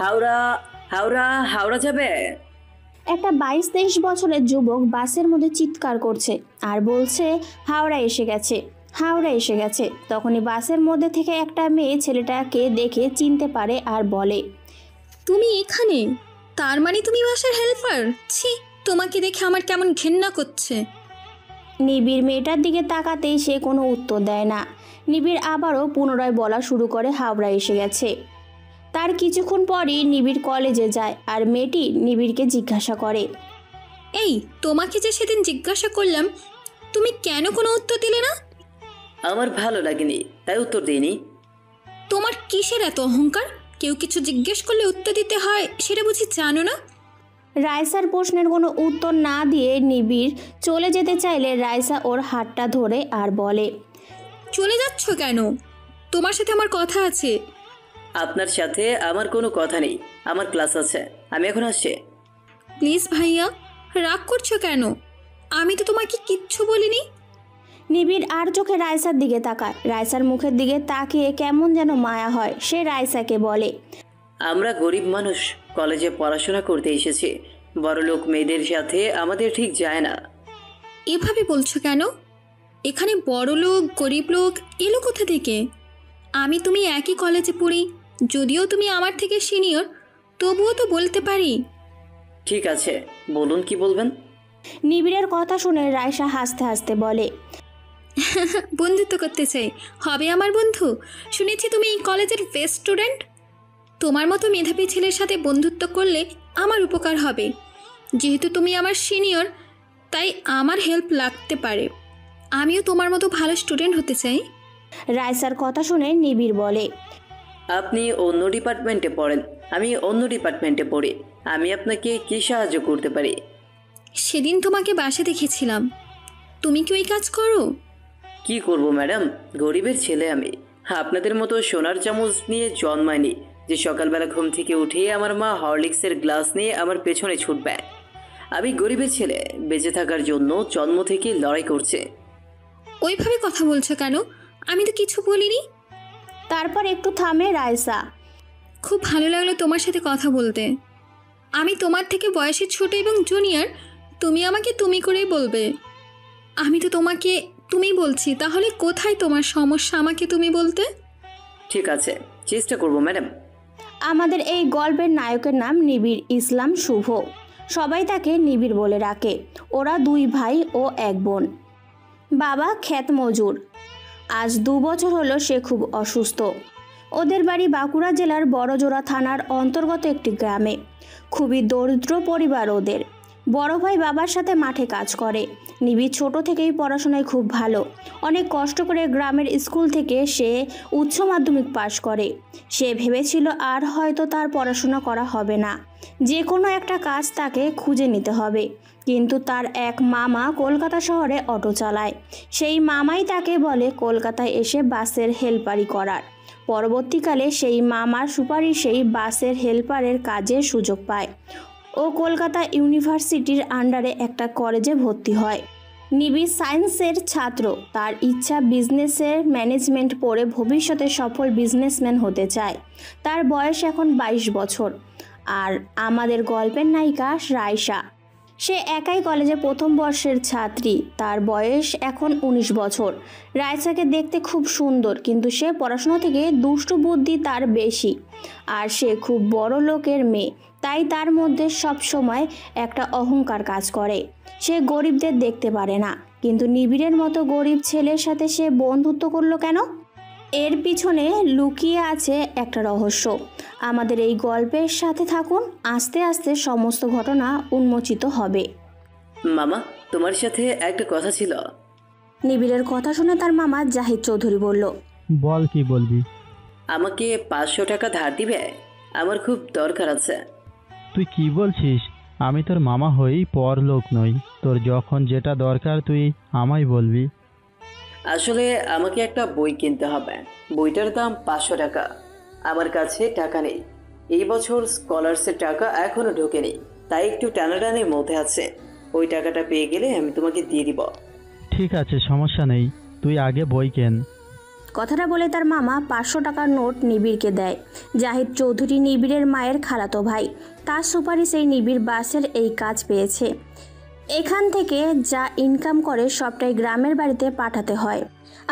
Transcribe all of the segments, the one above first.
হাওড়া হাওড়া হাওড়া যাবে? একটা 22-23 বছরের যুবক বাসের মধ্যে চিৎকার করছে আর বলছে হাওড়া এসে গেছে, হাওড়া এসে গেছে। তখনই বাসের মধ্যে থেকে একটা মেয়ে ছেলেটাকে দেখে চিনতে পারে আর বলে, তুমি এখানে? তার মানে তুমি বাসার হেল্পার? ছি, তোমাকে দেখে আমার কেমন ঘেন্না করছে। নিবিড় মেয়েটার দিকে তাকাতেই সে কোনো উত্তর দেয় না। নিবিড় আবারও পুনরায় বলা শুরু করে হাওড়া এসে গেছে। তার কিছুক্ষণ পরই নিবিড় কলেজে যায় আর মেয়েটি নিবিড়কে জিজ্ঞাসা করে, এই, তোমাকে যে সেদিন জিজ্ঞাসা করলাম তুমি কেন কোনো উত্তর দিলে না? আমার ভালো লাগেনি তাই উত্তর দিইনি। তোমার কিসের এত অহংকার? কেউ কিছু জিজ্ঞেস করলে উত্তর দিতে হয় সেটা বুঝি জানো না? রাইসার প্রশ্নের কোনো উত্তর না দিয়ে নিবিড় চলে যেতে চাইলে রাইসা ওর হাতটা ধরে আর বলে, চলে যাচ্ছ কেন? তোমার সাথে আমার কথা আছে। আপনার সাথে আমার কোনো কথা নেই, আমার ক্লাস আছে, আমি এখন আসছি। প্লিজ ভাইয়া, রাগ করছো কেন? আমি তো তোমাকে কিচ্ছু বলিনি। নিবিড় আর চোখে রাইসার দিকে তাকায়। রাইসার মুখের দিকে তাকিয়ে কেমন যেন মায়া হয়। সে রাইসাকে বলে, আমরা গরিব মানুষ, কলেজে পড়াশোনা করতে এসেছি, বড়লোক মেয়েদের সাথে আমাদের ঠিক যায় না। এভাবে বলছো কেন? এখানে বড় লোক গরিব লোক এলো কোথা থেকে? আমি তুমি একই কলেজে পড়ি, যদিও তুমি আমার থেকে সিনিয়র, তবুও তো বলতে পারি। ঠিক আছে, বলুন কি বলবেন। নিবিড়ের কথা শুনে রাইসা হাসতে হাসতে বলে, বন্ধুত্ব করতে চাই, হবে আমার বন্ধু। শুনেছি তুমি এই কলেজের বেস্ট স্টুডেন্ট। তোমার মতো মেধাবী ছেলের সাথে বন্ধুত্ব করলে আমার উপকার হবে। যেহেতু তুমি আমার সিনিয়র, তাই আমার হেল্প লাগতে পারে। আমিও তোমার মতো ভালো স্টুডেন্ট হতে চাই। রাইসার কথা শুনে নিবিড় বলে, আপনি অন্য ডিপার্টমেন্টে পড়েন, আমি অন্য ডিপার্টমেন্টে পড়ি, আমি আপনাকে কি সাহায্য করতে পারি? সেদিন তোমাকে বাসে দেখেছিলাম, তুমি কি ওই কাজ করো? কি করব ম্যাডাম, গরিবের ছেলে আমি। আপনাদের মতো সোনার চামচ নিয়ে জন্মায়নি যে সকালবেলা ঘুম থেকে উঠে আমার মা হরলিক্সের গ্লাস নিয়ে আমার পেছনে ছুটবে। আমি গরিবের ছেলে, বেঁচে থাকার জন্য জন্ম থেকে লড়াই করছে। ওইভাবে কথা বলছো কেন? আমি তো কিছু বলিনি। তারপর একটু থামে রাইসা। খুব ভালো লাগলো তোমার সাথে কথা বলতে। আমি তোমার থেকে বয়সে ছোট এবং জুনিয়র, তুমি আমাকে তুমি করেই বলবে। আমি তো তোমাকে তুমি বলছি, তাহলে কোথায় তোমার সমস্যা আমাকে তুমি বলতে? ঠিক আছে, চেষ্টা করব ম্যাডাম। আমাদের এই গল্পের নায়কের নাম নিবিড় ইসলাম শুভ। সবাই তাকে নিবিড় বলে ডাকে। ওরা 2 ভাই ও 1 বোন। বাবা ক্ষেত মজুর। আজ 2 বছর হলো সে খুব অসুস্থ। ওদের বাড়ি বাঁকুড়া জেলার বড়জোড়া থানার অন্তর্গত একটি গ্রামে। খুবই দরিদ্র পরিবার ওদের। বড় ভাই বাবার সাথে মাঠে কাজ করে। নিবিড় ছোট থেকেই পড়াশোনায় খুব ভালো। অনেক কষ্ট করে গ্রামের স্কুল থেকে সে উচ্চ মাধ্যমিক পাশ করে। সে ভেবেছিল আর হয়তো তার পড়াশোনা করা হবে না, যে কোনো একটা কাজ তাকে খুঁজে নিতে হবে। কিন্তু তার এক মামা কলকাতা শহরে অটো চালায়। সেই মামাই তাকে বলে কলকাতায় এসে বাসের হেল্পারি করার। পরবর্তীকালে সেই মামার সুপারিশেই বাসের হেল্পারের কাজের সুযোগ পায়। ও কলকাতা ইউনিভার্সিটির আন্ডারে একটা কলেজে ভর্তি হয়। নিবিড় সায়েন্সের ছাত্র। তার ইচ্ছা বিজনেসের ম্যানেজমেন্ট পড়ে ভবিষ্যতে সফল বিজনেসম্যান হতে চায়। তার বয়স এখন 22 বছর। আর আমাদের গল্পের নায়িকা রাইসা, সে একাই কলেজে প্রথম বর্ষের ছাত্রী। তার বয়স এখন 19 বছর। রাইসাকে দেখতে খুব সুন্দর, কিন্তু সে পড়াশোনা থেকে দুষ্টু বুদ্ধি তার বেশি। আর সে খুব বড় লোকের মেয়ে, তাই তার মধ্যে সব সময় একটা অহংকার কাজ করে। সে গরিবদের দেখতে পারে না। কিন্তু নিবিড়ের মতো গরিব ছেলের সাথে সে বন্ধুত্ব করলো কেন? এর পিছনে লুকিয়ে আছে একটা রহস্য। আমাদের এই গল্পের সাথে থাকুন, আস্তে আস্তে সমস্ত ঘটনা উন্মোচিত হবে। মামা, তোমার সাথে একটা কথা ছিল। নিবিড়ের কথা শুনে তার মামা জাহিদ চৌধুরী বলল, বল, কি বলবি? আমাকে 500 টাকা ধার দিবে? আমার খুব দরকার আছে। তুই কি বলছিস? আমি তোর মামা হই, পর লোক নই। তোর যখন যেটা দরকার তুই আমায় বলবি। আসলে আমাকে একটা বই কিনতে হবে। বইটার দাম 500 টাকা। আমার কাছে টাকা নেই। এই বছর স্কলারশিপ টাকা এখনো ঢোকেনি, তাই একটু টানাটানির মধ্যে আছে। ওই টাকাটা পেয়ে গেলে আমি তোমাকে দিয়ে দিব। ঠিক আছে, সমস্যা নেই, তুই আগে বই কেন। কথাটা বলে তার মামা 500 টাকার নোট নিবিড়কে দেয়। জাহিদ চৌধুরী নিবিড়ের মায়ের খালাতো ভাই। তার সুপারিশেই নিবিড় বাসের এই কাজ পেয়েছে। এখান থেকে যা ইনকাম করে সবটাই গ্রামের বাড়িতে পাঠাতে হয়,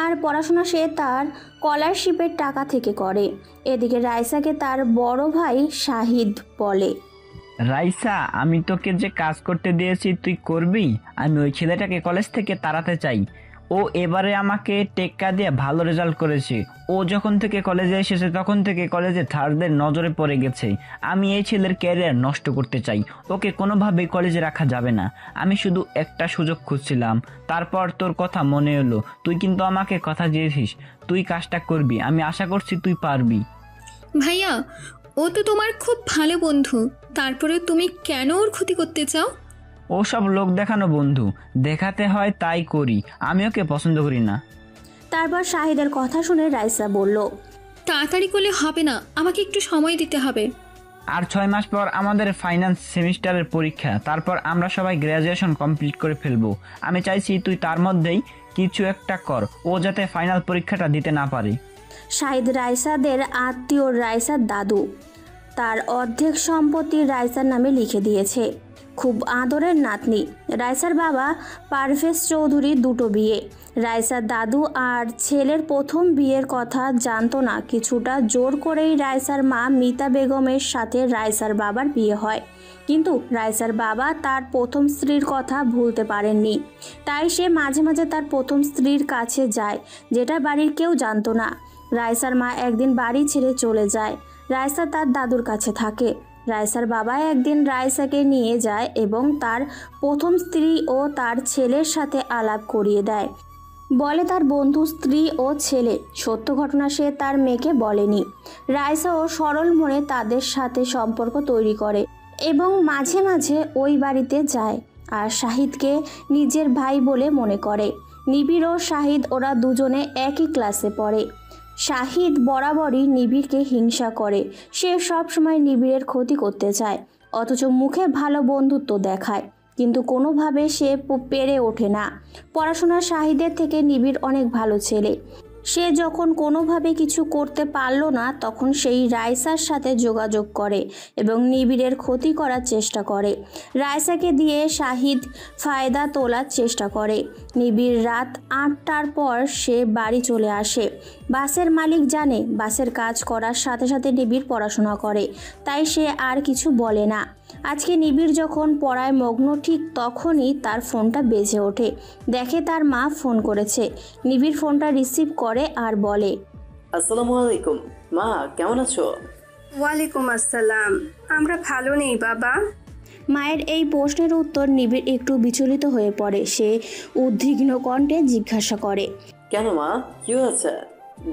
আর পড়াশোনা সে তার স্কলারশিপের টাকা থেকে করে। এদিকে রাইসাকে তার বড় ভাই শাহিদ বলে, রাইসা, আমি তোকে যে কাজ করতে দিয়েছি তুই করবি। আমি ওই ছেলেটাকে কলেজ থেকে তাড়াতে চাই। ও এবারে আমাকে টেক্কা দিয়ে ভালো রেজাল্ট করেছে। ও যখন থেকে কলেজে এসেছে তখন থেকে কলেজে থার্ডদের নজরে পড়ে গেছে। আমি এই ছেলের ক্যারিয়ার নষ্ট করতে চাই। ওকে কোনোভাবেই কলেজে রাখা যাবে না। আমি শুধু একটা সুযোগ খুঁজছিলাম, তারপর তোর কথা মনে এলো। তুই কিন্তু আমাকে কথা দিয়েছিস তুই কাজটা করবি। আমি আশা করছি তুই পারবি। ভাইয়া, ও তো তোমার খুব ভালো বন্ধু, তারপরে তুমি কেন ওর ক্ষতি করতে চাও? ও সব লোক দেখানো বন্ধু, দেখাতে হয় তাই করি। আমি ওকে পছন্দ করি না। তারপর শাহিদের কথা শুনে রাইসা বলল, তাড়াতাড়ি করলে হবে না, আমাকে একটু সময় দিতে হবে। আর 6 মাস পর আমাদের ফাইনান্স সেমিস্টারের পরীক্ষা, তারপর আমরা সবাই গ্র্যাজুয়েশন কমপ্লিট করে ফেলবো। আমি চাইছি তুই তার মধ্যেই কিছু একটা কর, ও যাতে ফাইনাল পরীক্ষাটা দিতে না পারে। শাহিদ রাইসাদের আত্মীয় রাইসার দাদু। তার অর্ধেক সম্পত্তি রাইসার নামে লিখে দিয়েছে। খুব আদরের নাতনি। রাইসার বাবা পারভেজ চৌধুরী 2টো বিয়ে। রাইসার দাদু আর ছেলের প্রথম বিয়ের কথা জানতো না। কিছুটা জোর করেই রাইসার মা মিতা বেগমের সাথে রাইসার বাবার বিয়ে হয়, কিন্তু রাইসার বাবা তার প্রথম স্ত্রীর কথা ভুলতে পারেননি। তাই সে মাঝে মাঝে তার প্রথম স্ত্রীর কাছে যায়, যেটা বাড়ির কেউ জানতো না। রাইসার মা একদিন বাড়ি ছেড়ে চলে যায়। রাইসা তার দাদুর কাছে থাকে। রাইসার বাবা একদিন রাইসাকে নিয়ে যায় এবং তার প্রথম স্ত্রী ও তার ছেলের সাথে আলাপ করিয়ে দেয়। বলে তার বন্ধু স্ত্রী ও ছেলে। সত্য ঘটনা সে তার মেয়েকে বলেনি। রাইসাও সরল মনে তাদের সাথে সম্পর্ক তৈরি করে এবং মাঝে মাঝে ওই বাড়িতে যায়, আর শাহিদকে নিজের ভাই বলে মনে করে। নিবিড় ও শাহিদ ওরা দুজনে একই ক্লাসে পড়ে। শাহিদ বরাবরই নিবিড়কে হিংসা করে। সে সব সময় নিবিড়ের ক্ষতি করতে চায়, অথচ মুখে ভালো বন্ধুত্ব দেখায়, কিন্তু কোনোভাবে সে পেরে ওঠে না। পড়াশোনার শাহিদের থেকে নিবিড় অনেক ভালো ছেলে। সে যখন কোনোভাবে কিছু করতে পারল না, তখন সেই রাইসার সাথে যোগাযোগ করে এবং নিবিড়ের ক্ষতি করার চেষ্টা করে। রাইসাকে দিয়ে শাহিদ ফায়দা তোলার চেষ্টা করে। নিবিড় রাত 8টার পর সে বাড়ি চলে আসে। বাসের মালিক জানে বাসের কাজ করার সাথে সাথে নিবিড় পড়াশোনা করে, তাই সে আর কিছু বলে না। আজকে নিবিড় যখন পড়ায় মগ্ন, ঠিক তখনই তার ফোনটা বেজে ওঠে। দেখে তার মা ফোন করেছে। নিবিড় ফোনটা রিসিভ করে আর বলে, আসসালামু আলাইকুম মা, কেমন আছো? ওয়ালাইকুম আসসালাম। আমরা ভালো নেই বাবা। মায়ের এই প্রশ্নের উত্তর নিবিড় একটু বিচলিত হয়ে পড়ে। সে উদ্বিগ্ন কণ্ঠে জিজ্ঞাসা করে, কেন মা, কি হয়েছে?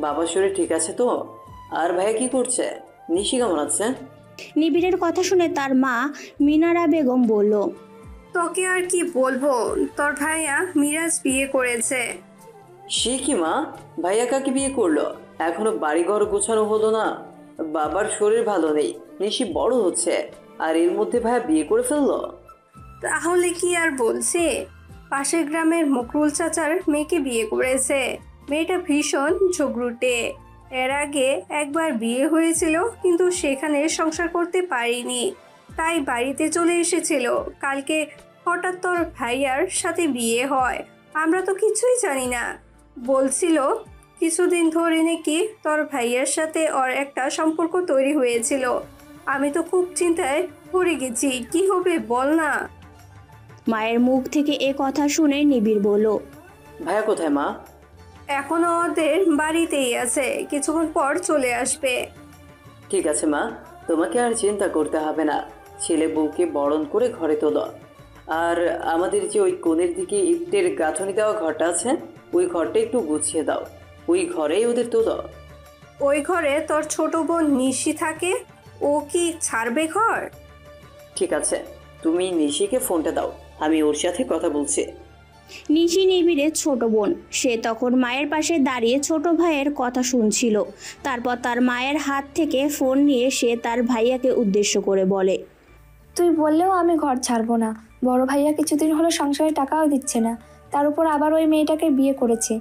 বাবার শরীর ঠিক আছে তো? আর ভাইয়া কি করছে? নিশি কেমন আছে? নিবিড়ের কথা শুনে তার মা মিনারা বেগম বলল, তোকে আর কি বলবো, তোর ভাইয়া মিরাজ বিয়ে করেছে। সে কি মা, ভাইয়া কাকে বিয়ে করলো? এখনো বাড়িঘর গোছানো হলো না। বাবার শরীর ভালো নেই, নিশি বড় হচ্ছে, আর এর মধ্যে ভাইয়া বিয়ে করে ফেললো? তাহলে কি আর বলছে, পাশের গ্রামের মকরুল চাচার মেয়েকে বিয়ে করেছে। মেয়েটা ভীষণ ঝগড়ুটে। এর আগে একবার বিয়ে হয়েছিল, কিন্তু সেখানে সংসার করতে পারিনি, তাই বাড়িতে চলে এসেছিল। কালকে হঠাৎ তোর ভাইয়ার সাথে বিয়ে হয়। আমরা তো কিছুই জানি না। বলছিল কিছুদিন ধরে নাকি তোর ভাইয়ার সাথে ওর একটা সম্পর্ক তৈরি হয়েছিল। আমি তো খুব চিন্তায় পড়ে গেছি, কি হবে বল না। মায়ের মুখ থেকে এ কথা শুনে নিবিড় বলল, ভাইয়া কোথায় মা? এখনো ওদের বাড়িতেই আছে, কিছুক্ষণ পর চলে আসবে। ঠিক আছে মা, তোমাকে আর চিন্তা করতে হবে না। ছেলে বউকে বরণ করে ঘরে তোলো। আর আমাদের যে ওই কোণের দিকে ইটের গাঁথনি দেওয়া ঘরটা আছে, ওই ঘরটা একটু গুছিয়ে দাও। ওই ঘরেই ওদের তোলো। ওই ঘরে তোর ছোট বোন নিশি থাকে, ও কি ছাড়বে ঘর? ঠিক আছে, তুমি নিশিকে ফোনটা দাও, আমি ওর সাথে কথা বলছি। নিশি নিবিড়ের ছোট বোন। সে তখন মায়ের পাশে দাঁড়িয়ে ছোট ভাইয়ের কথা শুনছিল। তারপর তার মায়ের হাত থেকে ফোন নিয়ে সে তার ভাইয়াকে উদ্দেশ্য করে বলে, তুই বললেও আমি ঘর ছাড়বো না। বড় ভাইয়া কিছুদিন হলো সংসারে টাকাও দিচ্ছে না, তার উপর আবার ওই মেয়েটাকে বিয়ে করেছে।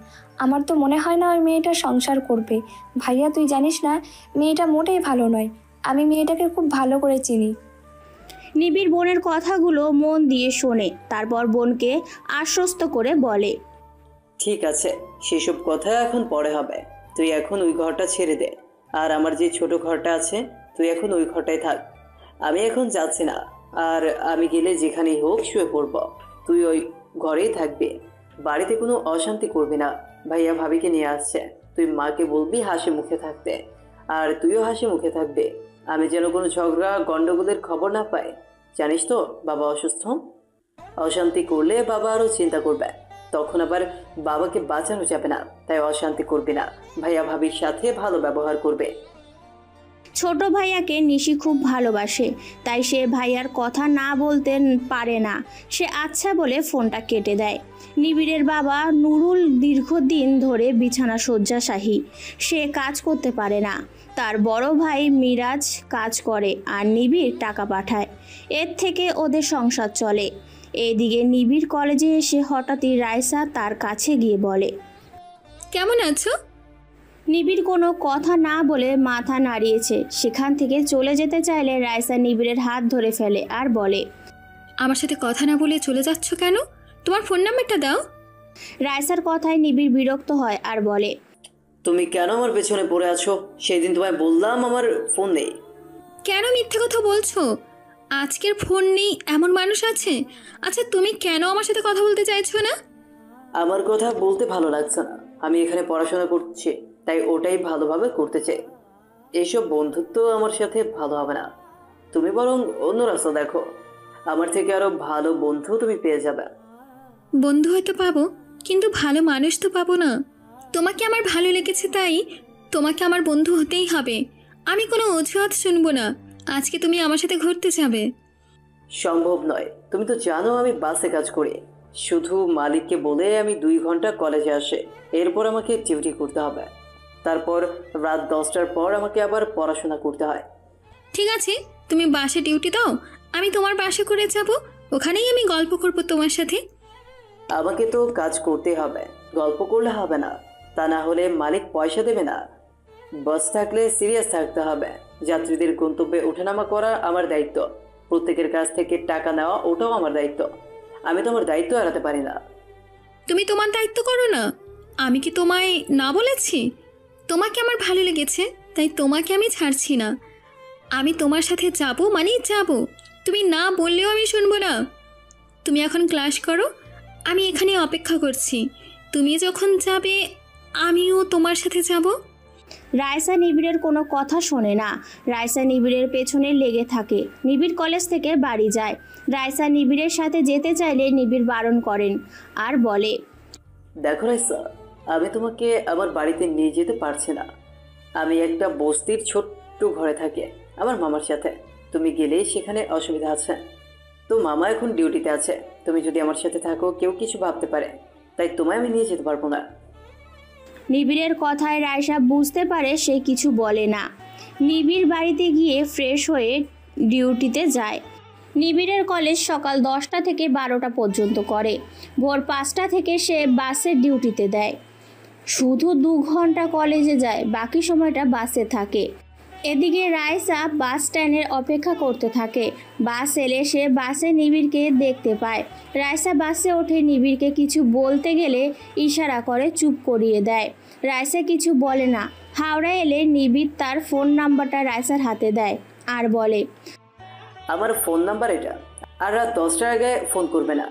আমার তো মনে হয় না ওই মেয়েটা সংসার করবে। ভাইয়া তুই জানিস না, মেয়েটা মোটেই ভালো নয়। আমি মেয়েটাকে খুব ভালো করে চিনি। নিবিড় বোনের কথাগুলো মন দিয়ে শোনে, তারপর বোনকে আশ্বস্ত করে বলে, ঠিক আছে, সেসব কথা এখন পরে হবে। তুই এখন ওই ঘরটা ছেড়ে দে। আর আমার যে ছোট ঘরটা আছে, তুই এখন ওই ঘরটায় থাক। আমি এখন যাচ্ছি না। আর আমি গেলে যেখানেই হোক শুয়ে পড়ব। তুই ওই ঘরেই থাকবি। বাড়িতে কোনো অশান্তি করবি না। ভাইয়া ভাবিকে নিয়ে আসছে, তুই মাকে বলবি হাসি মুখে থাকতে। আর তুইও হাসি মুখে থাকবে। আমি যেন কোনো ঝগড়া গন্ডগোলের খবর না পাই। জানিস তো বাবা অসুস্থ। অশান্তি করলে বাবা আরও চিন্তা করবে। তখন আবার বাবাকে বাঁচানো যাবে না। তাই অশান্তি করবি না। ভাইয়া ভাবির সাথে ভালো ব্যবহার করবে। ছোট ভাইয়াকে নিশি খুব ভালোবাসে, তাই সে ভাইয়ার কথা না বলতে পারে না। সে আচ্ছা বলে ফোনটা কেটে দেয়। নিবিড়ের বাবা নুরুল দীর্ঘদিন ধরে বিছানা শয্যাশায়ী। সে কাজ করতে পারে না। তার বড় ভাই মিরাজ কাজ করে আর নিবিড় টাকা পাঠায়। এর থেকে ওদের সংসার চলে। এইদিকে নিবিড় কলেজে এসে হঠাৎই রাইসা তার কাছে গিয়ে বলে, কেমন আছো? নিবিড় কোনো কথা না বলে মাথা নাড়িয়েছে। সেখান থেকে চলে যেতে চাইলে রাইসা নিবিড়ের হাত ধরে ফেলে আর বলে, আমার সাথে কথা না বলে চলে যাচ্ছ কেন? তোমার ফোন নাম্বারটা দাও। রাইসার কথায় নিবিড় বিরক্ত হয় আর বলে, তুমি কেন আমার পেছনে পড়ে আছো? সেই দিন তোমায় বললাম আমার ফোন নেই। কেন মিথ্যে কথা বলছো? আজকের ফোন নেই এমন মানুষ আছে? আচ্ছা তুমি কেন আমার সাথে কথা বলতে চাইছো না? আমার কথা বলতে ভালো লাগছে না। আমি এখানে পড়াশোনা করছি, তাই ওটাই ভালোভাবে করতে চাই। এইসব বন্ধুত্ব আমার সাথে ভালো হবে না। তুমি বরং অন্য রাস্তা দেখো। আমার থেকে আরো ভালো বন্ধু তুমি পেয়ে যাবে। বন্ধু হয়তো পাবো, কিন্তু ভালো মানুষ তো পাবো না। তোমাকে আমার ভালো লেগেছে, তাই তোমাকে আমার বন্ধু হতেই হবে। আমি কোনো অজুহাত শুনবো না। আজকে তুমি আমার সাথে ঘুরতে যাবে। সম্ভব নয়। তুমি তো জানো আমি বাসে কাজ করি। শুধু মালিককে বলে আমি 2 ঘন্টা কলেজে আসে। এরপর আমাকে ডিউটি করতে হবে। তারপর রাত 10টার পর আমাকে আবার পড়াশোনা করতে হয়। ঠিক আছে, তুমি বাসে ডিউটি দাও, আমি তোমার বাসে করে যাব। ওখানেই আমি গল্প করব তোমার সাথে। আমাকে তো কাজ করতে হবে, গল্প করলে হবে না। তা না হলে মালিক পয়সা দেবে না। বাস থাকলে সিরিয়াস থাকতে হবে। যাত্রীদের গন্তব্যে ওঠানামা করা আমার দায়িত্ব। প্রত্যেকের কাছ থেকে টাকা নেওয়া ওটাও আমার দায়িত্ব। আমি তো আমার দায়িত্ব এড়াতে পারি না। তুমি তোমার দায়িত্ব করো না। আমি কি তোমায় না বলেছি? তোমাকে আমার ভালো লেগেছে, তাই তোমাকে আমি ছাড়ছি না। আমি তোমার সাথে যাব মানেই যাব। তুমি না বললেও আমি শুনবো না। তুমি এখন ক্লাস করো, আমি এখানে অপেক্ষা করছি। তুমি যখন যাবে আমিও তোমার সাথে যাব। রাইসা নিবিড়ের কোনো কথা শোনে না। রাইসা নিবিড়ের পেছনে লেগে থাকে। নিবিড় কলেজ থেকে বাড়ি যায়। রাইসা নিবিড়ের সাথে যেতে চাইলে নিবিড় বারণ করেন আর বলে, দেখো রাইসা, আমি তোমাকে আমার বাড়িতে নিয়ে যেতে পারছি না। আমি একটা বস্তির ছোট্ট ঘরে থাকি আমার মামার সাথে। তুমি গেলেই সেখানে অসুবিধা আছে। তো মামা এখন ডিউটিতে আছে। তুমি যদি আমার সাথে থাকো কেউ কিছু ভাবতে পারে, তাই তোমায় আমি নিয়ে যেতে পারবো না। নিবিড়ের কথায় রাইসা বুঝতে পারে সে কিছু বলে না। নিবিড় বাড়িতে গিয়ে ফ্রেশ হয়ে ডিউটিতে যায়। নিবিড়ের কলেজ সকাল 10টা থেকে 12টা পর্যন্ত করে। ভোর 5টা থেকে সে বাসের ডিউটিতে দেয়। শুধু 2 ঘন্টা কলেজে যায়, বাকি সময়টা বাসে থাকে। এদিকে রাইসা বাস স্ট্যান্ডের অপেক্ষা করতে থাকে। বাস এলে সে বাসে নিবিড়কে দেখতে পায়। রাইসা বাসে ওঠে। নিবিড়কে কিছু বলতে গেলে ইশারা করে চুপ করিয়ে দেয়। রাইসা কিছু বলে না। হাওড়া এলে নিবিড় তার ফোন নাম্বারটা রাইসার হাতে দেয় আর বলে, আমার ফোন নাম্বার এটা। আর রাত 10টার আগে ফোন করবে না।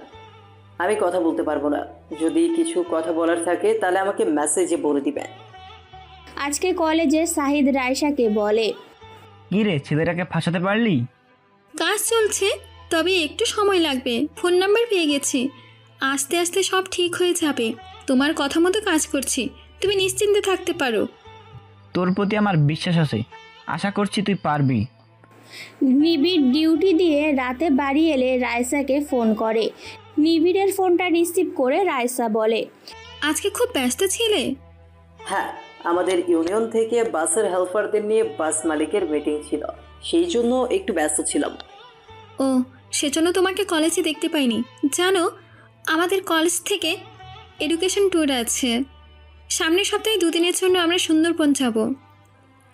আমি কথা বলতে পারবো না। যদি কিছু কথা বলার থাকে তাহলে আমাকে মেসেজে বলে দিবে। আজকে কলেজে সাহিদ রাইসাকে বলে, কি রে, ছেলেটাকে ফাঁসাতে পারলি? কাজ চলছে, তবে একটু সময় লাগবে। ফোন নাম্বার পেয়ে গেছি। আস্তে আস্তে সব ঠিক হয়ে যাবে। তোমার কথা মতো কাজ করছি, তুমি নিশ্চিন্তে থাকতে পারো। তোর প্রতি আমার বিশ্বাস আছে, আশা করছি তুই পারবি। নিবিড় ডিউটি দিয়ে রাতে বাড়ি এলে রাইসাকে ফোন করে। নিবিড়ের ফোনটা রিসিভ করে রাইসা বলে, আজকে খুব ব্যস্ত ছিলে? হ্যাঁ, আমাদের ইউনিয়ন থেকে বাসের হেল্পারদের নিয়ে বাস মালিকের মিটিং ছিল, সেই জন্য একটু ব্যস্ত ছিলাম। ও, সেজন্য তোমাকে কলেজে দেখতে পাইনি। জানো, আমাদের কলেজ থেকে এডুকেশন ট্যুর আছে। সামনের সপ্তাহে 2 দিনের জন্য আমরা সুন্দরবন যাব।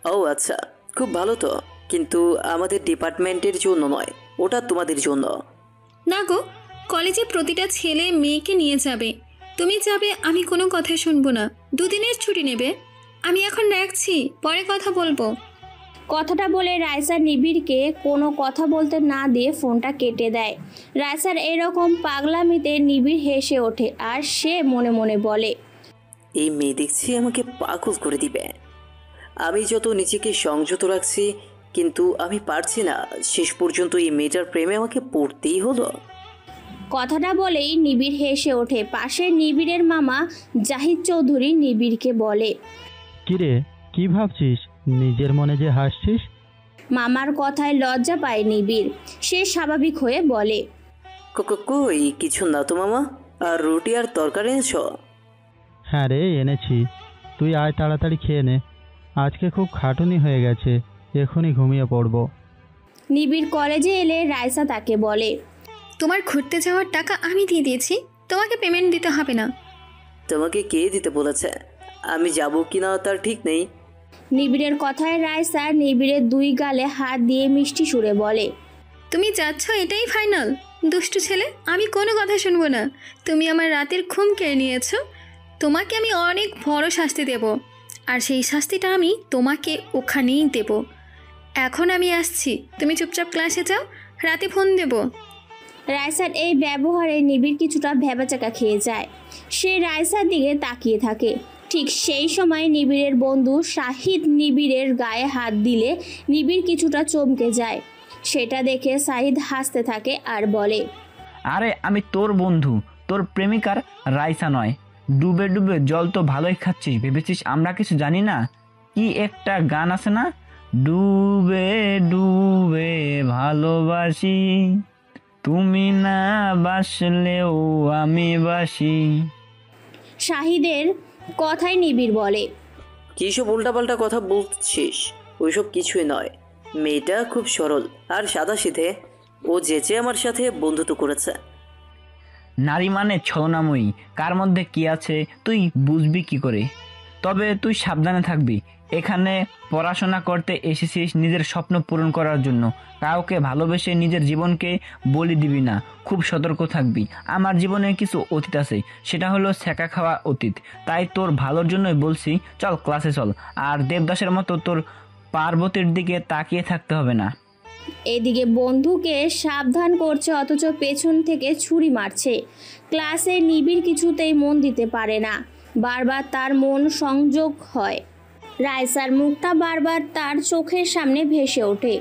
ও আচ্ছা, খুব ভালো তো, কিন্তু আমাদের ডিপার্টমেন্টের জন্য নয়, ওটা তোমাদের জন্য। না গো, কলেজে প্রতিটা ছেলে মেয়েকে নিয়ে যাবে। তুমি যাবে, আমি কোনো কথা শুনবো না। 2 দিনের ছুটি নেবে। আমি এখন রাখছি, পরে কথা বলবো। কথাটা বলে রাইসা নিবিড়কে কোনো কথা বলতে না দিয়ে ফোনটা কেটে দেয়। রাইসার এরকম পাগলামিতে নিবিড় হেসে ওঠে আর সে মনে মনে বলে, এই মেয়ে দেখছি আমাকে পাগল করে দিবে। আমি যত নিজেকে সংযত রাখছি, কিন্তু আমি পারছি না, শেষ পর্যন্ত এই মেয়েটার প্রেমে আমাকে পড়তেই হলো। কথাটা বলেই নিবিড় হেসে ওঠে। পাশে নিবিড়ের মামা জাহিদ চৌধুরী নিবিড়কে বলে, কিরে, কি ভাবছিস? নিজের মনে যে হাসছিস। মামার কথায় লজ্জা পায় নিবিড়। সে স্বাভাবিক হয়ে বলে, কই কিছু না তো মামা, আর রুটি আর তরকারি এনেছো? হ্যাঁ রে, এনেছি। তুই আয়, তাড়াতাড়ি খেয়ে নে। আজকে খুব খাটুনি হয়ে গেছে, এখনই ঘুমিয়ে পড়বো। নিবিড় কলেজে এলে রাইসা তাকে বলে, তোমার ঘুরতে যাওয়ার টাকা আমি দিয়ে দিয়েছি, তোমাকে পেমেন্ট দিতে হবে না। তোমাকে কে দিতে বলেছে? আমি যাব কিনা তার ঠিক নেই। নিবিড়ের কথায় রাইসা নিবিড়ের 2 গালে হাত দিয়ে মিষ্টি সুরে বলে, তুমি যাচ্ছ, এটাই ফাইনাল? দুষ্টু ছেলে, আমি কোনো কথা শুনবো না। তুমি আমার রাতের ঘুম কেড়ে নিয়েছো। তোমাকে আমি অনেক বড় শাস্তি দেব, আর সেই শাস্তিটা আমি তোমাকে ওখানেই দেব। এখন আমি আসছি, তুমি চুপচাপ ক্লাসে যাও, রাতে ফোন দেব। রাইসার এই ব্যবহারে নিবিড় কিছুটা ভ্যাবাচাকা খেয়ে যায়। সে রাইসার দিকে তাকিয়ে থাকে। ঠিক সেই সময় নিবিড়ের বন্ধু শাহিদ নিবিড়ের গায়ে হাত দিলে নিবিড় কিছুটা চমকে যায়। সেটা দেখে শাহিদ হাসতে থাকে আর বলে, আরে আমি তোর বন্ধু, তোর প্রেমিকার রাইসা নয়। ডুবে ডুবে জল তো ভালোই খাচ্ছিস, ভেবেছিস আমরা কিছু জানি না? কি একটা গান আছে না, ডুবে ডুবে ভালোবাসি, তুমি না বাসলেও আমি বাসি। শাহিদের কথায় নিবিড় বলে, কী সব উল্টাপাল্টা কথা বলছিস? ওইসব কিছুই নয়, মেয়েটা খুব সরল আর সাদাসিধে। ও যেচে আমার সাথে বন্ধুত্ব করেছে। নারী মানে ছলনাময়ী, কার মধ্যে কি আছে তুই বুঝবি কি করে? তবে তুই সাবধানে থাকবি। এখানে পড়াশোনা করতে এসেছিস নিজের স্বপ্ন পূরণ করার জন্য। কাউকে ভালোবেসে নিজের জীবনকে বলি দিবি না, খুব সতর্ক থাকবি। আমার জীবনে কিছু অতীত আছে, সেটা হলো ছ্যাঁকা খাওয়া অতীত। তাই তোর ভালোর জন্যই বলছি, চল ক্লাসে চল। আর দেবদাসের মতো তোর পার্বতীর দিকে তাকিয়ে থাকতে হবে না। এদিকে বন্ধুকে সাবধান করছে অথচ পেছন থেকে ছুরি মারছে। ক্লাসে নিবিড় কিছুতেই মন দিতে পারে না, বারবার তার মন সংযোগ হয়। রাইসার মুখটা বারবার তার চোখের সামনে ভেসে ওঠে।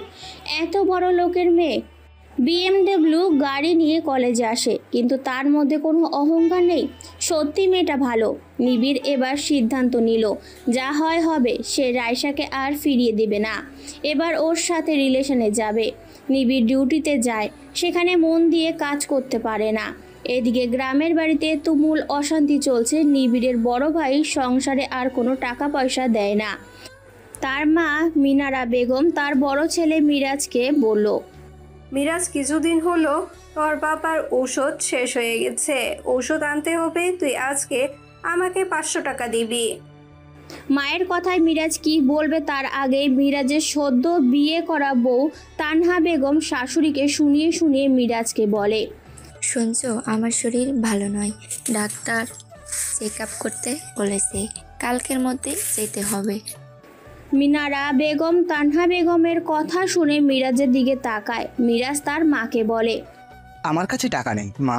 এত বড় লোকের মেয়ে BMW গাড়ি নিয়ে কলেজে আসে, কিন্তু তার মধ্যে কোনো অহংকার নেই। সত্যি মেয়েটা ভালো। নিবিড় এবার সিদ্ধান্ত নিল, যা হয় হবে। সে রাইসাকে আর ফিরিয়ে দেবে না, এবার ওর সাথে রিলেশনে যাবে। নিবিড় ডিউটিতে যায়, সেখানে মন দিয়ে কাজ করতে পারে না। এদিকে গ্রামের বাড়িতে তুমুল অশান্তি চলছে। নিবিড়ের বড় ভাই সংসারে আর কোনো টাকা পয়সা দেয় না। তার মা মিনারা বেগম তার বড় ছেলে মিরাজকে বলল, মিরাজ, কিছুদিন হলো তোর বাবার ঔষধ শেষ হয়ে গেছে, ঔষধ আনতে হবে, তুই আজকে আমাকে 500 টাকা দিবি। মায়ের কথায় মিরাজ কি বলবে তার আগে মিরাজের সদ্য বিয়ে করা বউ তানহা বেগম শাশুড়িকে শুনিয়ে শুনিয়ে মিরাজকে বলে, শুনছো, আমার শরীর ভালো নয়, ডাক্তার চেক আপ করতে বলেছে, কালকের মধ্যে যেতে হবে। মিনারা বেগম তানহা বেগমের কথা শুনে মিরাজের দিকে তাকায়। মিরাজ তার মাকে বলে, আমার কাছে টাকা নেই মা,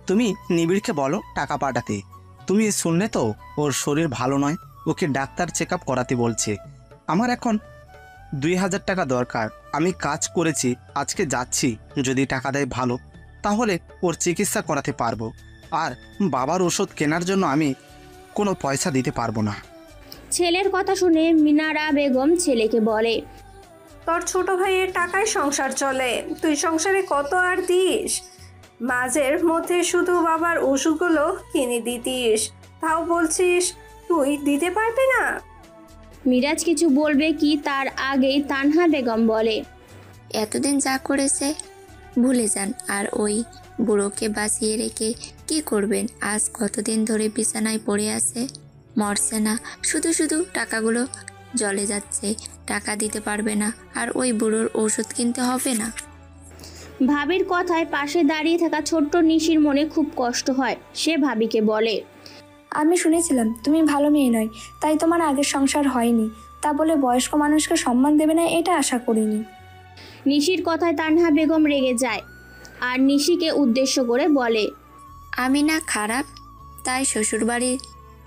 তুমি নিবিড়কে বলো টাকা পাঠাতে। তুমি শুনলে তো, ওর শরীর ভালো নয়, ওকে ডাক্তার চেক আপ করাতে বলছে। আমার এখন 2000 টাকা দরকার। আমি কাজ করেছি, আজকে যাচ্ছি, যদি টাকা দেয় ভালো, তাহলে ওর চিকিৎসা করাতে পারবো। আর বাবার ওষুধ কেনার জন্য আমি কোনো পয়সা দিতে পারবো না। ছেলের কথা শুনে মিনারা বেগম ছেলেকে বলে, তোর ছোট ভাইয়ের টাকায় সংসার চলে, তুই সংসারে কত আর দিস? মাঝের মধ্যে শুধু বাবার ওষুধগুলো কিনে দিতিস, তাও বলছিস তুই দিতে পারবি না। মিরাজ কিছু বলবে কি তার আগেই তানহা বেগম বলে, এতদিন যা করেছে ভুলে যান, আর ওই বুড়োকে বাঁচিয়ে রেখে কি করবেন? আজ কতদিন ধরে বিছানায় পড়ে আছে, মরছে না, শুধু শুধু টাকাগুলো জলে যাচ্ছে। টাকা দিতে পারবে না, আর ওই বুড়োর ওষুধ কিনতে হবে না। ভাবির কথায় পাশে দাঁড়িয়ে থাকা ছোট্ট নিশির মনে খুব কষ্ট হয়। সে ভাবিকে বলে, আমি শুনেছিলাম তুমি ভালো মেয়ে নয়, তাই তোমার আগের সংসার হয়নি। তা বলে বয়স্ক মানুষকে সম্মান দেবে না এটা আশা করিনি। নিশির কথায় তানহা বেগম রেগে যায় আর নিশিকে উদ্দেশ্য করে বলে, আমি না খারাপ, তাই শ্বশুরবাড়ির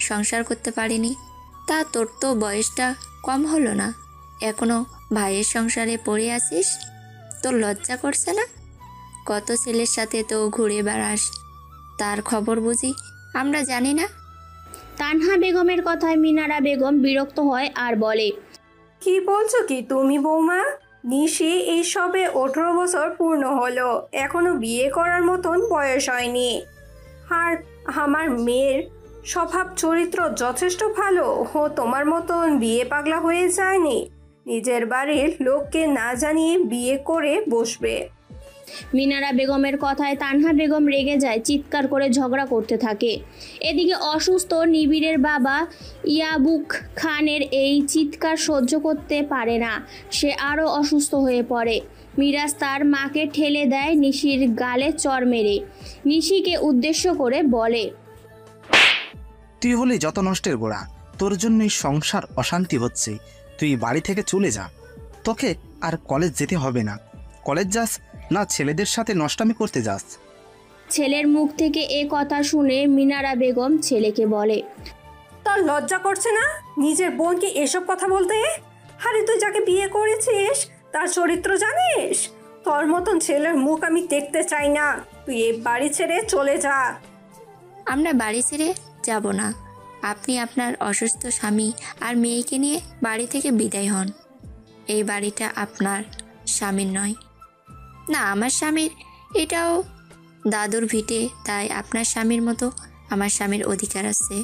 সংসার করতে পারিনি। তা তোর তো বয়সটা কম হলো না, এখনো ভাইয়ের সংসারে পড়ে আছিস? তোর লজ্জা করছে না? কত ছেলের সাথে তো ঘুরে বেড়াস, তার খবর বুঝি আমরা জানি না? তানহা বেগমের কথায় মিনারা বেগম বিরক্ত হয় আর বলে, কি বলছো কি তুমি বৌমা? নিশি এই সবে 18 বছর পূর্ণ হলো, এখনো বিয়ে করার মতন বয়স হয়নি। আর আমার মেয়ের স্বভাব চরিত্র যথেষ্ট ভালো, ও তোমার মতন বিয়ে পাগলা হয়ে যায়নি। নিজের বাড়ির লোককে না জানিয়ে বিয়ে করে বসবে। মিনারা বেগমের কথায় তানহা বেগম রেগে যায়, চিৎকার করে ঝগড়া করতে থাকে। এদিকে অসুস্থ নিবিড়ের বাবা ইয়াবুক খানের এই চিৎকার সহ্য করতে পারে না, সে আরও অসুস্থ হয়ে পড়ে। মিরাজ তার মাকে ঠেলে দেয় নিশির গালে চড় মেরে। নিশিকে উদ্দেশ্য করে বলে, তুই হলে যত নষ্টের গোড়া, তোর জন্যই সংসার অশান্তি হচ্ছে। তুই বাড়ি থেকে চলে যা, তোকে আর কলেজ যেতে হবে না। কলেজ যাস না ছেলেদের সাথে নষ্টামি করতে যাস? ছেলের মুখ থেকে এ কথা শুনে মিনারা বেগম ছেলেকে বলে, তোর লজ্জা করছে না নিজের বোনকে এসব কথা বলতে? আরে তুই যাকে বিয়ে করেছিস তার চরিত্র জানিস? তোর মতন ছেলের মুখ আমি দেখতে চাই না। তুই এই বাড়ি ছেড়ে চলে যা। আমরা বাড়ি ছেড়ে যাব না। আপনি আপনার অসুস্থ স্বামী আর মেয়েকে নিয়ে বাড়ি থেকে বিদায় হন। এই বাড়িটা আপনার স্বামীর নয়। না, আমার স্বামীর, এটাও দাদুর ভিটে, তাই আপনার স্বামীর মতো আমার স্বামীর অধিকার আছে।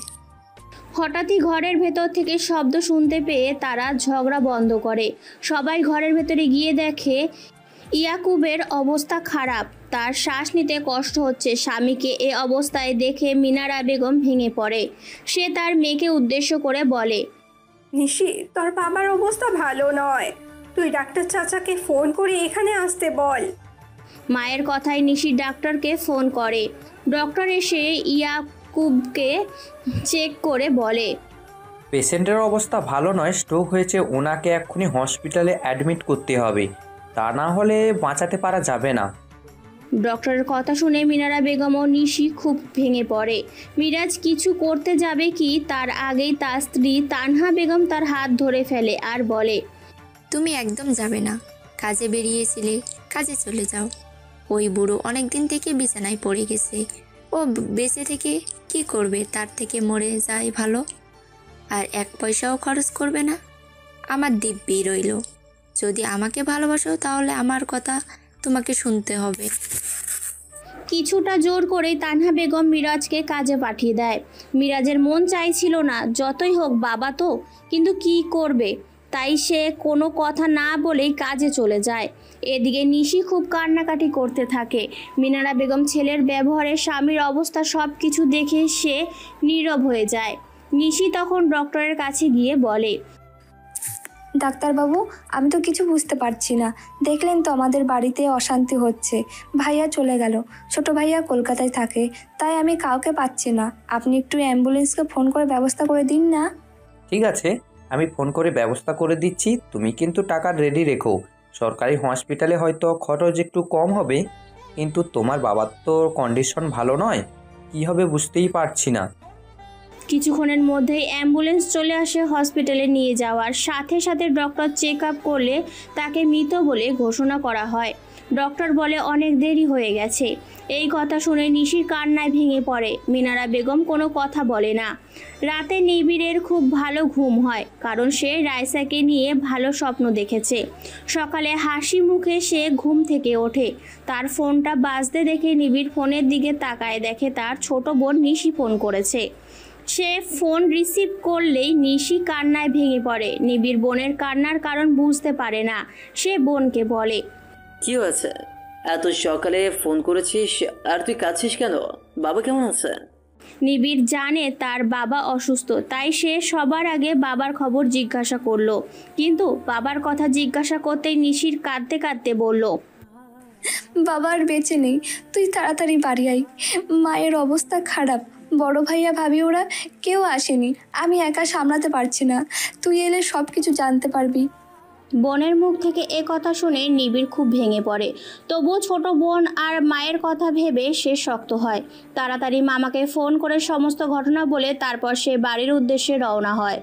হঠাৎই ঘরের ভেতর থেকে শব্দ শুনতে পেয়ে তারা ঝগড়া বন্ধ করে। সবাই ঘরের ভেতরে গিয়ে দেখে ইয়াকুবের অবস্থা খারাপ, তার শ্বাস নিতে কষ্ট হচ্ছে। স্বামীকে এ অবস্থায় দেখে মিনারা বেগম ভেঙে পড়ে। সে তার মেয়েকে উদ্দেশ্য করে বলে, নিশি, তোর বাবার অবস্থা ভালো নয়, তুই ডাক্তার চাচাকে ফোন করে এখানে আসতে বল। মায়ের কথায় নিশি ডাক্তারকে ফোন করে। ডক্টর এসে ইয়াকুবকে চেক করে বলে, পেশেন্টের অবস্থা ভালো নয়, স্ট্রোক হয়েছে, ওনাকে এক্ষুনি হসপিটালে অ্যাডমিট করতে হবে, তা না হলে বাঁচাতে পারা যাবে না। ডক্টরের কথা শুনে মিনারা বেগম ও নিশি খুব ভেঙে পড়ে। মিরাজ কিছু করতে যাবে কি তার আগেই তার স্ত্রী তানহা বেগম তার হাত ধরে ফেলে আর বলে, তুমি একদম যাবে না। কাজে বেরিয়েছিলে, কাজে চলে যাও। ওই বুড়ো অনেক দিন থেকে বিছানায় পড়ে গেছে, ও বেঁচে থেকে কি করবে? তার থেকে মরে যায় ভালো। আর 1 পয়সাও খরচ করবে না। আমার দিব্যি রইল, যদি আমাকে ভালোবাসো তাহলে আমার কথা তোমাকে শুনতে হবে। কিছুটা জোর করেই তানহা বেগম মিরাজকে কাজে পাঠিয়ে দেয়। মিরাজের মন চাইছিল না, যতই হোক বাবা তো, কিন্তু কি করবে, তাই সে কোনো কথা না বলেই কাজে চলে যায়। এদিকে নিশি খুব কান্নাকাটি করতে থাকে। মিনারা বেগম ছেলের ব্যবহারে স্বামীর অবস্থা সব কিছু দেখে সে নীরব হয়ে যায়। নিশি তখন ডক্টরের কাছে গিয়ে বলে, ডাক্তারবাবু, আমি তো কিছু বুঝতে পারছি না। দেখলেন তো আমাদের বাড়িতে অশান্তি হচ্ছে। ভাইয়া চলে গেল, ছোট ভাইয়া কলকাতায় থাকে, তাই আমি কাউকে পাচ্ছি না। আপনি একটু অ্যাম্বুলেন্সকে ফোন করে ব্যবস্থা করে দিন না। ঠিক আছে, আমি ফোন করে ব্যবস্থা করে দিচ্ছি, তুমি কিন্তু টাকা রেডি রেখো। সরকারি হসপিটালে হয়তো খরচ একটু কম হবে, কিন্তু তোমার বাবার তো কন্ডিশন ভালো নয়, কি হবে বুঝতেই পারছি না। কিছুক্ষণের মধ্যেই অ্যাম্বুলেন্স চলে আসে। হসপিটালে নিয়ে যাওয়ার সাথে সাথে ডক্টর চেক আপ করলে তাকে মৃত বলে ঘোষণা করা হয়। ডক্টর বলে অনেক দেরি হয়ে গেছে। এই কথা শুনে নিশির কান্নায় ভেঙে পড়ে। মিনারা বেগম কোনো কথা বলে না। রাতে নিবিড়ের খুব ভালো ঘুম হয়, কারণ সে রাইসাকে নিয়ে ভালো স্বপ্ন দেখেছে। সকালে হাসি মুখে সে ঘুম থেকে ওঠে। তার ফোনটা বাজতে দেখে নিবিড় ফোনের দিকে তাকায়, দেখে তার ছোট বোন নিশি ফোন করেছে। সে ফোন রিসিভ করলেই নিশি কান্নায় ভেঙে পড়ে। নিবিড় বোনের কান্নার কারণ বুঝতে পারে না। সে বোনকে বলে, কি হয়েছে? এত সকালে ফোন করেছিস আর তুই কাঁদছিস কেন? বাবা কেমন আছে? নিবিড় জানে তার বাবা অসুস্থ, তাই সে সবার আগে বাবার খবর জিজ্ঞাসা করলো। কিন্তু বাবার কথা জিজ্ঞাসা করতেই নিশির কাঁদতে কাঁদতে বলল, বাবা আর বেঁচে নেই, তুই তাড়াতাড়ি বাড়ি আয়। মায়ের অবস্থা খারাপ, বড় ভাইয়া ভাবি ওরা কেউ আসেনি, আমি একা সামলাতে পারছি না, তুই এলে সব কিছু জানতে পারবি। বোনের মুখ থেকে এ কথা শুনে নিবিড় খুব ভেঙে পড়ে। তবুও ছোট বোন আর মায়ের কথা ভেবে সে শক্ত হয়। তাড়াতাড়ি মামাকে ফোন করে সমস্ত ঘটনা বলে তারপর সে বাড়ির উদ্দেশ্যে রওনা হয়।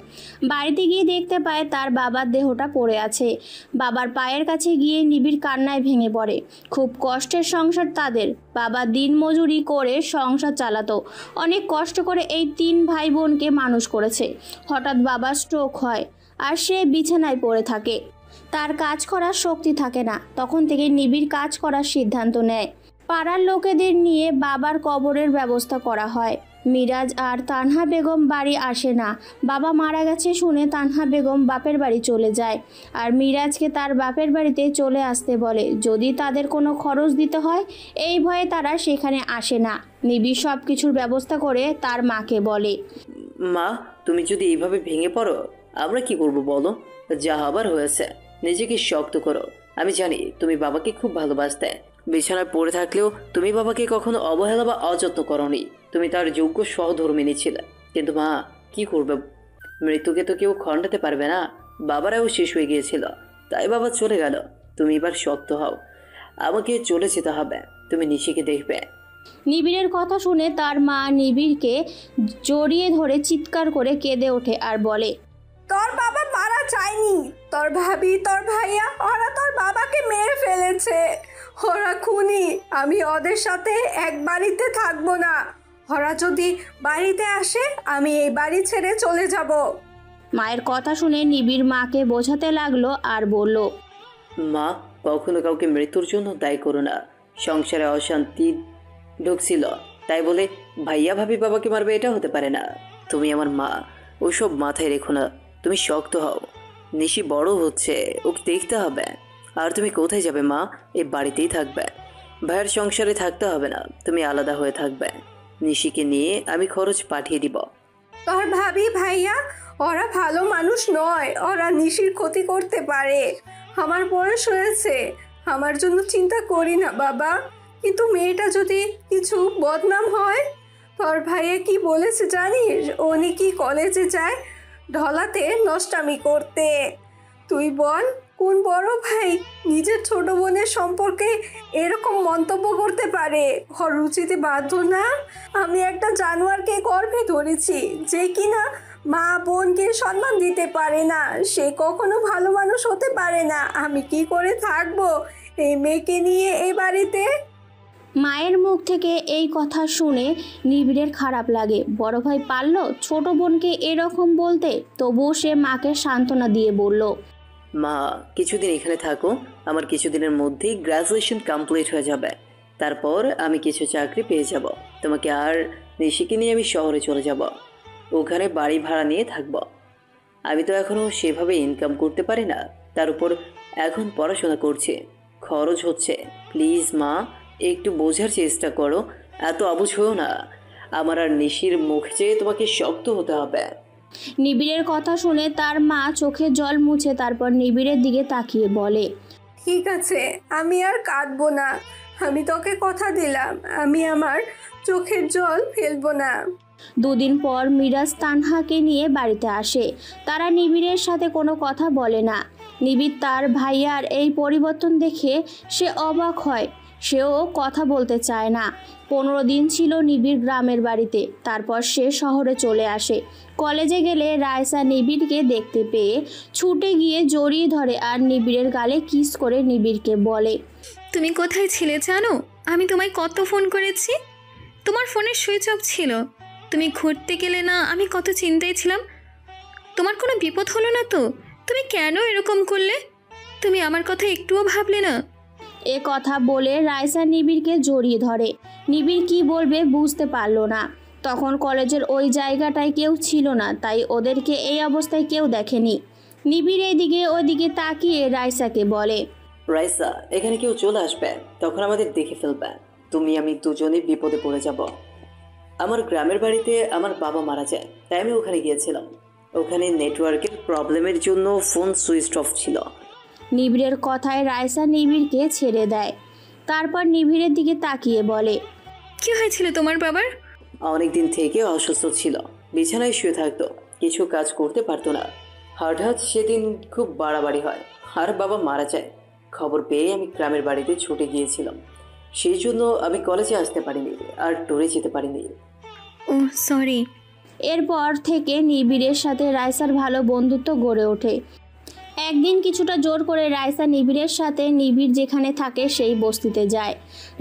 বাড়িতে গিয়ে দেখতে পায় তার বাবার দেহটা পড়ে আছে। বাবার পায়ের কাছে গিয়ে নিবিড় কান্নায় ভেঙে পড়ে। খুব কষ্টের সংসার তাদের। বাবা দিনমজুরি করে সংসার চালাতো। অনেক কষ্ট করে এই 3 ভাই বোনকে মানুষ করেছে। হঠাৎ বাবার স্ট্রোক হয় আর সে বিছানায় পড়ে থাকে। তার কাজ করার শক্তি থাকে না। তখন থেকে নিবিড় কাজ করার সিদ্ধান্ত নেয়। পাড়ার লোকেদের নিয়ে বাবার কবরের ব্যবস্থা করা হয়। মিরাজ আর তানহা বেগম বাড়ি আসে না। বাবা মারা গেছে শুনে তানহা বেগম বাপের বাড়ি চলে যায় আর মিরাজকে তার বাপের বাড়িতে চলে আসতে বলে। যদি তাদের কোনো খরচ দিতে হয় এই ভয়ে তারা সেখানে আসে না। নিবিড় সব কিছুর ব্যবস্থা করে তার মাকে বলে, মা, তুমি যদি এইভাবে ভেঙে পড়ো আমরা কি করব বলো? যা হবার হয়েছে, নিজেকে শক্ত করো। আমি জানি তুমি বাবাকে খুব ভালোবাসতে। বিছানায় পড়ে থাকলেও তুমি বাবাকে কখনো অবহেলা বা অযত্ন করনি। তুমি তার যোগ্য সহধর্মিণী ছিলে। কিন্তু মা, কি করবে? মৃত্যুকে তো কেউ খণ্ডাতে পারবে না। বাবারাও শেষ হয়ে গিয়েছিল, তাই বাবা চলে গেল। তুমি এবার শক্ত হও, আমাকে চলে যেতে হবে। তুমি নিশিকে দেখবে। নিবিড়ের কথা শুনে তার মা নিবিড়কে জড়িয়ে ধরে চিৎকার করে কেঁদে ওঠে আর বলে, তোর বাবা মারা যায়নি, তোর ভাবি তোর ভাইয়া ওরা তোর বাবাকে মেরে ফেলেছে। ওরা খুনি। আমি ওদের সাথে এক বাড়িতে থাকবো না। ওরা যদি বাড়িতে আসে আমি এই বাড়ি ছেড়ে চলে যাব। মায়ের কথা শুনে নিবিড় মাকে বোঝাতে লাগলো আর বলল, মা, কখনো কাউকে মৃত্যুর জন্য দায়ী করো না। সংসারে অশান্তি ঢুকছিল তাই বলে ভাইয়া ভাবি বাবাকে মারবে, এটা হতে পারে না। তুমি আমার মা, ওইসব মাথায় রেখো না। তুমি শক্ত হও। নিশি বড় হচ্ছে, ওকে দেখতে হবে। আর তুমি কোথায় যাবে মা? এই বাড়িতেই থাকবে। ভাইয়ের সংসারে থাকতে হবে না, তুমি আলাদা হয়ে থাকবে। নিশিকে নিয়ে আমি খরচ পাঠিয়ে দিব। তোর ভাবি ভাইয়া ওরা ভালো মানুষ নয়, ওরা নিশির ক্ষতি করতে পারে। আমার বয়স হয়েছে, আমার জন্য চিন্তা করি না বাবা। কিন্তু মেয়েটা যদি কিছু বদনাম হয়, তোর ভাইয়া কি বলেছে জানিস? ও নাকি কলেজে যায় ঢলাতে নষ্টামি করতে। তুই বল, কোন বড় ভাই নিজের ছোট বোনের সম্পর্কে এরকম মন্তব্য করতে পারে? ওর রুচিতে বাধ্য না? আমি একটা জানোয়ারকে গর্ভে ধরেছি যে কিনা মা বোনকে সম্মান দিতে পারে না। সে কখনো ভালো মানুষ হতে পারে না। আমি কি করে থাকবো এই মেয়েকে নিয়ে এই বাড়িতে? মায়ের মুখ থেকে এই কথা শুনে নিবিড়ের খারাপ লাগে। বড় ভাই পারল ছোট বোনকে এরকম বলতে? তবুও সে মাকে সান্ত্বনা দিয়ে বলল, মা, কিছুদিন এখানে থাকো। আমার কিছুদিনের মধ্যেই গ্র্যাজুয়েশন কমপ্লিট হয়ে যাবে। তারপর আমি কিছু চাকরি পেয়ে যাব। তোমাকে আর নিশিকে নিয়ে আমি শহরে চলে যাব। ওখানে বাড়ি ভাড়া নিয়ে থাকব। আমি তো এখনও সেভাবে ইনকাম করতে পারি না। তার উপর এখন পড়াশোনা করছি, খরচ হচ্ছে। প্লিজ মা, একটু বোঝার চেষ্টা করো। এত অবুঝ হও না। আমার আর নিশির মুখ চেয়ে তোমাকে শক্ত হতে হবে। নিবিড়ের কথা শুনে তার মা চোখে জল মুছে তারপর নিবিড়ের দিকে তাকিয়ে বলে, ঠিক আছে, আমি আর কাঁদবো না। আমি তোকে কথা দিলাম, আমি আমার চোখের জল ফেলবো না। 2 দিন পর মিরাজ তানহাকে নিয়ে বাড়িতে আসে। তারা নিবিড়ের সাথে কোনো কথা বলে না। নিবিড় তার ভাইয়ার এই পরিবর্তন দেখে সে অবাক হয়। সেও কথা বলতে চায় না। 15 দিন ছিল নিবিড় গ্রামের বাড়িতে। তারপর সে শহরে চলে আসে। কলেজে গেলে রায়সা নিবিড়কে দেখতে পেয়ে ছুটে গিয়ে জড়িয়ে ধরে আর নিবিড়ের গালে কিস করে নিবিড়কে বলে, তুমি কোথায় ছিলে জানো? আমি তোমায় কত ফোন করেছি, তোমার ফোনের সুইচ অফ ছিল। তুমি ঘুরতে গেলে না, আমি কত চিন্তায় ছিলাম। তোমার কোনো বিপদ হলো না তো? তুমি কেন এরকম করলে? তুমি আমার কথা একটুও ভাবলে না? এ কথা বলে রায়সা নিবিড়কে জড়িয়ে ধরে। নিবিড় কি বলবে বুঝতে পারলো না। তখন কলেজের ওই জায়গাটায় কেউ ছিল না, তাই ওদেরকে এই অবস্থায় কেউ দেখেনি। নিবিড় এইদিকে ওইদিকে তাকিয়ে রায়সাকে বলে, রাইসা, এখানে কেউ চলে আসবে, তখন আমাদের দেখে ফেলবে। তুমি আমি দুজনেই বিপদে পড়ে যাব। আমার গ্রামের বাড়িতে আমার বাবা মারা যায়, তাই আমি ওখানে গিয়েছিলাম। ওখানে নেটওয়ার্কের প্রবলেমের জন্য ফোন সুইচ অফ ছিল। নিবিড়ের কথায় রাইসা নিবিড়কে ছেড়ে দেয়। তারপর নিবিড়ের দিকে তাকিয়ে বলে, কি হয়েছিল তোমার বাবার? অনেকদিন থেকে অসুস্থ ছিল, বিছানায় শুয়ে থাকতো, কিছু কাজ করতে পারতো না। হঠাৎ সেদিন খুব বাড়াবাড়ি হয় আর বাবা মারা যায়। খবর পেয়ে আমি গ্রামের বাড়িতে ছুটে গিয়েছিলাম, সেই জন্য আমি কলেজে আসতে পারিনি আর ট্যুরে যেতে পারিনি। ও সরি। এরপর থেকে নিবিড়ের সাথে রাইসার ভালো বন্ধুত্ব গড়ে ওঠে। একদিন কিছুটা জোর করে রাইসা নিবিড়ের সাথে নিবিড় যেখানে থাকে সেই বস্তিতে যায়।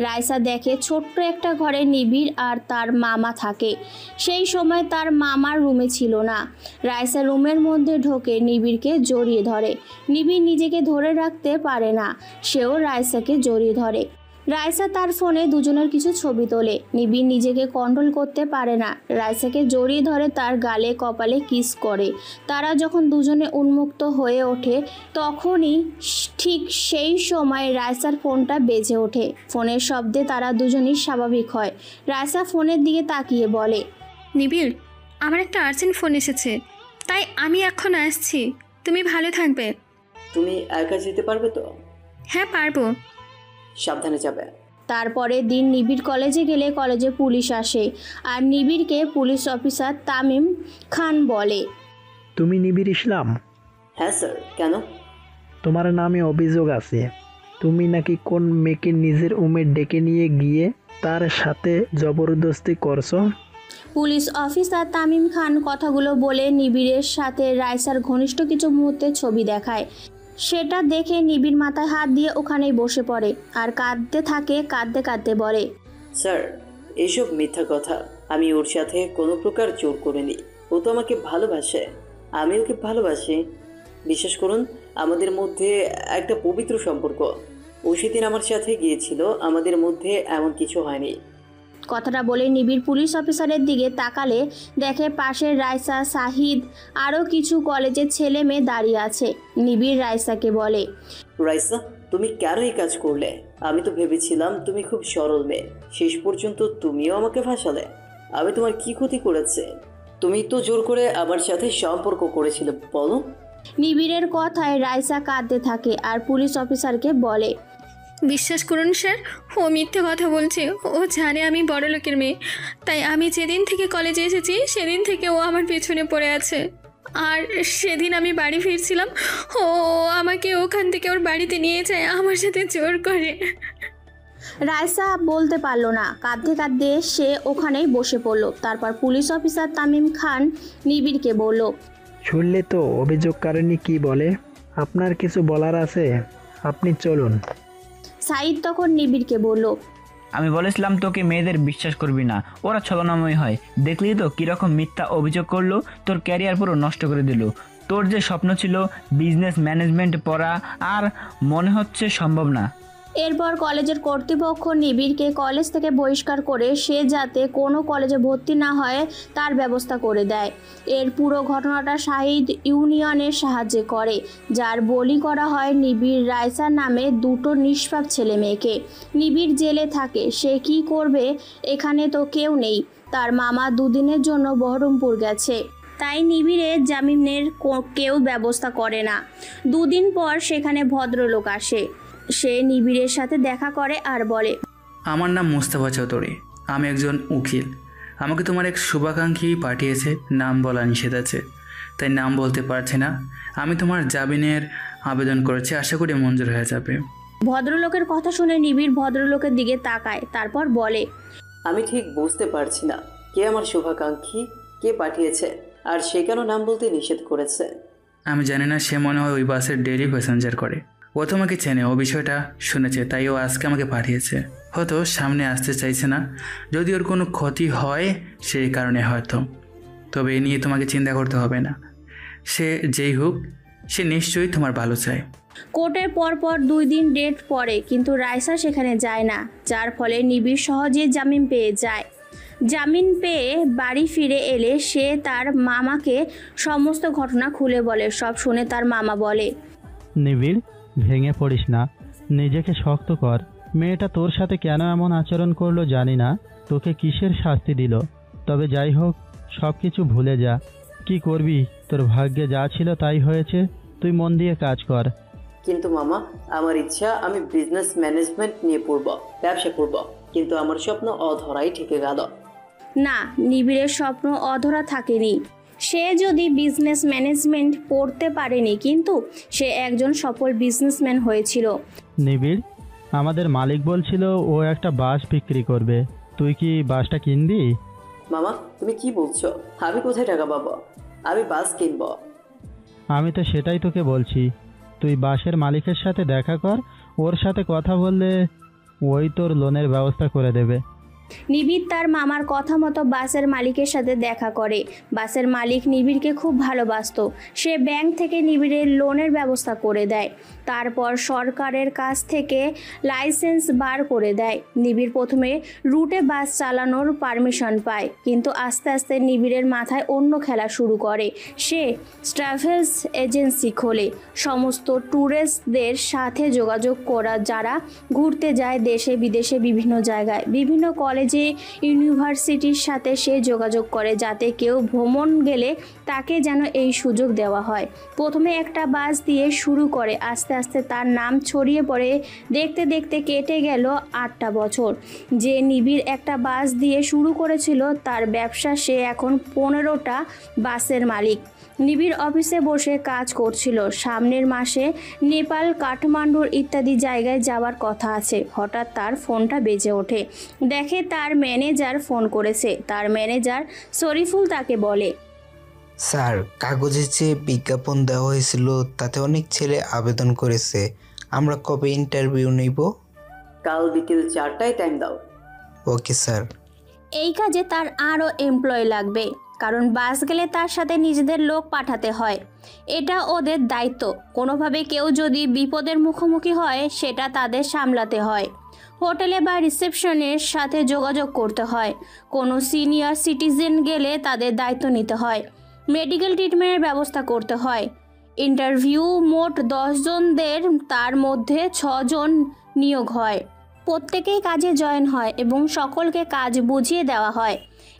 রাইসা দেখে ছোট্ট একটা ঘরে নিবিড় আর তার মামা থাকে। সেই সময় তার মামার রুমে ছিল না। রাইসা রুমের মধ্যে ঢোকে নিবিড়কে জড়িয়ে ধরে। নিবিড় নিজেকে ধরে রাখতে পারে না, সেও রাইসাকে জড়িয়ে ধরে। রাইসা তার ফোনে দুজনের কিছু ছবি তোলে। নিবিড় নিজেকে কন্ট্রোল করতে পারে না, রাইসাকে জড়িয়ে ধরে তার গালে কপালে কিস করে। তারা যখন দুজনে উন্মুক্ত হয়ে ওঠে তখনই ঠিক সেই সময় রাইসার ফোনটা বেজে ওঠে। ফোনের শব্দে তারা দুজনই স্বাভাবিক হয়। রাইসা ফোনের দিকে তাকিয়ে বলে, নিবিড়, আমার একটা আর্জেন্ট ফোন এসেছে, তাই আমি এখন আসছি। তুমি ভালো থাকবে। তুমি একা যেতে পারবে তো? হ্যাঁ পারবো। সাবধানে যাবে। তারপরের দিন নিবিড় কলেজে গেলে কলেজে পুলিশ আসে আর নিবিড়কে পুলিশ অফিসার তামিম খান বলে, তুমি নিবিড় ইসলাম? হ্যাঁ স্যার, কেন? তোমার নামে অভিযোগ আছে, তুমি নাকি কোন মেয়েকে নিজের রুমে ডেকে নিয়ে গিয়ে তার সাথে জবরদস্তি করছো। পুলিশ অফিসার তামিম খান কথাগুলো বলে নিবিড়ের সাথে রাইসার ঘনিষ্ঠ কিছু মুহূর্তের ছবি দেখায়। সেটা দেখে নিবিড় মাথায় হাত দিয়ে ওখানেই বসে পড়ে আর কাঁদতে থাকে। কাঁদতে কাঁদতে বলে, স্যার, এসব মিথ্যা কথা। আমি ওর সাথে কোনো প্রকার জোর করিনি। ও তো আমাকে ভালোবাসে, আমি ওকে ভালোবাসি। বিশ্বাস করুন, আমাদের মধ্যে একটা পবিত্র সম্পর্ক। ও সেদিন আমার সাথে গিয়েছিল, আমাদের মধ্যে এমন কিছু হয়নি। কথাটা বলে নিবিড় পুলিশ অফিসারের দিকে তাকালে দেখে পাশের রাইসা, সাহিদ আরও কিছু কলেজের ছেলে মেয়ে দাঁড়িয়ে আছে। নিবিড় রাইসাকে বলে, রাইসা, তুমি কেন এই কাজ করলে? আমি তো ভেবেছিলাম তুমি খুব সরল মেয়ে, শেষ পর্যন্ত তুমিও আমাকে ফাঁসালে। আমি তোমার কি ক্ষতি করেছে? তুমি তো জোর করে আমার সাথে সম্পর্ক করেছিলে, বলো। নিবিড়ের কথায় রাইসা কাঁদতে থাকে আর পুলিশ অফিসারকে বলে, বিশ্বাস করুন স্যার, ও মিথ্যে কথা বলছে। ও জানে আমি বড় লোকের মেয়ে, তাই আমি যেদিন থেকে কলেজে এসেছি সেদিন থেকে ও আমার পেছনে পড়ে আছে। আর সেদিন আমি বাড়ি ফিরছিলাম, ও আমাকে ওখান থেকে ওর বাড়িতে নিয়ে যায়, আমার সাথে জোর করে। রাইসা বলতে পারলো না, কাঁদতে কাঁদতে সে ওখানেই বসে পড়ল। তারপর পুলিশ অফিসার তামিম খান নিবিড়কে বলল, শুনলে তো অভিযোগকারিনী কি বলে, আপনার কিছু বলার আছে? আপনি চলুন। সাইদ তখন নিবিড়কে বলল, আমি বলেছিলাম তোকে মেয়েদের বিশ্বাস করবি না, ওরা ছলনাময় হয়। দেখলি তো কীরকম মিথ্যা অভিযোগ করলো, তোর ক্যারিয়ার পুরো নষ্ট করে দিল। তোর যে স্বপ্ন ছিল বিজনেস ম্যানেজমেন্ট পড়া, আর মনে হচ্ছে সম্ভব না। এরপর কলেজের কর্তৃপক্ষ নিবিড়কে কলেজ থেকে বহিষ্কার করে সে যাতে কোনো কলেজে ভর্তি না হয় তার ব্যবস্থা করে দেয়। এর পুরো ঘটনাটা শাহিদ ইউনিয়নের সাহায্যে করে, যার বলি করা হয় নিবিড় রাইসা নামে দুটো নিষ্পাপ ছেলে মেয়েকে। নিবিড় জেলে থাকে, সে কি করবে? এখানে তো কেউ নেই, তার মামা দুদিনের জন্য বহরমপুর গেছে, তাই নিবিড়ের জামিনের কেউ ব্যবস্থা করে না। দুদিন পর সেখানে ভদ্রলোক আসে। সে নিবিড়ের সাথে দেখা করে আর বলে, আমার নাম মুস্তাফা চৌধুরী, আমি একজন উকিল। আমাকে তোমার এক শুভাকাঙ্ক্ষী পাঠিয়েছে, নাম বলা নিষেধ আছে, তাই নাম বলতে পারছি না। আমি তোমার জামিনের আবেদন করেছি, আশা করি মঞ্জুর হয়ে যাবে। ভদ্রলোকের কথা শুনে নিবিড় ভদ্রলোকের দিকে তাকায়, তারপর বলে, আমি ঠিক বুঝতে পারছি না, কে আমার শুভাকাঙ্ক্ষী, কে পাঠিয়েছে, আর সে কেন নাম বলতে নিষেধ করেছে? আমি জানি না, সে মনে হয় ওই বাসের ডেইলি প্যাসেঞ্জার করে। ও তোমাকে চেনে, ও বিষয়টা শুনেছে, তাই ও আজকে আমাকে পাঠিয়েছে। হয়তো সামনে আসতে চাইছে না, যদি ওর কোনো ক্ষতি হয় সেই কারণে হয়তো। তবে এ নিয়ে তোমাকে চিন্তা করতে হবে না, সে যেই হোক সে নিশ্চয়ই তোমার ভালো চায়। কোর্টের পরপর 2 দিন ডেট পড়ে, কিন্তু রাইসা সেখানে যায় না, যার ফলে নিবিড় সহজে জামিন পেয়ে যায়। জামিন পেয়ে বাড়ি ফিরে এলে সে তার মামাকে সমস্ত ঘটনা খুলে বলে। সব শুনে তার মামা বলে, নিবিড়, ভেঙে পড়িস না, নিজেকে শক্ত কর। মেয়েটা তোর সাথে কেন এমন আচরণ করলো জানি না, তোকে কিসের শাস্তি দিল। তবে যাই হোক, সব কিছু ভুলে যা। কি করবি, তোর ভাগ্যে যা ছিল তাই হয়েছে। তুই মন দিয়ে কাজ কর। কিন্তু মামা, আমার ইচ্ছা আমি বিজনেস ম্যানেজমেন্ট নিয়ে পড়ব, ব্যবসা করব, কিন্তু আমার স্বপ্ন অধরাই থেকে গেল। না, নিবিড়ের স্বপ্ন অধরা থাকেনি। সে যদি বিজনেস ম্যানেজমেন্ট পড়তে পারেনি, কিন্তু সে একজন সফল বিজনেসম্যান হয়েছিল। নিবিড়, আমাদের মালিক বলছিল ও একটা বাস বিক্রি করবে। তুই কি বাসটা কিনবি? মামা, তুমি কি বলছো? আমি কোথায় টাকা পাবো? আমি বাস কিনব? আমি তো সেটাই তোকে বলছি। তুই বাসের মালিকের সাথে দেখা কর, ওর সাথে কথা বললে ওই তোর লোনের ব্যবস্থা করে দেবে। নিবিড় তার মামার কথা মতো বাসের মালিকের সাথে দেখা করে। বাসের মালিক নিবিড়কে খুব ভালোবাসতো। সে ব্যাংক থেকে নিবিড়ের লোনের ব্যবস্থা করে দেয়। তারপর সরকারের কাছ থেকে লাইসেন্স বার করে দেয়। নিবিড় প্রথমে রুটে বাস চালানোর পারমিশন পায়, কিন্তু আস্তে আস্তে নিবিড়ের মাথায় অন্য খেলা শুরু করে। সে ট্রাভেলস এজেন্সি খোলে, সমস্ত ট্যুরিস্টদের সাথে যোগাযোগ করা, যারা ঘুরতে যায় দেশে বিদেশে বিভিন্ন জায়গায়। বিভিন্ন কলেজে ইউনিভার্সিটির সাথে সে যোগাযোগ করে, যাতে কেউ ভ্রমণ গেলে তাকে যেন এই সুযোগ দেওয়া হয়। প্রথমে একটা বাস দিয়ে শুরু করে, আস্তে আস্তে তার নাম ছড়িয়ে পড়ে। দেখতে দেখতে কেটে গেল 8টা বছর। যে নিবিড় একটা বাস দিয়ে শুরু করেছিল, তার ব্যবসা সে এখন 15টা বাসের মালিক। নিবিড় অফিসে বসে কাজ করছিল। সামনের মাসে নেপাল, কাঠমান্ডুর ইত্যাদি জায়গায় যাওয়ার কথা আছে। হঠাৎ তার ফোনটা বেজে ওঠে। দেখে তার ম্যানেজার ফোন করেছে। তার ম্যানেজার শরীফুল তাকে বলে, স্যার, কাগজে যে বিজ্ঞাপন দেওয়া হয়েছিল তাতে অনেক ছেলে আবেদন করেছে। আমরা কবে ইন্টারভিউ নিব? কাল বিকেল 4টায় টাইম দাও। Okay sir. এই কাজে তার আরও এমপ্লয় লাগবে, কারণ বাস গেলে তার সাথে নিজেদের লোক পাঠাতে হয়। এটা ওদের দায়িত্ব। কোনোভাবে কেউ যদি বিপদের মুখোমুখি হয়, সেটা তাদের সামলাতে হয়। হোটেলে বা রিসেপশনের সাথে যোগাযোগ করতে হয়। কোনো সিনিয়র সিটিজেন গেলে তাদের দায়িত্ব নিতে হয়। মেডিকেল ট্রিটমেন্টের ব্যবস্থা করতে হয়। ইন্টারভিউ মোট 10 জনদের, তার মধ্যে 6 জন নিয়োগ হয়। প্রত্যেকেই কাজে জয়েন হয় এবং সকলকে কাজ বুঝিয়ে দেওয়া হয়।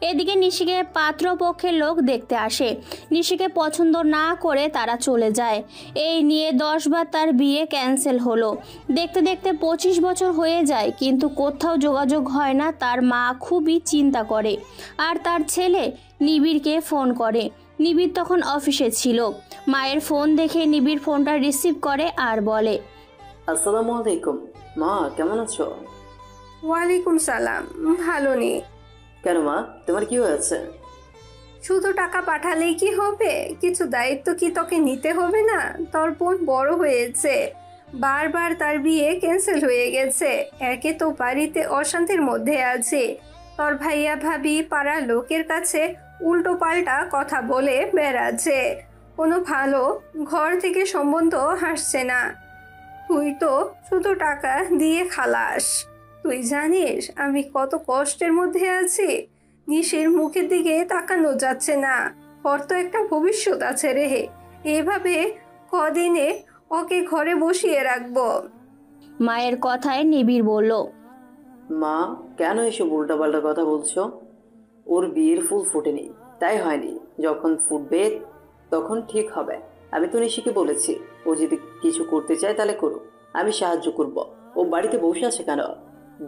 এদিকে নিশিকে পাত্রপক্ষের লোক দেখতে আসে। নিশিকে পছন্দ না করে তারা চলে যায়। এই নিয়ে 10 বার তার বিয়ে ক্যান্সেল হলো। দেখতে দেখতে 25 বছর হয়ে যায়, কিন্তু কোথাও যোগাযোগ হয় না। তার মা খুবই চিন্তা করে, আর তার ছেলে নিবিড়কে ফোন করে। নিবিড় তখন অফিসে ছিল। মায়ের ফোন দেখে নিবিড় ফোনটা রিসিভ করে আর বলে, আসসালামু আলাইকুম মা, কেমন আছো? ওয়ালাইকুম সালাম, ভালো নেই। কেন মা, তোমার কি হয়েছে? শুধু টাকা পাঠালেই কি হবে? কিছু দায়িত্ব কি তোকে নিতে হবে না? তোর বোন বড় হয়েছে, বারবার তার বিয়ে ক্যান্সেল হয়ে গেছে। একে তো বাড়িতে অশান্তির মধ্যে আছে, তোর ভাইয়া ভাবি পাড়ার লোকের কাছে উল্টো পাল্টা কথা বলে বেড়াচ্ছে। কোনো ভালো ঘর থেকে সম্বন্ধ আসছে না। তুই তো শুধু টাকা দিয়ে খালাস। তুই জানিস আমি কত কষ্টের মধ্যে আছি? নিশির মুখের দিকে তাকানো যাচ্ছে না। ওর তো একটা ভবিষ্যৎ আছে রে। এভাবে কদিনে ওকে ঘরে বসিয়ে রাখবো? মায়ের কথায় নিবিড় বলল, মা, কেন এসব উল্টাপাল্টা কথা বলছো? ওর বিয়ের ফুল ফোটেনি, তাই হয়নি। যখন ফুটবে তখন ঠিক হবে। আমি তো নিশিকে বলেছি, ও যদি কিছু করতে চায় তাহলে করুক, আমি সাহায্য করব। ও বাড়িতে বসে আছে কেন?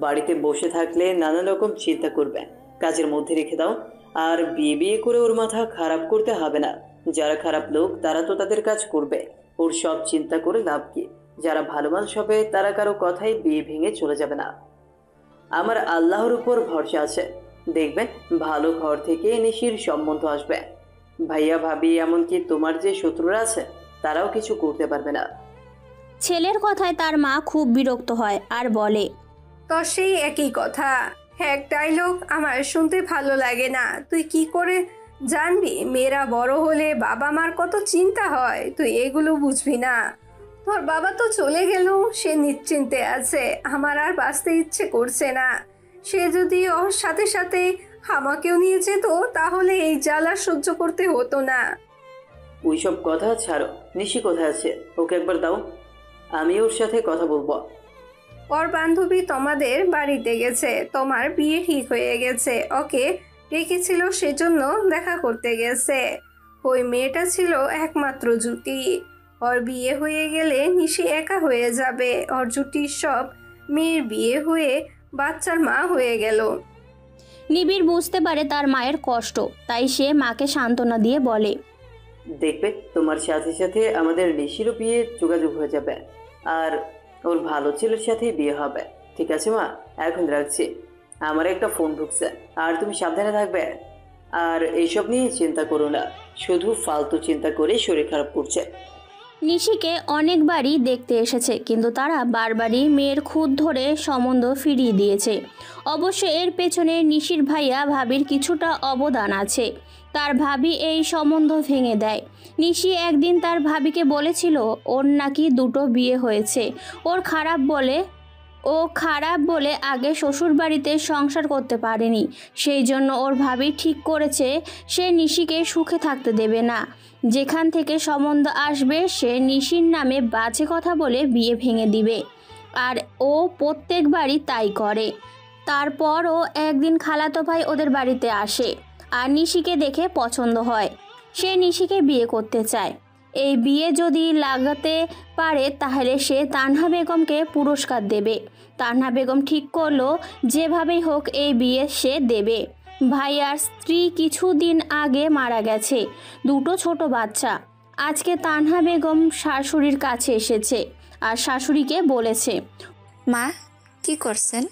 বাড়িতে বসে থাকলে নানা রকম চিন্তা করবে। কাজের মধ্যে রেখে দাও। আর বিয়ে বিয়ে করে ওর মাথা খারাপ করতে হবে না। যারা খারাপ লোক তারা তো তাদের কাজ করবে, ওর সব চিন্তা করে লাভ কি? যারা ভালো মানুষ হবে তারা কারো কথাই বিয়ে ভেঙে চলে যাবে না। আমার আল্লাহর উপর ভরসা আছে, দেখবেন ভালো ঘর থেকে নিশির সম্বন্ধ আসবে। ভাইয়া ভাবি এমনকি তোমার যে শত্রুরা আছে তারাও কিছু করতে পারবে না। ছেলের কথায় তার মা খুব বিরক্ত হয় আর বলে, তোর সেই একই কথা, এক ডায়লগ আমার শুনতে ভালো লাগে না। তুই কি করে জানবি মেয়েরা বড় হলে বাবা মার কত চিন্তা হয়? তুই এগুলো বুঝবি না। তোর বাবা তো চলে গেল, সে নিশ্চিন্তে আছে। আমার আর বাঁচতে ইচ্ছে করছে না। সে যদি ওর সাথে সাথে আমাকেও নিয়ে যেত তাহলে এই জ্বালা সহ্য করতে হতো না। ওইসব কথা ছাড়ো। নিশি কোথায় আছে? ওকে একবার দাও, আমি ওর সাথে কথা বলবো। ওর বান্ধবী তোমাদের বাড়িতে গেছে, তোমার বিয়ে ঠিক হয়ে গেছে, ওকে ডেকেছিল সেজন্য দেখা করতে গেছে। ওই মেয়েটা ছিল একমাত্র জুটি। ওর বিয়ে হয়ে গেলে নিশি একা হয়ে যাবে। ওর জুটির সব মেয়ের বিয়ে হয়ে বাচ্চার মা হয়ে গেল। নিবিড় বুঝতে পারে তার মায়ের কষ্ট, তাই সে মাকে সান্ত্বনা দিয়ে বলে, দেখবে তোমার সাথে সাথে আমাদের নিশিরও বিয়ে যোগাযোগ হয়ে যাবে, আর ওর ভালো ছেলের সাথেই বিয়ে হবে। ঠিক আছে মা, এখন রাখছি, আমার একটা ফোন ঢুকছে, আর তুমি সাবধানে থাকবে। আর এইসব নিয়ে চিন্তা করো না, শুধু ফালতু চিন্তা করে শরীর খারাপ করছে। নিশিকে অনেকবারই দেখতে এসেছে, কিন্তু তারা বারবারই মেয়ের খুঁত ধরে সম্বন্ধ ফিরিয়ে দিয়েছে। অবশ্য এর পেছনে নিশির ভাইয়া ভাবির কিছুটা অবদান আছে। তার ভাবি এই সম্বন্ধ ভেঙে দেয়। নিশি একদিন তার ভাবিকে বলেছিল ওর নাকি 2টো বিয়ে হয়েছে, ও খারাপ বলে আগে শ্বশুর বাড়িতে সংসার করতে পারেনি, সেই জন্য ওর ভাবি ঠিক করেছে সে নিশিকে সুখে থাকতে দেবে না। যেখান থেকে সম্বন্ধ আসবে সে নিশির নামে বাজে কথা বলে বিয়ে ভেঙে দিবে, আর ও প্রত্যেকবারই তাই করে। তারপরও একদিন খালাতো ভাই ওদের বাড়িতে আসে, আর নিশিকে দেখে পছন্দ হয়। সে নিশিকে বিয়ে করতে চায়। এই বিয়ে যদি লাগাতে পারে তাহলে সে তানহা বেগমকে পুরস্কার দেবে। তানহা বেগম ঠিক করলো যেভাবেই হোক এই বিয়ে সে দেবে। ভাইয়ার স্ত্রী কিছুদিন আগে মারা গেছে, 2টো ছোট বাচ্চা। আজকে তানহা বেগম শাশুড়ির কাছে এসেছে আর শাশুড়িকে বলেছে, মা কি করছেন?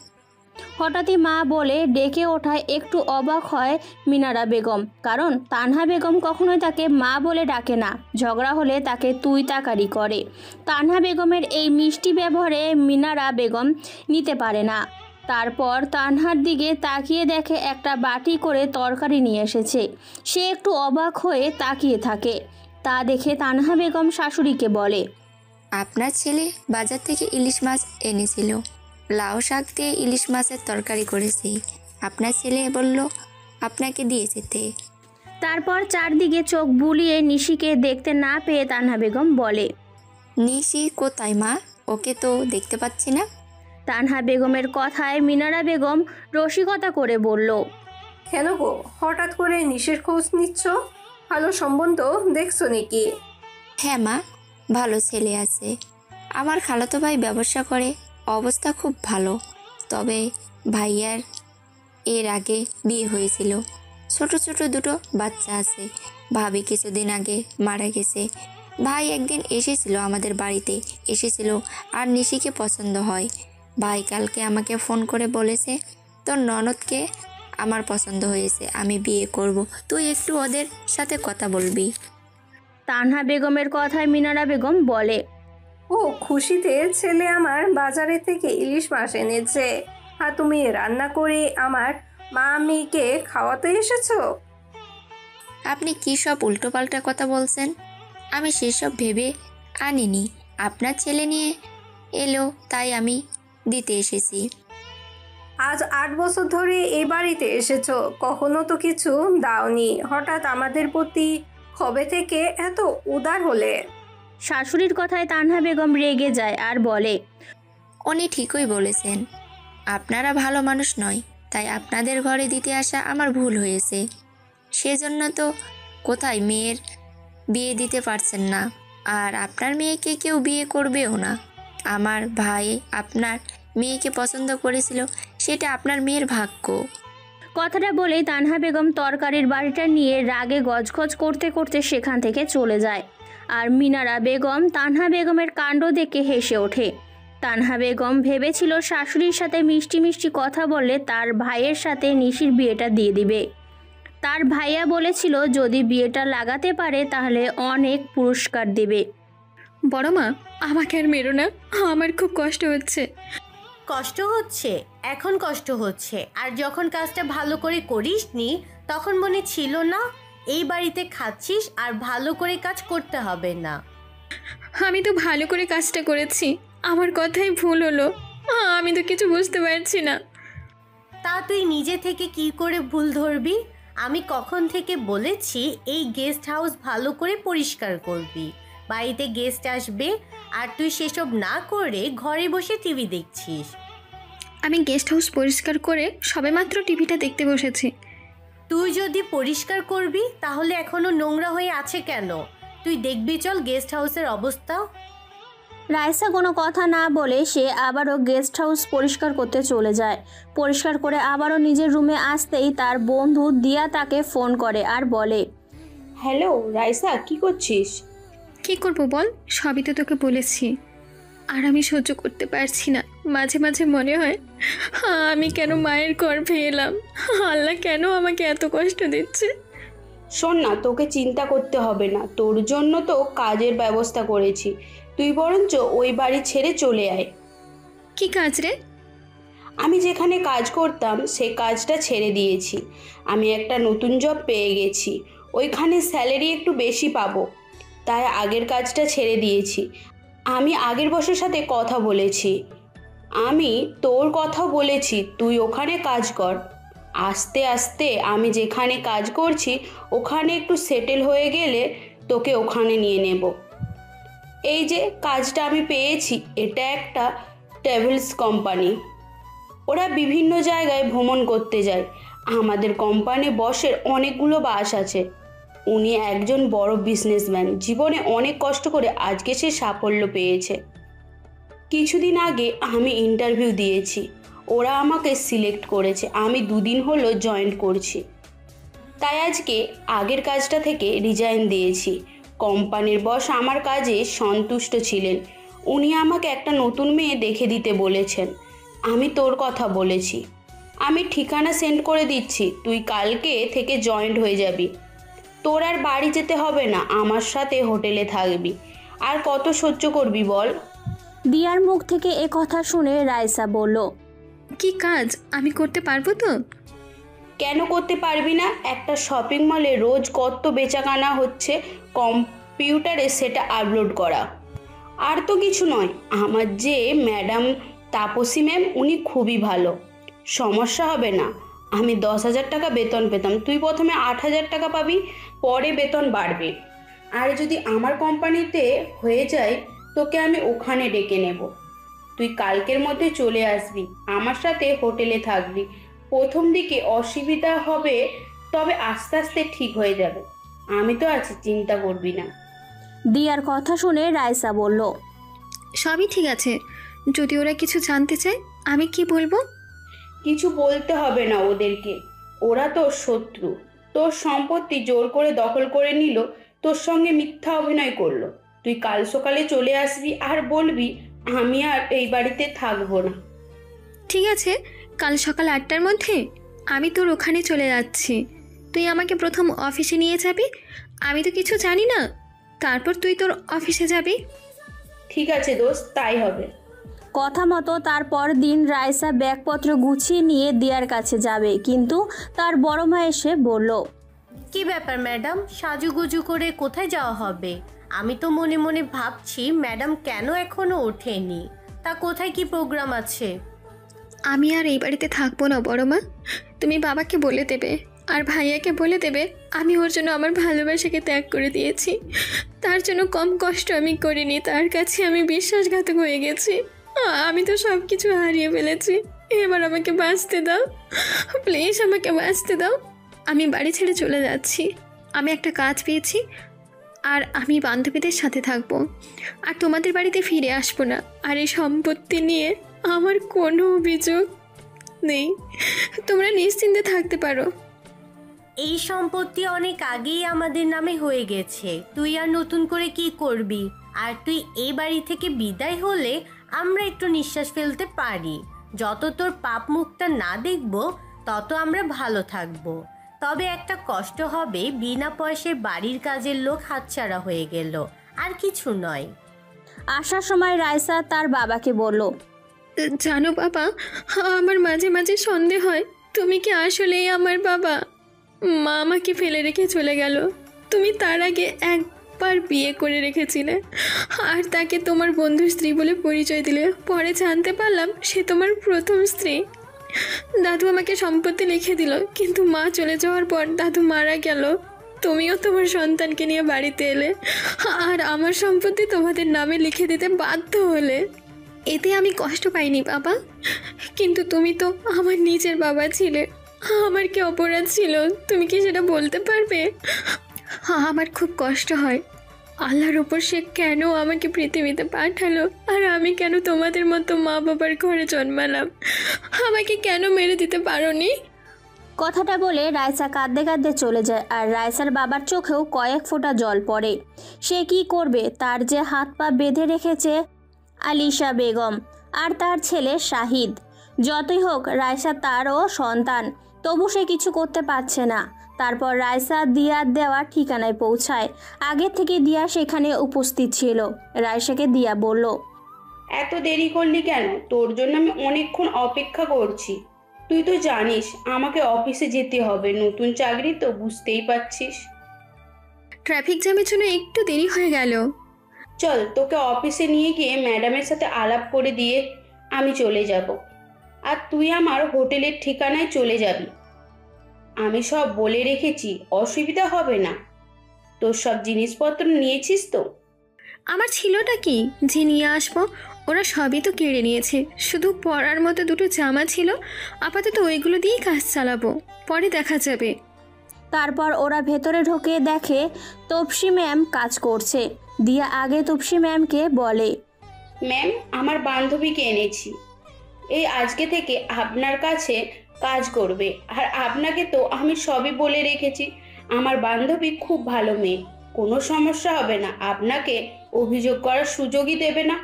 হঠাৎই মা বলে ডেকে ওঠায় একটু অবাক হয় মিনারা বেগম, কারণ তানহা বেগম কখনোই তাকে মা বলে ডাকে না। ঝগড়া হলে তাকে তুই তাকারি করে। তানহা বেগমের এই মিষ্টি ব্যবহারে মিনারা বেগম নিতে পারে না। তারপর তানহার দিকে তাকিয়ে দেখে একটা বাটি করে তরকারি নিয়ে এসেছে। সে একটু অবাক হয়ে তাকিয়ে থাকে। তা দেখে তানহা বেগম শাশুড়িকে বলে, আপনার ছেলে বাজার থেকে ইলিশ মাছ এনেছিল, লাউ শাক দিয়ে ইলিশ মাছের তরকারি করেছি, আপনার ছেলে বলল আপনাকে দিয়ে যেতে। তারপর চারদিকে চোখ বুলিয়ে নিশিকে দেখতে না পেয়ে তানহা বেগম বলে, নিশি কোথায় মা? ওকে তো দেখতে পাচ্ছি না। তানহা বেগমের কথায় মিনারা বেগম রসিকতা করে বলল, কেন গো, হঠাৎ করে নিশির খোঁজ নিচ্ছ? ভালো সম্বন্ধ দেখছো নাকি? হ্যাঁ মা, ভালো ছেলে আছে। আমার খালাতো ভাই ব্যবসা করে, অবস্থা খুব ভালো। তবে ভাইয়ার এর আগে বিয়ে হয়েছিল, ছোট ছোট 2টো বাচ্চা আছে। ভাবি কিছুদিন আগে মারা গেছে। ভাই একদিন এসেছিল, আমাদের বাড়িতে এসেছিল, আর নিশিকে পছন্দ হয়। ভাই কালকে আমাকে ফোন করে বলেছে তোর ননদকে আমার পছন্দ হয়েছে, আমি বিয়ে করব, তুই একটু ওদের সাথে কথা বলবি। তানহা বেগমের কথায় মিনারা বেগম বলে, ও খুশিতে ছেলে আমার বাজারে থেকে ইলিশ মাছ এনেছে, আর তুমি রান্না করে আমার মা মেয়েকে খাওয়াতে এসেছো? আপনি কী সব উল্টোপাল্টা কথা বলছেন? আমি সেসব ভেবে আনিনি। আপনার ছেলে নিয়ে এলো তাই আমি দিতে এসেছি। আজ 8 বছর ধরে এই বাড়িতে এসেছো, কখনো তো কিছু দাওনি, হঠাৎ আমাদের প্রতি কবে থেকে এত উদার হলে? শাশুড়ির কথায় তানহা বেগম রেগে যায় আর বলে, উনি ঠিকই বলেছেন, আপনারা ভালো মানুষ নয়, তাই আপনাদের ঘরে দিতে আসা আমার ভুল হয়েছে। সেজন্য তো কোথায় মেয়ের বিয়ে দিতে পারছেন না, আর আপনার মেয়েকে কেউ বিয়ে করবেও না। আমার ভাই আপনার মেয়েকে পছন্দ করেছিল, সেটা আপনার মেয়ের ভাগ্য। কথাটা বলেই তানহা বেগম তরকারির বাটিটা নিয়ে রাগে গজগজ করতে করতে সেখান থেকে চলে যায়। আর মিনারা বেগম তানহা বেগমের কাণ্ড দেখে হেসে ওঠে। তানহা বেগম ভেবেছিল শাশুড়ির সাথে মিষ্টি মিষ্টি কথা বললে তার ভাইয়ের সাথে নিশির বিয়েটা দিয়ে দিবে। তার ভাইয়া বলেছিল যদি বিয়েটা লাগাতে পারে তাহলে অনেক পুরস্কার দেবে। বড় মা, আমাকে আর মেরো না, আমার খুব কষ্ট হচ্ছে। কষ্ট হচ্ছে? এখন কষ্ট হচ্ছে, আর যখন কাজটা ভালো করে করিসনি তখন মনে ছিল না এই বাড়িতে খাচ্ছিস আর ভালো করে কাজ করতে হবে না? আমি তো ভালো করে কাজটা করেছি, আমার কথাই ভুল হলো, আমি তো কিছু বুঝতে পারছি না। তা তুই নিজে থেকে কি করে ভুল ধরবি? আমি কখন থেকে বলেছি এই গেস্ট হাউস ভালো করে পরিষ্কার করবি, বাড়িতে গেস্ট আসবে আর তুই সেসব না করে ঘরে বসে টিভি দেখছিস। আমি গেস্ট হাউস পরিষ্কার করে সবেমাত্র টিভিটা দেখতে বসেছি। তুই যদি পরিষ্কার করবি তাহলে এখনো নোংরা হয়ে আছে কেন? তুই দেখবি চল গেস্ট হাউসের অবস্থা। রাইসা কোনো কথা না বলে সে আবারও গেস্ট হাউস পরিষ্কার করতে চলে যায়। পরিষ্কার করে আবারও নিজের রুমে আসতেই তার বন্ধু দিয়া তাকে ফোন করে আর বলে, হ্যালো রাইসা, কি করছিস? কি করব বল, সবই তো তোকে বলেছি। আর আমি সহ্য করতে পারছি না। মাঝে মাঝে মনে হয় আমি কেন মায়ের গর্ভে এলাম, আল্লাহ কেন আমাকে এত কষ্ট দিচ্ছে। শোন না, তোকে চিন্তা করতে হবে না, তোর জন্য তো কাজের ব্যবস্থা করেছি। তুই বরঞ্চ ওই বাড়ি ছেড়ে চলে আয়। কি কাজ রে? আমি যেখানে কাজ করতাম সে কাজটা ছেড়ে দিয়েছি। আমি একটা নতুন জব পেয়ে গেছি, ওইখানে স্যালারি একটু বেশি পাবো, তাই আগের কাজটা ছেড়ে দিয়েছি। আমি আগের বসের সাথে কথা বলেছি, আমি তোর কথা বলেছি তুই ওখানে কাজ কর। আস্তে আস্তে আমি যেখানে কাজ করছি ওখানে একটু সেটেল হয়ে গেলে তোকে ওখানে নিয়ে নেব। এই যে কাজটা আমি পেয়েছি, এটা একটা ট্রাভেলস কোম্পানি। ওরা বিভিন্ন জায়গায় ভ্রমণ করতে যায়। আমাদের কোম্পানি বসের অনেকগুলো বাস আছে। উনি একজন বড় বিজনেসম্যান, জীবনে অনেক কষ্ট করে আজকে সে সাফল্য পেয়েছে। কিছুদিন আগে আমি ইন্টারভিউ দিয়েছি, ওরা আমাকে সিলেক্ট করেছে। আমি 2 দিন হলো জয়েন করছি, তাই আজকে আগের কাজটা থেকে রিজাইন দিয়েছি। কোম্পানির বস আমার কাজে সন্তুষ্ট ছিলেন। উনি আমাকে একটা নতুন মেয়ে দেখে দিতে বলেছেন। আমি তোর কথা বলেছি, আমি ঠিকানা সেন্ড করে দিচ্ছি, তুই কালকে থেকে জয়েন্ট হয়ে যাবি। তোর আর বাড়ি যেতে হবে না, আমার সাথে হোটেলে থাকবি। আর কত সহ্য করবি বল? দিয়ার মুখ থেকে এ কথা শুনে রাইসা বলল, কি কাজ আমি করতে পারবো তো? কেন করতে পারবি না? একটা শপিং মলে রোজ কত বেচাকেনা হচ্ছে, কম্পিউটারে সেটা আপলোড করা। আর তো কিছু নয়, আমার যে ম্যাডাম তাপসী ম্যাম, উনি খুবই ভালো, সমস্যা হবে না। আমি 10,000 টাকা বেতন পেতাম, তুই প্রথমে 8,000 টাকা পাবি, পরে বেতন বাড়বে। আর যদি আমার কোম্পানিতে হয়ে যায় তোকে আমি ওখানে ডেকে নেব। তুই কালকের মধ্যে চলে আসবি, আমার সাথে হোটেলে থাকবি। প্রথম দিকে অসুবিধা হবে, তবে আস্তে আস্তে ঠিক হয়ে যাবে। আমি তো আছি, চিন্তা করবি না। দিয়ার কথা শুনে রাইসা বলল, সবই ঠিক আছে, যদি ওরা কিছু জানতে চায় আমি কি বলবো? কিছু বলতে হবে না ওদেরকে, ওরা তোর শত্রু। তোর সম্পত্তি জোর করে দখল করে নিল, তোর সঙ্গে মিথ্যা অভিনয় করলো। তুই কাল সকালে চলে আসবি আর বলবি আমি আর এই বাড়িতে থাকবো না। ঠিক আছে, কাল সকাল 8টার মধ্যে আমি তোর ওখানে চলে যাচ্ছি। তুই আমাকে প্রথম অফিসে নিয়ে যাবি, আমি তো কিছু জানি না, তারপর তুই তোর অফিসে যাবি। ঠিক আছে দোস্ত, তাই হবে। কথা মতো তারপর দিন রাইসা ব্যাগপত্র গুছিয়ে নিয়ে দিয়ার কাছে যাবে, কিন্তু তার বড় মা এসে বলল, কি ব্যাপার ম্যাডাম, সাজুগুজু করে কোথায় যাওয়া হবে? আমি তো মনে মনে ভাবছি ম্যাডাম কেন এখনো ওঠেনি, তা কোথায় কি প্রোগ্রাম আছে? আমি আর এই বাড়িতে থাকবো না বড় মা, তুমি বাবাকে বলে দেবে আর ভাইয়াকে বলে দেবে আমি ওর জন্য আমার ভালোবাসাকে ত্যাগ করে দিয়েছি। তার জন্য কম কষ্ট আমি করিনি, তার কাছে আমি বিশ্বাসঘাতক হয়ে গেছি। আমি তো সব কিছু হারিয়ে ফেলেছি, এবার আমাকে বাঁচতে দাও, প্লিজ আমাকে বাঁচতে দাও। আমি বাড়ি ছেড়ে চলে যাচ্ছি, আমি একটা কাজ পেয়েছি, আর আমি বান্ধবীদের সাথে থাকবো, আর তোমাদের বাড়িতে ফিরে আসবো না। আর এই সম্পত্তি নিয়ে আমার কোনো অভিযোগ নেই, তোমরা নিশ্চিন্তে থাকতে পারো। এই সম্পত্তি অনেক আগেই আমাদের নামে হয়ে গেছে, তুই আর নতুন করে কি করবি? আর তুই এই বাড়ি থেকে বিদায় হলে আমরা একটু নিঃশ্বাস ফেলতে পারি। যত তোর পাপ মুখটা না দেখব তত আমরা ভালো থাকব। তবে একটা কষ্ট হবে, বিনা পয়সায় বাড়ির কাজের লোক হাতছাড়া হয়ে গেল, আর কিছু নয়। আসার সময় রাইসা তার বাবাকে বলল, জানো বাবা, আমার মাঝে মাঝে সন্দেহ হয় তুমি কি আসলেই আমার বাবা। মা আমাকে ফেলে রেখে চলে গেল, তুমি তার আগে একবার বিয়ে করে রেখেছিলে, আর তাকে তোমার বন্ধুর স্ত্রী বলে পরিচয় দিলে। পরে জানতে পারলাম সে তোমার প্রথম স্ত্রী। দাদু আমাকে সম্পত্তি লিখে দিল, কিন্তু মা চলে যাওয়ার পর দাদু মারা গেল। তুমিও তোমার সন্তানকে নিয়ে বাড়িতে এলে আর আমার সম্পত্তি তোমাদের নামে লিখে দিতে বাধ্য হলে। এতে আমি কষ্ট পাইনি বাবা, কিন্তু তুমি তো আমার নিজের বাবা ছিলে। আমার কি অপরাধ ছিল তুমি কি সেটা বলতে পারবে? আমার খুব কষ্ট হয় আল্লাহর ওপর সে কেন আমাকে পৃথিবীতে পাঠালো, আর আমি কেন তোমাদের মতো মা বাবার ঘরে জন্মালাম। আমাকে কেন মেরে দিতে পারোনি? কথাটা বলে রাইসা কাঁদতে কাঁদতে চলে যায়, আর রাইসার বাবার চোখেও কয়েক ফোঁটা জল পড়ে। সে কি করবে, তার যে হাত পা বেঁধে রেখেছে আলিশা বেগম আর তার ছেলে শাহিদ। যতই হোক রাইসা তারও সন্তান, তবু সে কিছু করতে পারছে না। তারপর রাইসা দিয়ার দেওয়া ঠিকানায় পৌঁছায়। আগে থেকে দিয়া সেখানে উপস্থিত ছিল। রাইসাকে দিয়া বলল, এত দেরি করলি কেন? তোর জন্য আমি অনেকক্ষণ অপেক্ষা করছি। তুই তো জানিস আমাকে অফিসে যেতে হবে, নতুন চাকরি তো, বুঝতেই পারছিস। ট্রাফিক জ্যামের জন্য একটু দেরি হয়ে গেল। চল তোকে অফিসে নিয়ে গিয়ে ম্যাডামের সাথে আলাপ করে দিয়ে আমি চলে যাব, আর তুই আমার হোটেলের ঠিকানায় চলে যাবি। আমি সব বলে রেখেছি, অসুবিধা হবে না। তোর সব জিনিসপত্র নিয়েছিস তো? আমার ছিলটা কি যে নিয়ে আসবো? ওরা সবই তো কেড়ে নিয়েছে, শুধু পরার মতো দুটো জামা ছিল। আপাতত ওইগুলো দিয়েই কাজ চালাবো, পরে দেখা যাবে। তারপর ওরা ভেতরে ঢুকে দেখে তপসি ম্যাম কাজ করছে। দিয়া আগে তপসি ম্যামকে বলে, ম্যাম, আমার বান্ধবীকে এনেছি, এই আজকে থেকে আপনার কাছে কাজ করবে। আর আপনাকে তো আমি সবই বলে রেখেছি, আমার বান্ধবী খুব ভালো মেয়ে, কোনো সমস্যা হবে না, আপনাকে অভিযোগ করার সুযোগই দেবে না।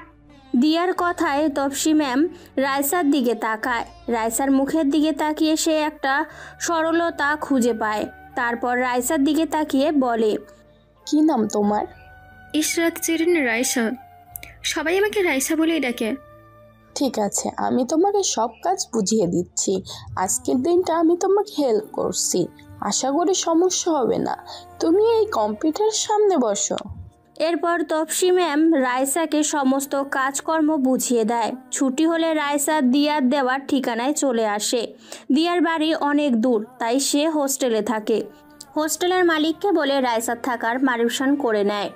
দিয়ার কথায় তপসি ম্যাম রাইসার দিকে তাকায়। রাইসার মুখের দিকে তাকিয়ে সে একটা সরলতা খুঁজে পায়। তারপর রাইসার দিকে তাকিয়ে বলে, কি নাম তোমার? ইশরাত জেরিন রাইসা। সবাই আমাকে রাইসা বলেই ডাকে। ঠিক আছে, আমি তোমাকে সব কাজ বুঝিয়ে দিচ্ছি। আজকের দিনটা আমি তোমাকে হেল্প করছি, আশা করি সমস্যা হবে না। তুমি এই কম্পিউটারের সামনে বসো। এরপর তপসি ম্যাম রাইসাকে সমস্ত কাজকর্ম বুঝিয়ে দেয়। ছুটি হলে রাইসা দিয়ার দেওয়ার ঠিকানায় চলে আসে। দিয়ার বাড়ি অনেক দূর, তাই সে হোস্টেলে থাকে। হোস্টেলের মালিককে বলে রাইসার থাকার পারমিশন করে নেয়।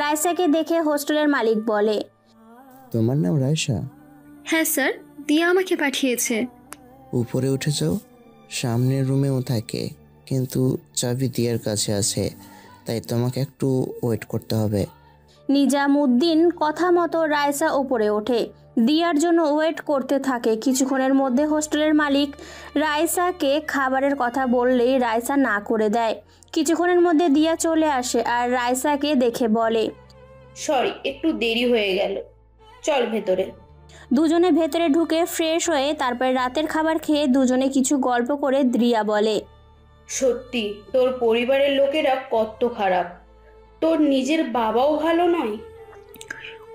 রাইসাকে দেখে হোস্টেলের মালিক বলে, তোমার নাম রাইসা? হ্যাঁ স্যার, দিয়া আমাকে পাঠিয়েছে। উপরে উঠে যাও, সামনের রুমেও থাকে, কিন্তু চাবি দিয়ার কাছে আছে, তাই তোমাকে একটু ওয়েট করতে হবে। নিজামুদ্দিন কথা মতো রাইসা উপরে ওঠে। দিয়ার জন্য ওয়েট করতে থাকে। কিছুক্ষণের মধ্যে হোস্টেলের মালিক রাইসাকে খাবারের কথা বললেই রাইসা না করে দেয়। কিছুক্ষণের মধ্যে দিয়া চলে আসে আর রাইসাকে দেখে বলে, সরি, একটু দেরি হয়ে গেল, চল ভেতরে। দুজনে ভেতরে ঢুকে ফ্রেশ হয়ে তারপর রাতের খাবার খেয়ে দুজনে কিছু গল্প করে দিয়া বলে, সত্যি তোর পরিবারের লোকেরা কত খারাপ, তোর নিজের বাবাও ভালো নয়।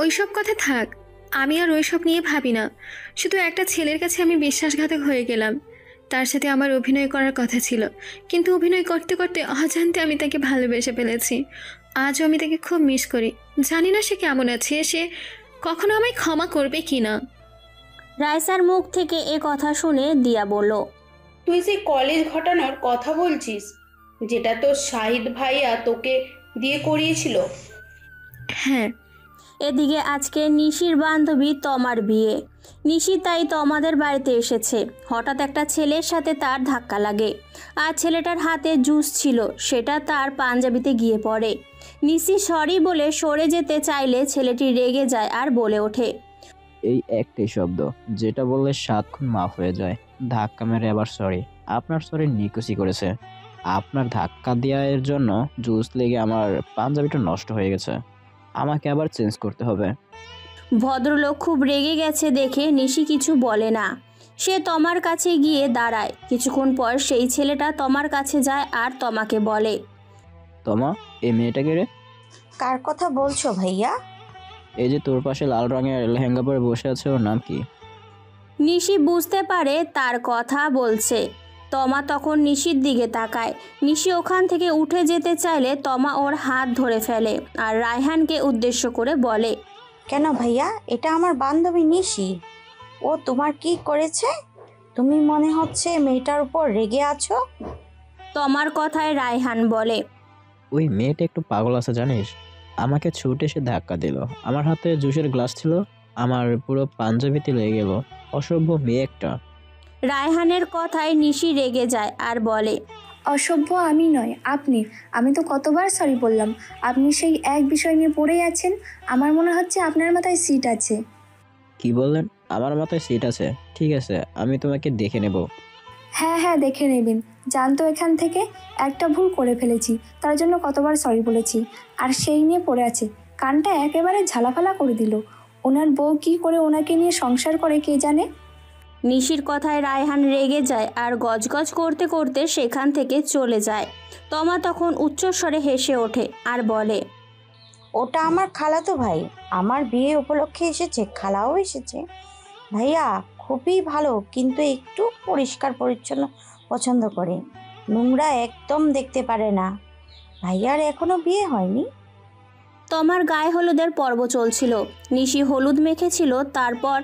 ওইসব কথা থাক, আমি আর ওইসব নিয়ে ভাবি না। শুধু একটা ছেলের কাছে আমি বিশ্বাসঘাতক হয়ে গেলাম। তার সাথে আমার অভিনয় করার কথা ছিল, কিন্তু অভিনয় করতে করতে অজান্তে আমি তাকে ভালোবেসে ফেলেছি। আজও আমি তাকে খুব মিস করি। জানি না সে কেমন আছে, সে কখনো আমায় ক্ষমা করবে কি না। রাইসার মুখ থেকে এ কথা শুনে দিয়া বলল, তুই সেই কলেজ ঘটানোর কথা বলছিস, যেটা তোর শাহিদ ভাইয়া তোকে দিয়ে করিয়েছিল? হ্যাঁ। এদিকে আজকে নিশির বান্ধবী তমার বিয়ে। নিশি তাই তমাদের বাড়িতে এসেছে। হঠাৎ একটা ছেলের সাথে তার ধাক্কা লাগে, আর ছেলেটার হাতে জুস ছিল, সেটা তার পাঞ্জাবিতে গিয়ে পড়ে। নিশি সরি বলে সরে যেতে চাইলে ছেলেটি রেগে যায় আর বলে ওঠে, এই একটাই শব্দ, যেটা বললে 7 খুন মাফ হয়ে যায়। ধাক্কা মেরে আবার সরি। আপনার সরি নিকুচি করেছে। আপনার ধাক্কা দেওয়ার জন্য জুস লেগে আমার পাঞ্জাবিটা নষ্ট হয়ে গেছে, আমাকে আবার চেঞ্জ করতে হবে। ভদ্রলোক খুব রেগে গেছে দেখে নিশি কিছু বলে না। সে তমার কাছে গিয়ে দাঁড়ায়। কিছুক্ষণ পর সেই ছেলেটা তমার কাছে যায় আর তমাকে বলে, তমা, এই মেয়েটাকে রে? কার কথা বলছো ভাইয়া? এই যে তোর পাশে লাল রঙের লেহেঙ্গা পরে বসে আছে, ওর নাম কি? নিশি বুঝতে পারে তার কথা বলছে। তমা তখন নিশির দিকে তাকায়। নিশি ওখান থেকে উঠে যেতে চাইলে তমা ওর হাত ধরে ফেলে আর রায়হানকে উদ্দেশ্য করে বলে, কেন ভাইয়া, এটা আমার বান্ধবী নিশি। ও তোমার কি করেছে? তুমি মনে হচ্ছে মেয়েটার উপর রেগে আছো। তমার কথায় রায়হান বলে, ওই মেয়েটা একটু পাগল আছে জানিস। আমাকে ছুটে এসে ধাক্কা দিল, আমার হাতে জুসের গ্লাস ছিল, আমার পুরো পাঞ্জাবিতে লেগে গেল। অসভ্য মেয়ে একটা। রায়হানের কথায় নিশি রেগে যায় আর বলে, অসভ্য আমি নয়, আপনি। আমি তো কতবার সরি বললাম, আপনি সেই এক বিষয় নিয়ে পড়েই আছেন। আমার মনে হচ্ছে আপনার মাথায় সিট আছে। কি বললেন? আমার মাথায় সিট আছে? ঠিক আছে, আমি তোমাকে দেখে নেব। হ্যাঁ হ্যাঁ, দেখে নেবেন। জানতো এখান থেকে একটা ভুল করে ফেলেছি, তার জন্য কতবার সরি বলেছি, আর সেই নিয়ে পড়ে আছে। কানটা একেবারে ঝালাফালা করে দিল। ওনার বউ কি করে ওনাকে নিয়ে সংসার করে কে জানে। নিশির কথায় রায়হান রেগে যায় আর গজগজ করতে করতে সেখান থেকে চলে যায়। তমা তখন উচ্চস্বরে হেসে ওঠে আর বলে, ওটা আমার খালাতো ভাই, আমার বিয়ে উপলক্ষে এসেছে, খালাও এসেছে। ভাইয়া খুবই ভালো, কিন্তু একটু পরিষ্কার পরিচ্ছন্ন পছন্দ করে, নোংরা একদম দেখতে পারে না। ভাইয়ার এখনো বিয়ে হয়নি। তমার গায়ে হলুদের পর্ব চলছিল। নিশি হলুদ মেখেছিল, তারপর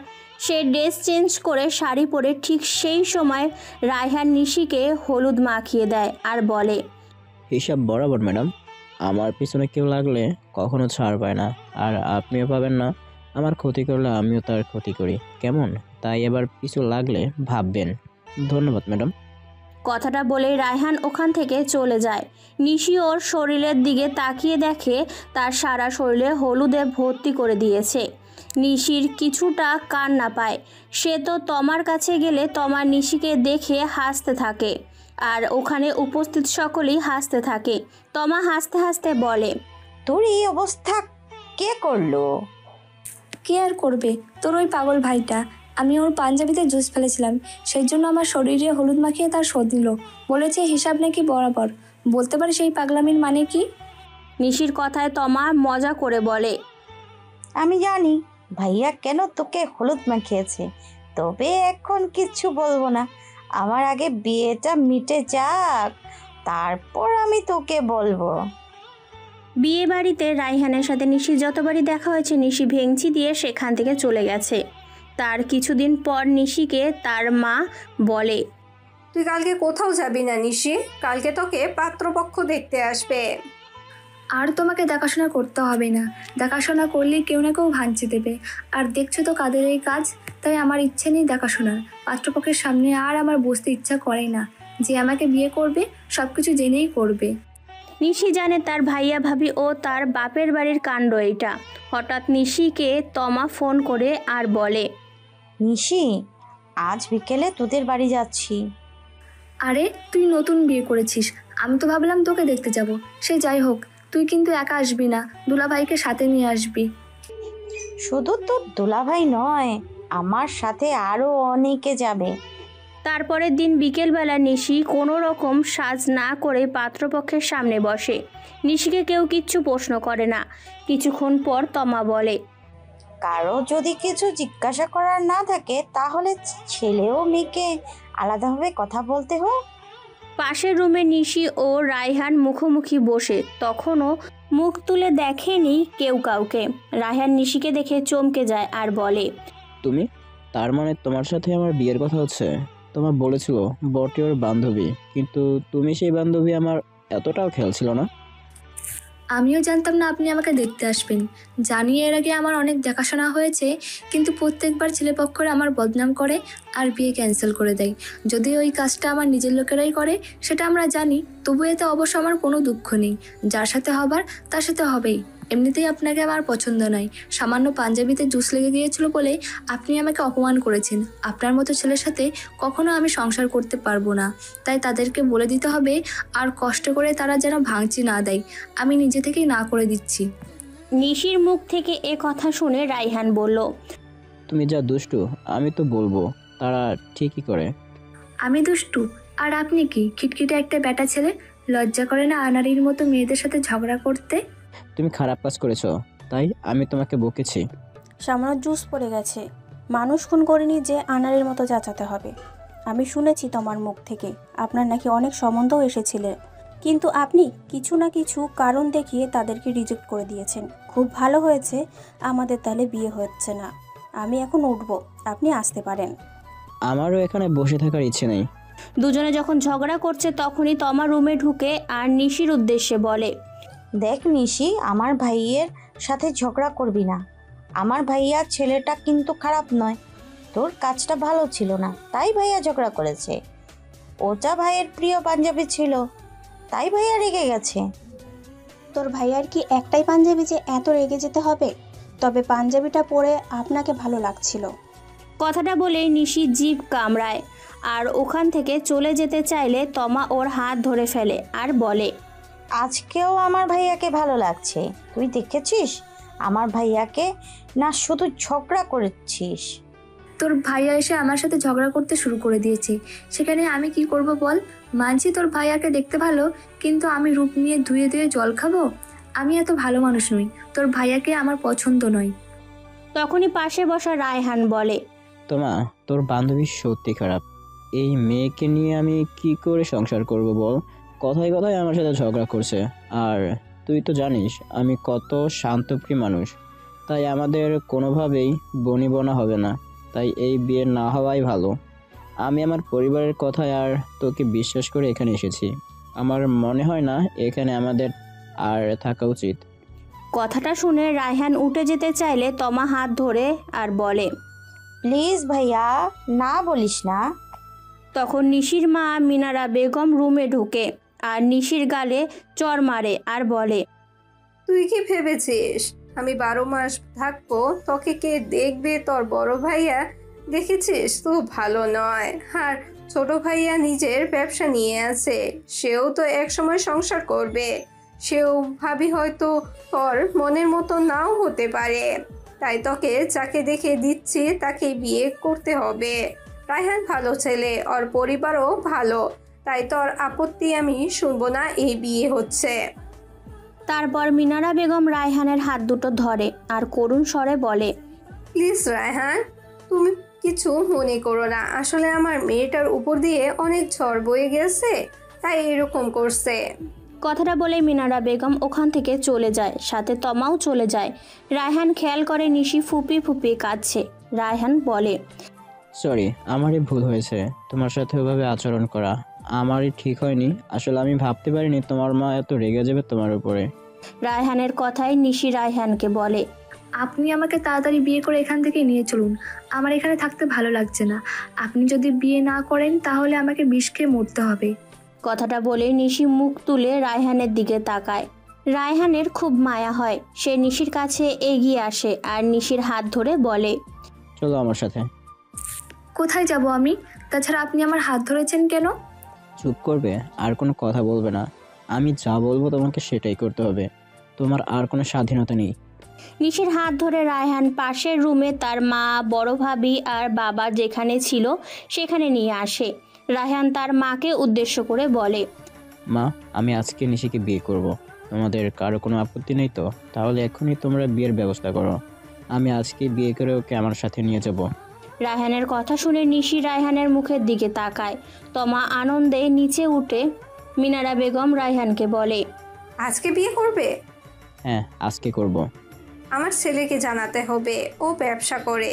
সে ড্রেস চেঞ্জ করে শাড়ি পরে ঠিক সেই সময় রায়হান নিশিকে হলুদ মাখিয়ে দেয় আর বলে, হিসাব বরাবর ম্যাডাম। আমার পিছনে কেউ লাগলে কখনো ছাড় পায় না, আর আপনিও পাবেন না। আমার ক্ষতি করলে আমিও তার ক্ষতি করি, কেমন? তাই এবার পিছু লাগলে ভাববেন। ধন্যবাদ ম্যাডাম। কথাটা বলেই রায়হান ওখান থেকে চলে যায়। নিশি ওর শরীরের দিকে তাকিয়ে দেখে তার সারা শরীরে হলুদে ভর্তি করে দিয়েছে। নিশির কিছুটা কান্না পায়। সে তো তমার কাছে গেলে তমা নিশিকে দেখে হাসতে থাকে, আর ওখানে উপস্থিত সকলেই হাসতে থাকে। তমা হাসতে হাসতে বলে, তোর এই অবস্থা কে করলো? কে আর করবে? তোর ওই পাগল ভাইটা। আমি ওর পাঞ্জাবিতে জুস ফেলেছিলাম, সেই জন্য আমার শরীরে হলুদ মাখিয়ে তার শোধ দিল। বলেছে হিসাব নাকি বরাবর। বলতে পারে সেই পাগলামির মানে কি? নিশির কথায় তমা মজা করে বলে, আমি জানি ভাইয়া কেন তোকে হলুদ মাখিয়েছে, তবে এখন কিচ্ছু বলবো না। আমার আগে বিয়েটা মিটে যাক, তারপর আমি তোকে বলবো। বিয়ে বাড়িতে রায়হানের সাথে নিশির যতবারই দেখা হয়েছে, নিশি ভেংচি দিয়ে সেখান থেকে চলে গেছে। তার কিছুদিন পর নিশিকে তার মা বলে, তুই কালকে কোথাও যাবি না নিশি, কালকে তোকে পাত্রপক্ষ দেখতে আসবে। আর তোমাকে দেখাশোনা করতে হবে না, দেখাশোনা করলেই কেউ না কেউ ভাঙচে দেবে। আর দেখছো তো কাদের এই কাজ, তাই আমার ইচ্ছে নেই দেখাশোনার। পাত্রপক্ষের সামনে আর আমার বসতে ইচ্ছা করে না। যে আমাকে বিয়ে করবে সব কিছু জেনেই করবে। নিশি জানে তার ভাইয়া ভাবি ও তার বাপের বাড়ির কাণ্ড এইটা। হঠাৎ নিশিকে তমা ফোন করে আর বলে, নিশি আজ বিকেলে তোদের বাড়ি যাচ্ছি। আরে তুই নতুন বিয়ে করেছিস, আমি তো ভাবলাম তোকে দেখতে যাব। সে যাই হোক, তুই কিন্তু একা আসবি না, দুলাভাইকে সাথে নিয়ে আসবি। শুধু তোর দুলাভাই নয়, আমার সাথে আরো অনেকে যাবে। তারপরের দিন বিকেলবেলা নিশি কোনো রকম সাজ না করে পাত্রপক্ষের সামনে বসে। নিশিকে কেউ কিচ্ছু প্রশ্ন করে না। কিছুক্ষণ পর তমা বলে, কারো যদি কিছু জিজ্ঞাসা করার না থাকে তাহলে ছেলে ও মেয়েকে আলাদাভাবে কথা বলতে হোক। পাশের রুমে নিশি ও রায়হান মুখোমুখি বসে। তখনও মুখ তুলে দেখেনি কেউ কাউকে। রায়হান নিশিকে দেখে চমকে যায় আর বলে, তুমি? তার মানে তোমার সাথে আমার বিয়ের কথা হচ্ছে? তোমার বলেছিল বটি ওর বান্ধবী, কিন্তু তুমি সেই বান্ধবী আমার এতটাও খেয়াল ছিল না। আমিও জানতাম না আপনি আমাকে দেখতে আসবেন। জানি এর আগে আমার অনেক দেখাশোনা হয়েছে, কিন্তু প্রত্যেকবার ছেলেপক্ষরা আমার বদনাম করে আর বিয়ে ক্যান্সেল করে দেয়। যদি ওই কাজটা আমার নিজের লোকেরাই করে সেটা আমরা জানি, তবু এতে অবশ্য আমার কোনো দুঃখ নেই। যার সাথে হবার তার সাথে হবেই। এমনিতেই আপনাকে আমার পছন্দ নয়। সামান্য পাঞ্জাবিতে জুস লেগে গিয়েছিল বলে আপনি আমাকে অপমান করেছেন। আপনার মতো ছেলের সাথে কখনো আমি সংসার করতে পারবো না। তাই তাদেরকে বলে দিতে হবে, আর কষ্ট করে তারা যেন ভাঙচি না দেয়। আমি নিজে থেকেই না করে দিচ্ছি। নিশির মুখ থেকে এ কথা শুনে রায়হান বলল, তুমি যা দুষ্টু, আমি তো বলবো তারা ঠিকই করে। আমি দুষ্টু? আর আপনি কি খিটখিটে একটা ব্যাটা ছেলে? লজ্জা করে না আনারির মতো মেয়েদের সাথে ঝগড়া করতে? তুমি খারাপ কাজ করেছো, তাই আমি তোমাকে বকেছি। সামান্য জুস পড়ে গেছে, মানুষ খুন করিনি যে আনারের মতো যাচাতে হবে। আমি শুনেছি তোমার মুখ থেকে আপনার নাকি অনেক সম্বন্ধও এসেছিলেন, কিন্তু আপনি কিছু না কিছু কারণ দেখিয়ে তাদেরকে রিজেক্ট করে দিয়েছেন। খুব ভালো হয়েছে, আমাদের তাহলে বিয়ে হচ্ছে না। আমি এখন উঠব, আপনি আসতে পারেন। আমারও এখানে বসে থাকার ইচ্ছে নেই। দুজনে যখন ঝগড়া করছে তখনই তমা রুমে ঢুকে আর নিশির উদ্দেশ্যে বলে, দেখ নিশি, আমার ভাইয়ের সাথে ঝগড়া করবি না। আমার ভাইয়া ছেলেটা কিন্তু খারাপ নয়, তোর কাজটা ভালো ছিল না তাই ভাইয়া ঝগড়া করেছে। ওটা ভাইয়ের প্রিয় পাঞ্জাবি ছিল তাই ভাইয়া রেগে গেছে। তোর ভাইয়ার কি একটাই পাঞ্জাবি যে এত রেগে যেতে হবে? তবে পাঞ্জাবিটা পরে আপনাকে ভালো লাগছিল। কথাটা বলে নিশি জিভ কামড়ায় আর ওখান থেকে চলে যেতে চাইলে তমা ওর হাত ধরে ফেলে আর বলে, আজকেও আমার ভাইয়াকে ভালো লাগছে। তুই দেখেছিস আমার ভাইয়াকে? না শুধু ঝগড়া করেছিস? তোর ভাইয়া এসে আমার সাথে ঝগড়া করতে শুরু করে দিয়েছে, সেখানে আমি কি করব বল? মানছি তোর ভাইয়াকে দেখতে ভালো, কিন্তু আমি রূপ নিয়ে ধুয়ে ধুয়ে জল খাবো? আমি এত ভালো মানুষ নই, তোর ভাইয়াকে আমার পছন্দ নয়। তখনই পাশে বসা রায়হান বলে, তোমা, তোর বান্ধবী সত্যি খারাপ। এই মেয়েকে নিয়ে আমি কি করে সংসার করব বল? কথায় কথায় আমার সাথে ঝগড়া করছে। আর তুই তো জানিস আমি কত শান্তপ্রিয় মানুষ, তাই আমাদের কোনোভাবেই বনিবনা হবে না। তাই এই বিয়ে না হওয়াই ভালো। আমি আমার পরিবারের কথায় আর তোকে বিশ্বাস করে এখানে এসেছি। আমার মনে হয় না এখানে আমাদের আর থাকা উচিত। কথাটা শুনে রায়হান উঠে যেতে চাইলে তমা হাত ধরে আর বলে, প্লিজ ভাইয়া, না বলিস না। তখন নিশির মা মিনারা বেগম রুমে ঢুকে আর নিশির গালে চড় মারে আর বলে, তুই কি ভেবেছিস আমি 12 মাস থাকবো? তোকে কে দেখবে? তোর বড় ভাইয়া দেখেছিস তো ভালো নয়, আর ছোট ভাইয়া নিজের ব্যবসা নিয়ে আছে, সেও তো এক সময় সংসার করবে। সেও ভাবি হয়তো তোর মনের মতো নাও হতে পারে, তাই তোকে যাকে দেখে দিচ্ছি তাকে বিয়ে করতে হবে। রায়হান ভালো ছেলে, ওর পরিবারও ভালো, তাই তোর আপত্তি আমি শুনবো না। এই বিয়ে হচ্ছে। তারপর মিনারা বেগম রায়হানের হাত দুটো ধরে আর করুণ স্বরে বলে, প্লিজ রায়হান, তুমি কিছু মনে করো না। আসলে আমার মেয়েটার উপর দিয়ে অনেক ঝড় বয়ে গেছে, তাই এরকম করছে। কথাটা বলে মিনারা বেগম ওখান থেকে চলে যায়, সাথে তমাও চলে যায়। রায়হান খেয়াল করে নিশি ফুপিয়ে ফুপিয়ে কাঁদছে। রায়হান বলে, সরি, আমারই ভুল হয়েছে তোমার সাথে ওভাবে আচরণ করা। আমারই ঠিক হয়নি। আসলে আমি ভাবতে পারিনি তোমার মা এত রেগে যাবে তোমার উপরে। রায়হানের কথায় নিশি রায়হানকে বলে, আপনি আমাকে তাড়াতাড়ি বিয়ে করে এখান থেকে নিয়ে চলুন। আমার এখানে থাকতে ভালো লাগছে না। আপনি যদি বিয়ে না করেন তাহলে আমাকে বিষ খেয়ে মরতে হবে। কথাটা বলে নিশি মুখ তুলে রায়হানের দিকে তাকায়। রায়হানের খুব মায়া হয়। সে নিশির কাছে এগিয়ে আসে আর নিশির হাত ধরে বলে, চলো আমার সাথে। কোথায় যাব আমি? তাছাড়া আপনি আমার হাত ধরেছেন কেন? চুপ করবে, আর কোনো কথা বলবে না। আমি যা বলবো তোমাকে সেটাই করতে হবে। তোমার আর কোনো স্বাধীনতা নেই। নিশির হাত ধরে রায়হান পাশের রুমে তার মা, বড় ভাবি আর বাবা যেখানে ছিল সেখানে নিয়ে আসে। রায়হান তার মাকে উদ্দেশ্য করে বলে, মা, আমি আজকে নিশিকে বিয়ে করব। তোমাদের কারো কোনো আপত্তি নেই তো? তাহলে এখনই তোমরা বিয়ের ব্যবস্থা করো। আমি আজকে বিয়ে করে ওকে আমার সাথে নিয়ে যাব। রায়হানের কথা শুনে নিশি রায়হানের মুখের দিকে তাকায়। তমা আনন্দে নিচে উঠে মিনারা বেগম রায়হানকে বলে, আজকে বিয়ে করবে? হ্যাঁ, আজকে করব। আমার ছেলেকে জানাতে হবে, ও ব্যবসা করে,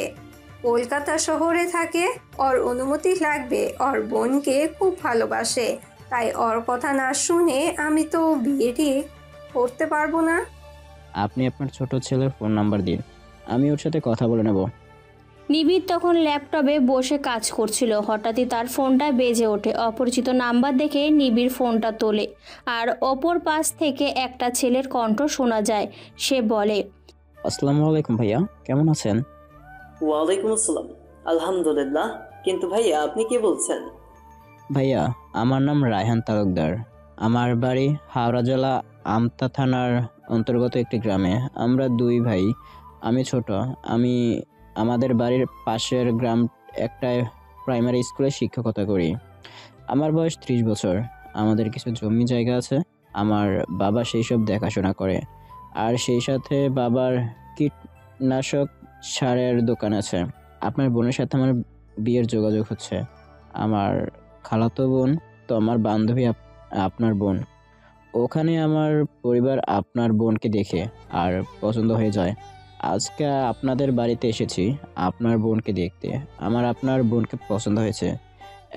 কলকাতা শহরে থাকে, ওর অনুমতি লাগবে। ওর বোনকে খুব ভালোবাসে, তাই ওর কথা না শুনে আমি তো বিয়েটি করতে পারবো না। আপনি আপনার ছোট ছেলের ফোন নাম্বার দিন, আমি ওর সাথে কথা বলে নেব। নিবিড় তখন ল্যাপটপে বসে কাজ করছিল। হঠাৎই তার ফোনটা বেজে ওঠে। অপরিচিত নাম্বার দেখে নিবিড় ফোনটা তোলে আর অপর পাশ থেকে একটা ছেলের কণ্ঠ শোনা যায়। সে বলে, আসসালামু আলাইকুম ভাইয়া, কেমন আছেন? ওয়ালাইকুম আসসালাম, আলহামদুলিল্লাহ। কিন্তু ভাইয়া আপনি কি বলছেন? ভাইয়া, আমার নাম রায়হান তালুকদার। আমার বাড়ি হাওড়া জেলা আমতা থানার অন্তর্গত একটি গ্রামে। আমরা দুই ভাই। আমি ছোট। আমি আমাদের বাড়ির পাশের গ্রাম একটা প্রাইমারি স্কুলে শিক্ষকতা করি। আমার বয়স 30 বছর। আমাদের কিছু জমি জায়গা আছে। আমার বাবা সেই সব দেখাশোনা করে। আর সেই সাথে বাবার কীটনাশক সারের দোকান আছে। আপনার বোনের সাথে আমার বিয়ের যোগাযোগ হচ্ছে। আমার খালাতো বোন তো আমার বান্ধবী আপনার বোন। ওখানে আমার পরিবার আপনার বোনকে দেখে আর পছন্দ হয়ে যায়। আজকে আপনাদের বাড়িতে এসেছি আপনার বোনকে দেখতে। আমার আপনার বোনকে পছন্দ হয়েছে,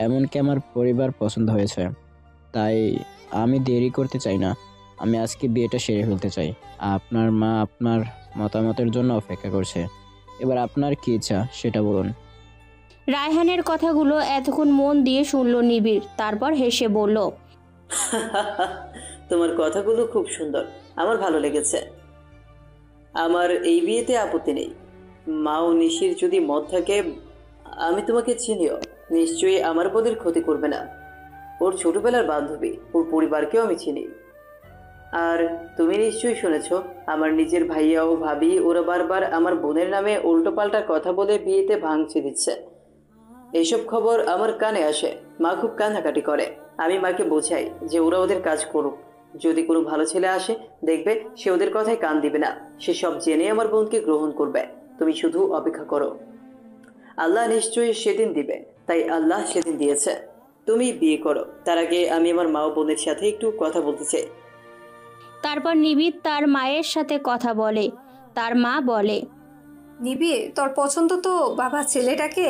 এমনকি আমার পরিবার পছন্দ হয়েছে। তাই আমি দেরি করতে চাই না। আমি আজকে বিয়েটা সেরে ফেলতে চাই। আপনার মা আপনার মতামতের জন্য অপেক্ষা করছে। এবার আপনার কী ইচ্ছা সেটা বলুন। রায়হানের কথাগুলো এতক্ষণ মন দিয়ে শুনল নিবিড়, তারপর হেসে বলল, তোমার কথাগুলো খুব সুন্দর, আমার ভালো লেগেছে। আমার এই বিয়েতে আপত্তি নেই। মা ও নিশির যদি মত থাকে, আমি তোমাকে চিনিও, নিশ্চয়ই আমার বোনের ক্ষতি করবে না। ওর ছোটবেলার বান্ধবী, ওর পরিবারকেও আমি চিনি। আর তুমি নিশ্চয়ই শুনেছ আমার নিজের ভাইয়া ও ভাবি ওরা বারবার আমার বোনের নামে উল্টোপাল্টা কথা বলে বিয়েতে ভাঙচি দিচ্ছে। এইসব খবর আমার কানে আসে, মা খুব কান্নাকাটি করে। আমি মাকে বোঝাই যে ওরা ওদের কাজ করুক, যদি কোনো ভালো ছেলে আসে দেখবে সে ওদের কথায় কান দিবে না, সে সব জেনে আমার বোনকে গ্রহণ করবে। তুমি শুধু অপেক্ষা করো, আল্লাহ নিশ্চয়ই সেদিন দিবে। তাই আল্লাহ সেদিন দিয়েছে, তুমি বিয়ে করো। তার আগে আমি আমার মা ও বোনের সাথে একটু কথা বলতে চাই। তারপর নিবিড় তার মায়ের সাথে কথা বলে। তার মা বলে, নিবিড়, তোর পছন্দ তো বাবা ছেলেটাকে?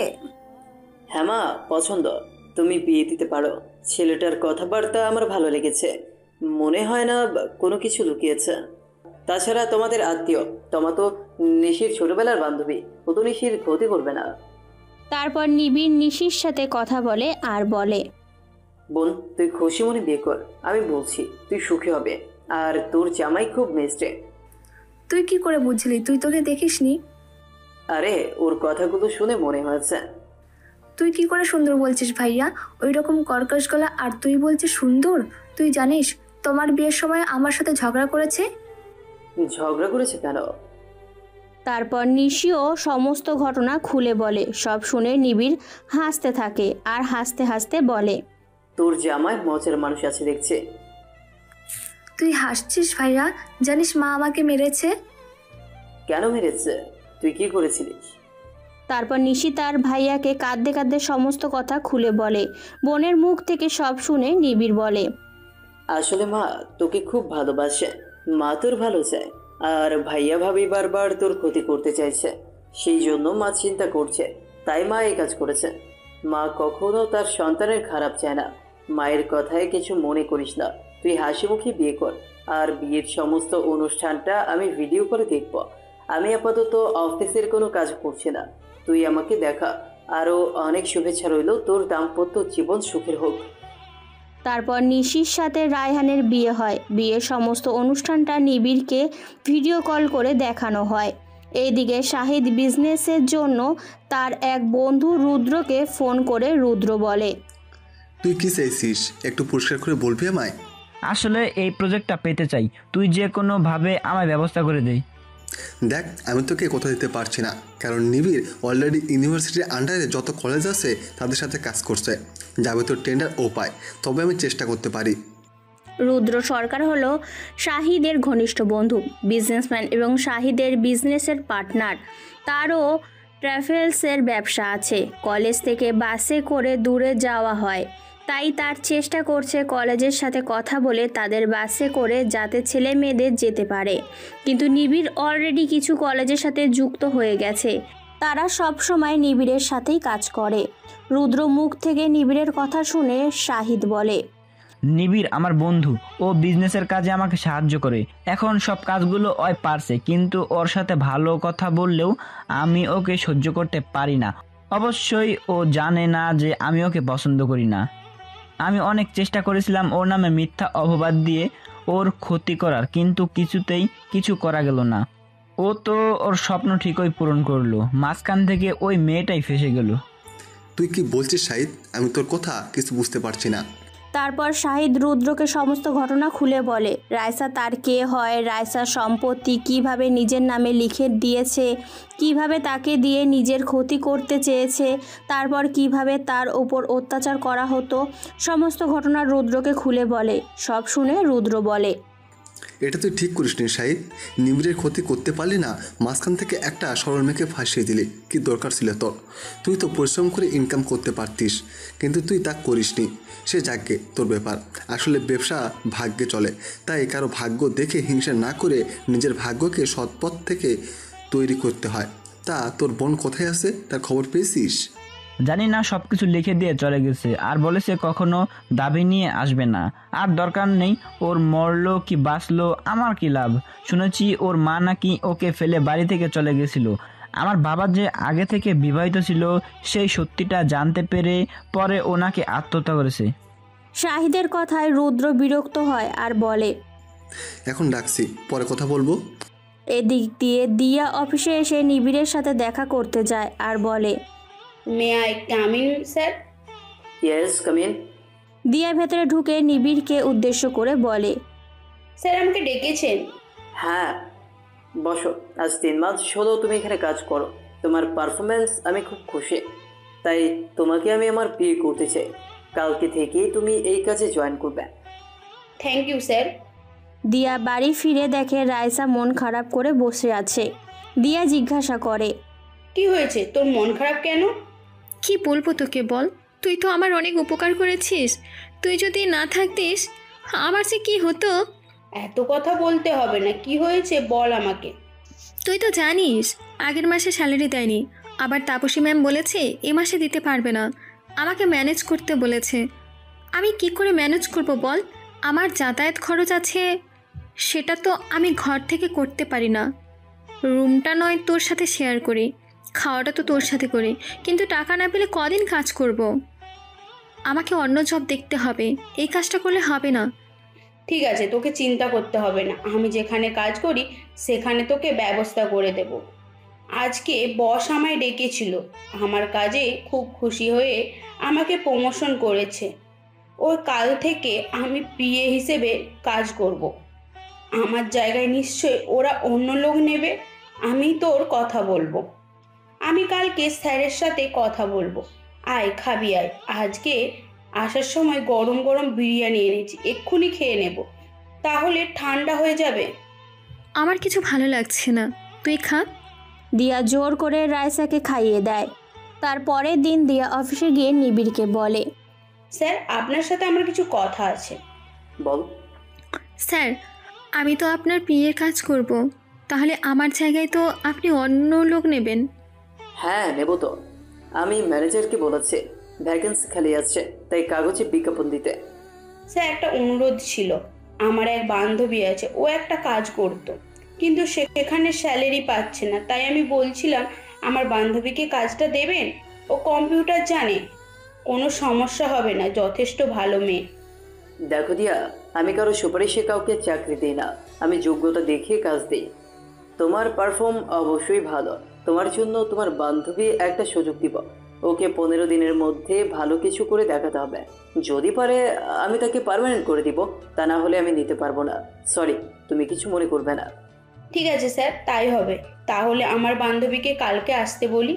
হ্যাঁ মা, পছন্দ। তুমি বিয়ে দিতে পারো। ছেলেটার কথাবার্তা আমার ভালো লেগেছে, মনে হয় না কোনো কিছু লুকিয়েছে। তাছাড়া তোমাদের আত্মীয়, তোমার তো নিশির ছোটবেলার বান্ধবী, ও তো নিশির ক্ষতি করবে না। তারপর নিবিড় নিশির সাথে কথা বলে আর বলে, বোন, তুই খুশি মনে বিয়ে কর, আমি বলছি তুই সুখী হবে। আর তোর জামাই খুব মিষ্টি। তুই কি করে বুঝলি? তুই তোকে দেখিসনি? আরে ওর কথাগুলো শুনে মনে হয়েছে। তুই কি করে সুন্দর বলছিস ভাইয়া? ওই রকম কর্কশ গলা, আর তুই বলছিস সুন্দর? তুই জানিস তোমার বিয়ের সময় আমার সাথে ঝগড়া করেছে? ঝগড়া করেছে কেন? তারপর নিশিও সমস্ত ঘটনা খুলে বলে। সব শুনে নিবিড় হাসতে থাকে আর হাসতে হাসতে বলে, তোর জামাই মজার মানুষ আছে দেখছে। তুই হাসছিস ভাইয়া? জানিস মা আমাকে মেরেছে। কেন মেরেছে? তুই কি করেছিলিস? তারপর নিশি তার ভাইয়াকে কাঁদতে কাঁদতে সমস্ত কথা খুলে বলে। বোনের মুখ থেকে সব শুনে নিবিড় বলে, আসলে মা তোকে খুব ভালোবাসে, মা তোর ভালো চায়। আর ভাইয়া ভাবি বারবার তোর ক্ষতি করতে চাইছে, সেই জন্য মা চিন্তা করছে, তাই মা এই কাজ করেছে। মা কখনো তার সন্তানের খারাপ চায় না। মায়ের কথায় কিছু মনে করিস না, তুই হাসি মুখে বিয়ে কর। আর বিয়ের সমস্ত অনুষ্ঠানটা আমি ভিডিও করে দেখব। আমি আপাতত অফিসের কোনো কাজ করছি না, তুই আমাকে দেখা। আরও অনেক শুভেচ্ছা রইল, তোর দাম্পত্য জীবন সুখের হোক। তারপর নিশির সাথে রায়হানের বিয়ে হয়। বিয়ের সমস্ত অনুষ্ঠানটা নিবিড়কে ভিডিও কল করে দেখানো হয়। এইদিকে শাহিদ বিজনেসের জন্য তার এক বন্ধু রুদ্রকে ফোন করে রুদ্র বলে, তুই কি চাইছিস? একটু পরিষ্কার করে বলবি আমায়? আসলে এই প্রজেক্টটা পেতে চাই, তুই যে কোনোভাবে আমায় ব্যবস্থা করে দেই। দেখ, আমি তোকে কথা দিতে পারছি না, কারণ নিবিড় অলরেডি ইউনিভার্সিটির আন্ডারে যত কলেজ আছে তাদের সাথে কাজ করছে। যাবে তোর টেন্ডার ও পায়, তবে আমি চেষ্টা করতে পারি। রুদ্র সরকার হলো শাহিদের ঘনিষ্ঠ বন্ধু, বিজনেসম্যান এবং শাহিদের বিজনেসের পার্টনার। তারও ট্রাভেলসের ব্যবসা আছে। কলেজ থেকে বাসে করে দূরে যাওয়া হয়, তাই তার চেষ্টা করছে কলেজের সাথে কথা বলে তাদের বাসে করে যাতে ছেলে মেয়েদের যেতে পারে। কিন্তু নিবিড় অলরেডি কিছু কলেজের সাথে যুক্ত হয়ে গেছে, তারা সব সময় নিবিড়ের সাথেই কাজ করে। রুদ্র মুখ থেকে নিবিড়ের কথা শুনে শাহিদ বলে, নিবিড় আমার বন্ধু, ও বিজনেসের কাজে আমাকে সাহায্য করে। এখন সব কাজগুলো ওই পারছে, কিন্তু ওর সাথে ভালো কথা বললেও আমি ওকে সহ্য করতে পারি না। অবশ্যই ও জানে না যে আমি ওকে পছন্দ করি না। আমি অনেক চেষ্টা করেছিলাম ওর নামে মিথ্যা অপবাদ দিয়ে ওর ক্ষতি করার, কিন্তু কিছুতেই কিছু করা গেল না। ও তো ওর স্বপ্ন ঠিকই পূরণ করলো, মাঝখান থেকে ওই মেয়েটাই ফেসে গেল। তুই কি বলছিস শাহিদ? আমি তোর কথা কিছু বুঝতে পারছি না। তারপর শাহিদ রুদ্রকে সমস্ত ঘটনা খুলে বলে। রাইসা তার কে হয়, রাইসার সম্পত্তি কিভাবে নিজের নামে লিখে দিয়েছে, কিভাবে তাকে দিয়ে নিজের ক্ষতি করতে চেয়েছে, তারপর কিভাবে তার ওপর অত্যাচার করা হতো, সমস্ত ঘটনা রুদ্রকে খুলে বলে। সব শুনে রুদ্র বলে, এটা তুই ঠিক করিসনি শাহিদ, নিবিড়ের ক্ষতি করতে পারলি না, মাঝখান থেকে একটা সরল মেয়েকে ফাঁসিয়ে দিলি। কি দরকার ছিল তোর? তুই তো পরিশ্রম করে ইনকাম করতে পারতিস, কিন্তু তুই তা করিসনি। সে যাকে তোর ব্যাপার, আসলে ব্যবসা ভাগ্যে চলে, তাই কারো ভাগ্য দেখে হিংসা না করে নিজের ভাগ্যকে সৎপথ থেকে তৈরি করতে হয়। তা তোর বোন কোথায় আছে, তার খবর পেয়েছিস? জানি না সব কিছু লিখে দিয়ে চলে গেছে, আর বলেছে কখনো দাবি নিয়ে আসবে না। আর দরকার নেই, ওর মরলো কি বাঁচলো আমার কি লাভ। শুনেছি ওর মা নাকি ওকে ফেলে বাড়ি থেকে চলে গেছিল। আমার বাবা যে আগে থেকে বিবাহিত ছিল সেই সত্যিটা জানতে পেরে পরে ওনাকে আত্মহত্যা করেছে। শাহিদের কথায় রুদ্র বিরক্ত হয় আর বলে, এখন ডাকছি, পরে কথা বলবো। এদিক দিয়ে দিয়া অফিসে এসে নিবিড়ের সাথে দেখা করতে যায় আর বলে, may I come in sir? Yes, come in. দিয়া ভেতরে ঢুকে নিবিড়কে উদ্দেশ্য করে বলে, স্যার আমাকে ডেকেছেন? হ্যাঁ, বসো। আজ 3 মাস হলো তুমি এখানে কাজ করো। তোমার পারফরমেন্স আমি খুব খুশি, তাই তোমাকে আমি আমার বিয়ে করতে চাই। কালকে থেকে তুমি এই কাজে জয়েন করবে। Thank you sir. দিয়া বাড়ি ফিরে দেখে রাইসা মন খারাপ করে বসে আছে। দিয়া জিজ্ঞাসা করে, কি হয়েছে, তোর মন খারাপ কেন? কি বলবো তোকে বল, তুই তো আমার অনেক উপকার করেছিস। তুই যদি না থাকতিস আমার সে কি হতো। এত কথা বলতে হবে না, কি হয়েছে বল আমাকে। তুই তো জানিস আগের মাসে স্যালারি দেয়নি, আবার তাপসী ম্যাম বলেছে এ মাসে দিতে পারবে না, আমাকে ম্যানেজ করতে বলেছে। আমি কি করে ম্যানেজ করব বল? আমার যাতায়াত খরচ আছে, সেটা তো আমি ঘর থেকে করতে পারি না। রুমটা নয় তোর সাথে শেয়ার করি, খাওয়াটা তো তোর সাথে করি, কিন্তু টাকা না পেলে কদিন কাজ করব? আমাকে অন্য জব দেখতে হবে, এই কাজটা করলে হবে না। ঠিক আছে, তোকে চিন্তা করতে হবে না, আমি যেখানে কাজ করি সেখানে তোকে ব্যবস্থা করে দেব। আজকে বস আমায় ডেকেছিল, আমার কাজে খুব খুশি হয়ে আমাকে প্রমোশন করেছে। ওই কাল থেকে আমি পিএ হিসেবে কাজ করব। আমার জায়গায় নিশ্চয়ই ওরা অন্য লোক নেবে। আমি তোর কথা বলবো, আমি কালকে স্যারের সাথে কথা বলবো। আয় খাবি আয়, আজকে আসার সময় গরম গরম বিরিয়ানি এনেছি, এক্ষুনি খেয়ে নেব, তাহলে ঠান্ডা হয়ে যাবে। আমার কিছু ভালো লাগছে না, তুই খা। দিয়া জোর করে রাইসাকে খাইয়ে দেয়। তারপরের দিন দিয়া অফিসে গিয়ে নিবিড়কে বলে, স্যার আপনার সাথে আমার কিছু কথা আছে। বল। স্যার আমি তো আপনার পিএর কাজ করব, তাহলে আমার জায়গায় তো আপনি অন্য লোক নেবেন। হ্যাঁ নেব তো, আমি ম্যানেজারকে বলেছি ভ্যাকেন্সি খালি আছে, তাই কাগজে বিজ্ঞাপন দিতে। স্যার একটা অনুরোধ ছিল, আমার এক বান্ধবী আছে, ও একটা কাজ করতো কিন্তু সেখানে স্যালারি পাচ্ছে না, তাই আমি বলছিলাম আমার বান্ধবীকে কাজটা দেবেন। ও কম্পিউটার জানে, কোনো সমস্যা হবে না, যথেষ্ট ভালো মেয়ে। দেখো দিয়া, আমি কারো সুপারিশে কাউকে চাকরি দিই না, আমি যোগ্যতা দেখে কাজ দিই। তোমার পারফর্ম অবশ্যই ভালো, তোমার জন্য তোমার বান্ধবী একটা সুযোগ দিব। ওকে 15 দিনের মধ্যে ভালো কিছু করে দেখাতে হবে। যদি পারে আমি তাকে পার্মানেন্ট করে দিব, তা না হলে আমি নিতে পারবো না। সরি, তুমি কিছু মনে করবে না। ঠিক আছে স্যার, তাই হবে। তাহলে আমার বান্ধবীকে কালকে আসতে বলি।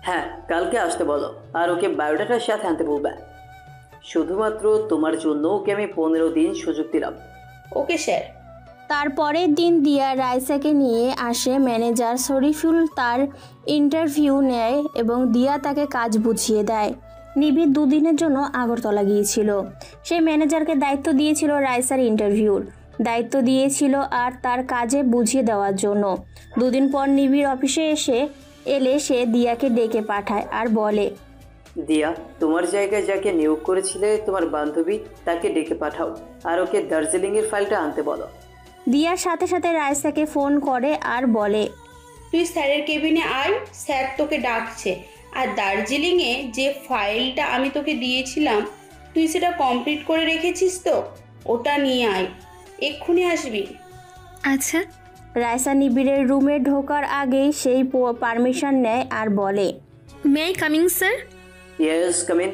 হ্যাঁ, কালকে আসতে বলো, আর ওকে বায়োডাটার সাথে আনতে বলবে। শুধুমাত্র তোমার জন্য ওকে আমি 15 দিন সুযোগ দিলাম। Okay sir. তারপরের দিন দিয়া রাইসাকে নিয়ে আসে ম্যানেজার শরীফুল। তার ইন্টারভিউ নেয় এবং দিয়া তাকে কাজ বুঝিয়ে দেয়। নিবিড় 2 দিনের জন্য আগরতলা গিয়েছিল। সেই ম্যানেজারকে দায়িত্ব দিয়েছিল রাইসার ইন্টারভিউর দায়িত্ব দিয়েছিল আর তার কাজে বুঝিয়ে দেওয়ার জন্য। 2 দিন পর নিবিড় অফিসে এলে সে দিয়াকে ডেকে পাঠায় আর বলে, দিয়া, তোমার জায়গায় যাকে নিয়োগ করেছিলে তোমার বান্ধবী, তাকে ডেকে পাঠাও আর ওকে দার্জিলিংয়ের ফাইলটা আনতে বলো। দিয়ার সাথে সাথে রাইসাকে ফোন করে আর বলে, তুই স্যারের কেবিনে আয়, স্যার তোকে ডাকছে। আর দার্জিলিংয়ে যে ফাইলটা আমি তোকে দিয়েছিলাম তুই সেটা কমপ্লিট করে রেখেছিস তো, ওটা নিয়ে আয়, এক্ষুনি আসবি। আচ্ছা। রাইসা নিবিড়ের রুমে ঢোকার আগেই সেই পারমিশন নেয় আর বলে, may I coming sir? Yes, come in.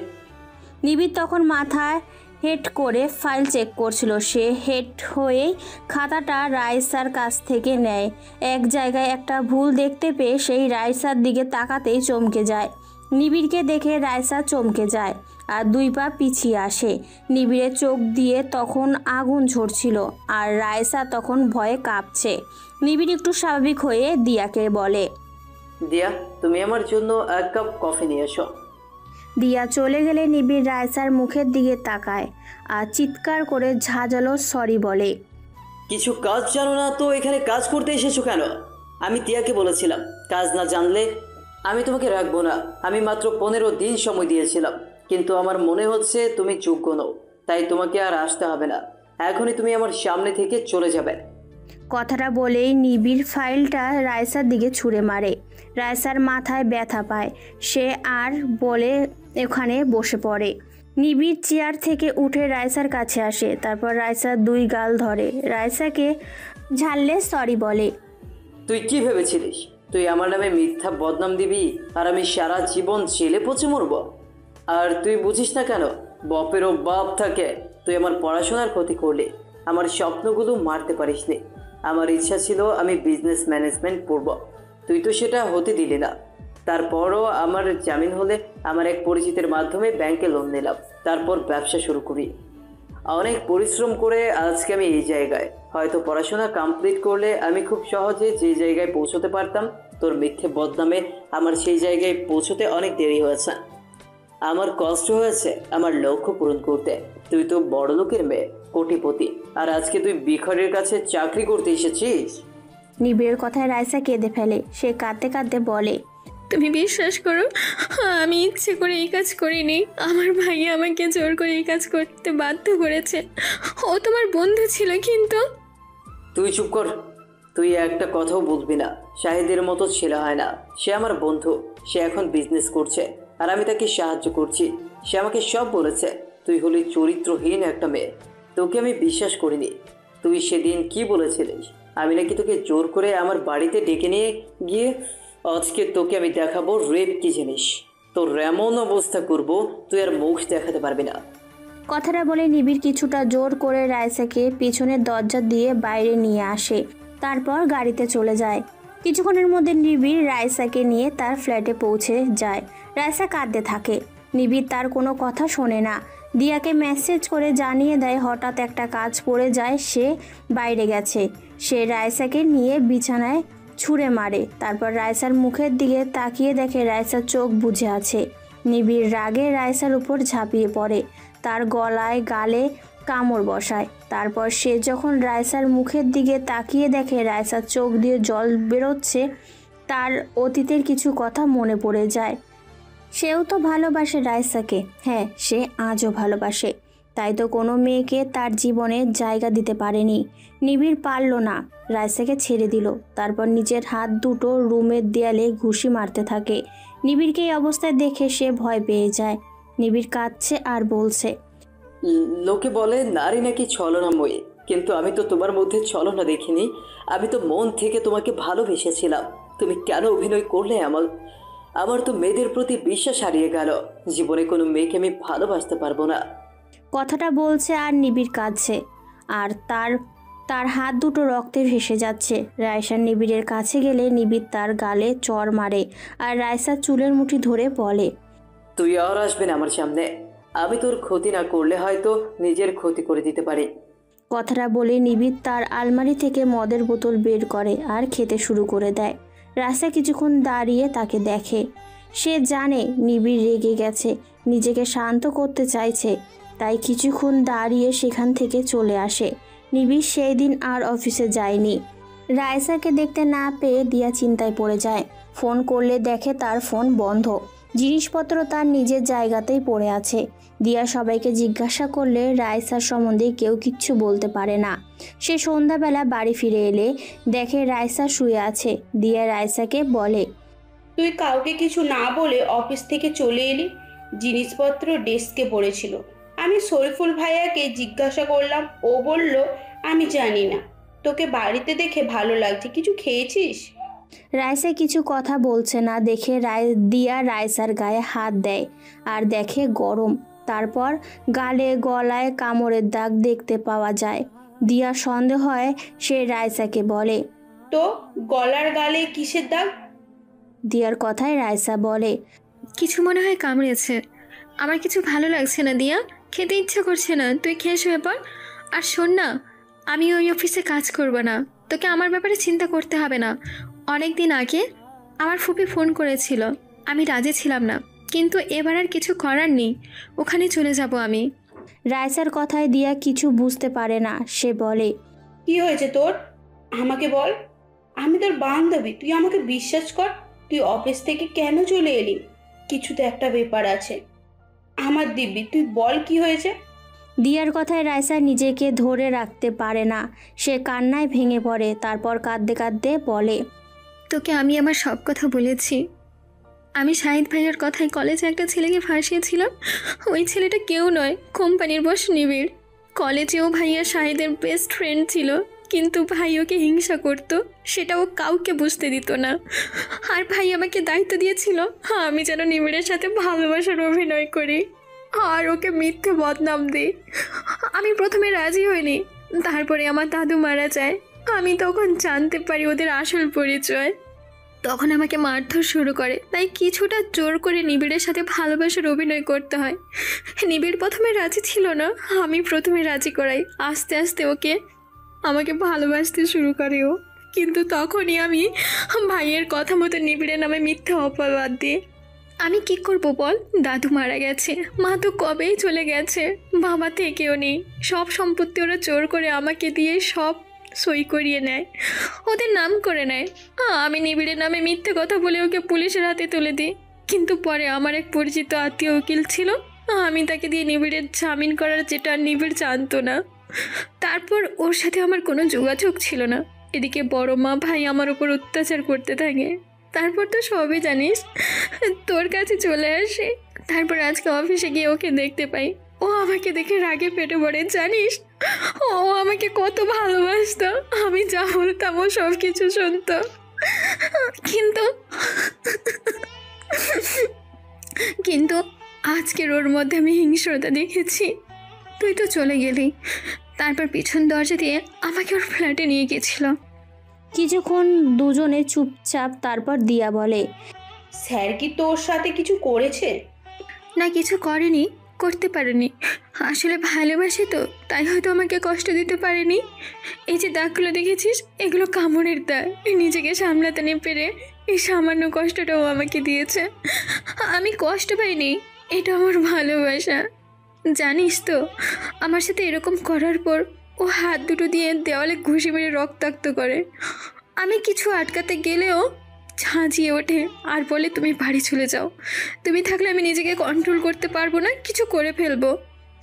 নিবিড় তখন মাথায় হেড করে ফাইল চেক করছিল। সে হেড হয়ে খাতাটা রাইসার কাছ থেকে নেয়। এক জায়গায় একটা ভুল দেখতে পেয়ে সেই রাইসার দিকে তাকাতেই চমকে যায়। নিবিড়কে দেখে রাইসা চমকে যায় আর 2 পা পিছিয়ে আসে। নিবিড়ের চোখ দিয়ে তখন আগুন ঝরছিল আর রাইসা তখন ভয়ে কাঁপছে। নিবিড় একটু স্বাভাবিক হয়ে দিয়াকে বলে, দিয়া, তুমি আমার জন্য 1 কাপ কফি নিয়ে এসো। দিয়া চলে গেলে নিবিড় রাইসার মুখের দিকে তাকায় আর চিৎকার করে ঝাঁঝালো সরি বলে, কিছু কাজ জানো না তো এখানে কাজ করতে এসেছো কেন? আমি দিয়াকে বলেছিলাম কাজ না জানলে। আমি তোমাকে রাখবো না। আমি মাত্র 15 দিন সময় দিয়েছিলাম, কিন্তু আমার মনে হচ্ছে তুমি যোগ্য নও, তাই তোমাকে আর আসতে হবে না। এখনই তুমি আমার সামনে থেকে চলে যাবে। কথাটা বলেই নিবিড় ফাইলটা রাইসার দিকে ছুঁড়ে মারে। রাইসার মাথায় ব্যথা পায়, সে আর বলে ওখানে বসে পড়ে। নিবিড় চেয়ার থেকে উঠে রাইসার কাছে আসে, তারপর রাইসার 2 গাল ধরে রাইসাকে ঝাড়লে সরি বলে। তুই কি ভেবেছিলিস তুই আমার নামে মিথ্যা বদনাম দিবি আর আমি সারা জীবন জেলে পচে মরব? আর তুই বুঝিস না কেন? বাপেরও বাপ থাকে। তুই আমার পড়াশোনার ক্ষতি করলি, আমার স্বপ্নগুলো মারতে পারিসনি। আমার ইচ্ছা ছিল আমি বিজনেস ম্যানেজমেন্ট পড়ব, তুই তো সেটা হতে দিলি না। তারপরও আমার জামিন হলে আমার এক পরিচিতের মাধ্যমে ব্যাংকে লোন নিলাম, তারপর ব্যবসা শুরু করি। অনেক পরিশ্রম করে আজকে আমি এই জায়গায়। হয়তো পড়াশোনা কমপ্লিট করলে আমি খুব সহজে যে জায়গায় পৌঁছতে পারতাম, তোর মিথ্যে বদনামে আমার সেই জায়গায় পৌঁছতে অনেক দেরি হয়েছে। আমার কষ্ট হয়েছে আমার লক্ষ্য পূরণ করতে। তুই তো বড় লোকের মেয়ে, কোটিপতি, আর আজকে তুই ভিখারির কাছে চাকরি করতে এসেছিস। নিবিড়ের কথায় রাইসা কেঁদে ফেলে। সে কাঁদতে কাঁদতে বলে, তুমি বিশ্বাস করো, আমি ইচ্ছে করে এই কাজ করিনি। আমার ভাইয়া আমাকে জোর করে এই কাজ করতে বাধ্য করেছে। ও তোমার বন্ধু ছিল কিন্তু। তুই চুপ কর, তুই একটা কথাও বলবি না। শাহিদের মতো ছেলে হয় না, সে আমার বন্ধু। সে এখন বিজনেস করছে আর আমি তাকে সাহায্য করছি। সে আমাকে সব বলেছে। তুই হলি চরিত্রহীন একটা মেয়ে, তোকে আমি বিশ্বাস করিনি। তুই সেদিন কি বলেছিলিস? আমি নাকি তোকে জোর করে আমার বাড়িতে ডেকে নিয়ে গিয়ে আজকে তোকে আমি দেখাবো রেপ কি জিনিস। তোর এমন অবস্থা করব তুই আর মুখ দেখাতে পারবি না। কথাটা বলে নিবিড় কিছুটা জোর করে রাইসাকে পিছনের দরজা দিয়ে বাইরে নিয়ে আসে, তারপর গাড়িতে চলে যায়। কিছুক্ষণের মধ্যে নিবিড় রাইসাকে নিয়ে তার ফ্ল্যাটে পৌঁছে যায়। রাইসা কাঁদতে থাকে। নিবিড় তার কোনো কথা শোনে না। দিয়াকে মেসেজ করে জানিয়ে দেয় হঠাৎ একটা কাজ পড়ে যায়, সে বাইরে গেছে। সে রাইসাকে নিয়ে বিছানায় ছুঁড়ে মারে। তারপর রাইসার মুখের দিকে তাকিয়ে দেখে রাইসার চোখ বুজে আছে। নিবিড় রাগে রাইসার উপর ঝাঁপিয়ে পড়ে, তার গলায় গালে কামড় বসায়। তারপর সে যখন রাইসার মুখের দিকে তাকিয়ে দেখে রাইসার চোখ দিয়ে জল বেরোচ্ছে, তার অতীতের কিছু কথা মনে পড়ে যায়। সেও তো ভালোবাসে রাইসাকে, হ্যাঁ সে আজও ভালোবাসে। তাই তো কোনো মেয়েকে তার জীবনে জায়গা দিতে পারেনি। নিবিড় পারল না, রাইসাকে ছেড়ে দিল। তারপর নিজের হাত দুটো রুমের দেয়ালে ঘুষি মারতে থাকে। নিবিড়কে এই অবস্থায় দেখে সে ভয় পেয়ে যায়। নিবিড় কাঁদছে আর বলছে, লোকে বলে নারী নাকি ছলনাময়ী, কিন্তু আমি তো তোমার মধ্যে ছলনা দেখিনি। আমি তো মন থেকে তোমাকে ভালোবেসেছিলাম। তুমি কেন অভিনয় করলে? আমার তো মেয়েদের প্রতি বিশ্বাস হারিয়ে গেল। জীবনে কোনো মেয়েকে আমি ভালোবাসতে পারবো না। কথাটা বলছে আর নিবিড় কাঁদছে, আর তার হাত দুটো রক্তে ভেসে যাচ্ছে। রাইসা নিবিড়ের কাছে গেলে নিবিড় তার গালে চড় মারে আর রাইসার চুলের মুঠি ধরে বলে, তুই আর আসবে না আমার সামনে। আমি তোর ক্ষতি না করলে হয়তো নিজের ক্ষতি করে দিতে পারি। কথাটা বলে নিবিড় তার আলমারি থেকে মদের বোতল বের করে আর খেতে শুরু করে দেয়। রাইসা কিছুক্ষণ দাঁড়িয়ে তাকে দেখে। সে জানে নিবিড় রেগে গেছে, নিজেকে শান্ত করতে চাইছে, তাই কিছুক্ষণ দাঁড়িয়ে সেখান থেকে চলে আসে। নিবিড় সেই দিন আর অফিসে যায়নি। রাইসাকে দেখতে না পেয়ে দিয়া চিন্তায় পড়ে যায়। ফোন করলে দেখে তার ফোন বন্ধ, জিনিসপত্র তার নিজের জায়গাতেই পড়ে আছে। দিয়া সবাইকে জিজ্ঞাসা করলে রাইসার সম্বন্ধে কেউ কিচ্ছু বলতে পারে না। সে সন্ধ্যাবেলা বাড়ি ফিরে এলে দেখে রাইসা শুয়ে আছে। দিয়া রাইসাকে বলে, তুই কাউকে কিছু না বলে অফিস থেকে চলে এলি? জিনিসপত্র ডেস্কে পড়েছিল। আমি শরীফুল ভাইয়াকে জিজ্ঞাসা করলাম, ও বলল আমি জানি না। তোকে বাড়িতে দেখে ভালো লাগছে, কিছু খেয়েছিস? রাইসা কিছু কথা বলছে না দেখে দিয়া রাইসার গায়ে হাত দেয় আর দেখে গরম। তারপর গালে গলায় কামড়ের দাগ দেখতে পাওয়া যায়। দিয়া সন্দেহ হয়, সে রাইসাকে বলে, তো গলার গালে কিসের দাগ? দিয়ার কথায় রাইসা বলে, কিছু মনে হয় কামড়েছে। আমার কিছু ভালো লাগছে না দিয়া, খেতে ইচ্ছা করছে না। তুই খেয়ে শুয়ে পড়। আর শোন না, আমি ওই অফিসে কাজ করব না। তোকে আমার ব্যাপারে চিন্তা করতে হবে না। অনেক দিন আগে আমার ফুপি ফোন করেছিল, আমি রাজি ছিলাম না, কিন্তু এবার আর কিছু করার নেই, ওখানে চলে যাব আমি। রাইসার কথায় দিয়া কিছু বুঝতে পারে না। সে বলে, কি হয়েছে তোর? আমাকে বল, আমি তোর বান্ধবী, তুই আমাকে বিশ্বাস কর। তুই অফিস থেকে কেন চলে এলি? কিছু তো একটা ব্যাপার আছে। আমার দিব্যি, তুই বল কি হয়েছে? দিয়ার কথায় রাইসা নিজেকে ধরে রাখতে পারে না। সে কান্নায় ভেঙে পড়ে, তারপর কাঁদতে কাঁদতে বলে, তোকে আমি আমার সব কথা বলেছি। আমি শাহিদ ভাইয়ের কথায় কলেজে একটা ছেলেকে ফাঁসিয়েছিলাম। ওই ছেলেটা কেউ নয়, কোম্পানির বস নিবিড়। কলেজেও ভাইয়া শাহিদের বেস্ট ফ্রেন্ড ছিল, কিন্তু ভাই ওকে হিংসা করতো, সেটা ও কাউকে বুঝতে দিত না। আর ভাই আমাকে দায়িত্ব দিয়েছিল আমি যেন নিবিড়ের সাথে ভালোবাসার অভিনয় করি আর ওকে মিথ্যে বদনাম দিই। আমি প্রথমে রাজি হইনি, তারপরে আমার দাদু মারা যায়। আমি তখন জানতে পারি ওদের আসল পরিচয়। তখন আমাকে মারধর শুরু করে, তাই কিছুটা জোর করে নিবিড়ের সাথে ভালোবাসার অভিনয় করতে হয়। নিবিড় প্রথমে রাজি ছিল না, আমি প্রথমে রাজি করাই। আস্তে আস্তে ওকে আমাকে ভালোবাসতে শুরু করে ও। কিন্তু তখনই আমি ভাইয়ের কথা মতো নিবিড়ের নামে মিথ্যা অপবাদ দিই। আমি কি করব বল? দাদু মারা গেছে, মা তো কবেই চলে গেছে, বাবা থেকেও নেই। সব সম্পত্তি ওরা জোর করে আমাকে দিয়ে সব সই করিয়ে নেয়, ওদের নাম করে নেয়। আমি নিবিড়ের নামে মিথ্যে কথা বলে ওকে পুলিশের হাতে তুলে দিই। কিন্তু পরে আমার এক পরিচিত আত্মীয় উকিল ছিল, আমি তাকে দিয়ে নিবিড়ের জামিন করার, যেটা নিবিড় জানতো না। তারপর ওর সাথে আমার কোনো যোগাযোগ ছিল না। এদিকে বড় মা ভাই আমার উপর অত্যাচার করতে থাকে। তারপর তো সবই জানিস, তোর কাছে চলে আসে। তারপর আজকে অফিসে গিয়ে ওকে দেখতে পাই। ও আমাকে দেখে রাগে পেটে পড়ে, জানিস ও আমাকে কত ভালোবাসতো। আমি যা বলতাম ও সব কিছু শুনতো। কিন্তু আজকের ওর মধ্যে আমি হিংস্রতা দেখেছি। তুই তো চলে গেলি, তারপর পিছন দরজা দিয়ে আমাকে ওর ফ্ল্যাটে নিয়ে গেছিল। কিছুক্ষণ দুজনে চুপচাপ, তারপর দিয়া বলে, স্যার কি তোর সাথে কিছু করেছে? না, কিছু করেনি, করতে পারেনি। আসলে ভালোবাসে তো, তাই হয়তো আমাকে কষ্ট দিতে পারেনি। এই যে দাগগুলো দেখেছিস, এগুলো কামড়ের দাগ। নিজেকে সামলাতে না পেরে এই সামান্য কষ্টটাও আমাকে দিয়েছে। আমি কষ্ট পাইনি, এটা আমার ভালোবাসা। জানিস তো, আমার সাথে এরকম করার পর ও হাত দুটো দিয়ে দেওয়ালে ঘুষি মেরে রক্তাক্ত করে। আমি কিছু আটকাতে গেলেও ঝাঁঝিয়ে ওঠে আর বলে, তুমি বাড়ি চলে যাও, তুমি থাকলে আমি নিজেকে কন্ট্রোল করতে পারবো না, কিছু করে ফেলবো।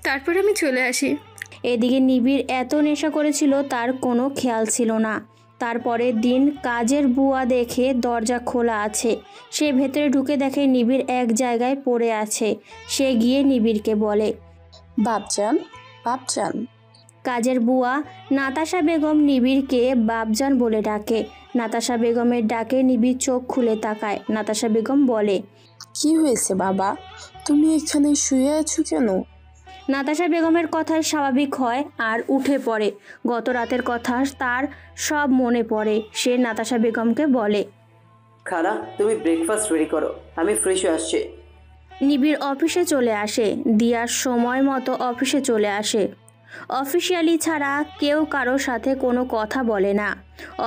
তারপর আমি চলে আসি। এদিকে নিবিড় এত নেশা করেছিল তার কোনো খেয়াল ছিল না। তারপরের দিন কাজের বুয়া দেখে দরজা খোলা আছে। সে ভেতরে ঢুকে দেখে নিবিড় এক জায়গায় পড়ে আছে। সে গিয়ে নিবিড়কে বলে, বাপজান, বাপজান। কাজের বুয়া নাতাশা বেগম নিবিড়কে বাপজান বলে ডাকে। নাতাশা বেগমের ডাকে নিবিড় চোখ খুলে তাকায়। নাতাশা বেগম বলে, কি হয়েছে বাবা, তুমি এখানে শুয়ে আছো কেন? নাতাশা বেগমের কথায় স্বাভাবিক হয় আর উঠে পড়ে। গত রাতের কথা তার সব মনে পড়ে। সে নাতাশা বেগমকে বলে, খালা, তুমি ব্রেকফাস্ট রেডি করো, আমি ফ্রেশ হয়ে আসছি। নিবিড় অফিসে চলে আসে। দিয়ার সময় মতো অফিসে চলে আসে। অফিসিয়ালি ছাড়া কেউ কারোর সাথে কোনো কথা বলে না।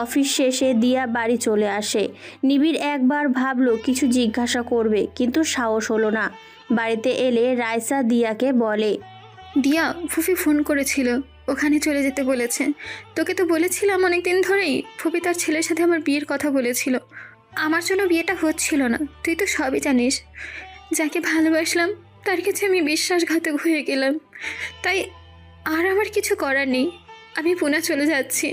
অফিস শেষে দিয়া বাড়ি চলে আসে। নিবিড় একবার ভাবলো কিছু জিজ্ঞাসা করবে, কিন্তু সাহস হলো না। বাড়িতে এলে রাইসা দিয়াকে বলে, দিয়া, ফুফি ফোন করেছিল, ওখানে চলে যেতে বলেছে। তোকে তো বলেছিলাম অনেকদিন ধরেই, ফুফি তার ছেলের সাথে আমার বিয়ের কথা বলেছিল। আমার জন্য বিয়েটা হচ্ছিল না, তুই তো সবই জানিস। যাকে ভালোবাসলাম তার কাছে আমি বিশ্বাসঘাতক হয়ে গেলাম। তাই আর আমার কিছু করার নেই, আমি পুনা চলে যাচ্ছি।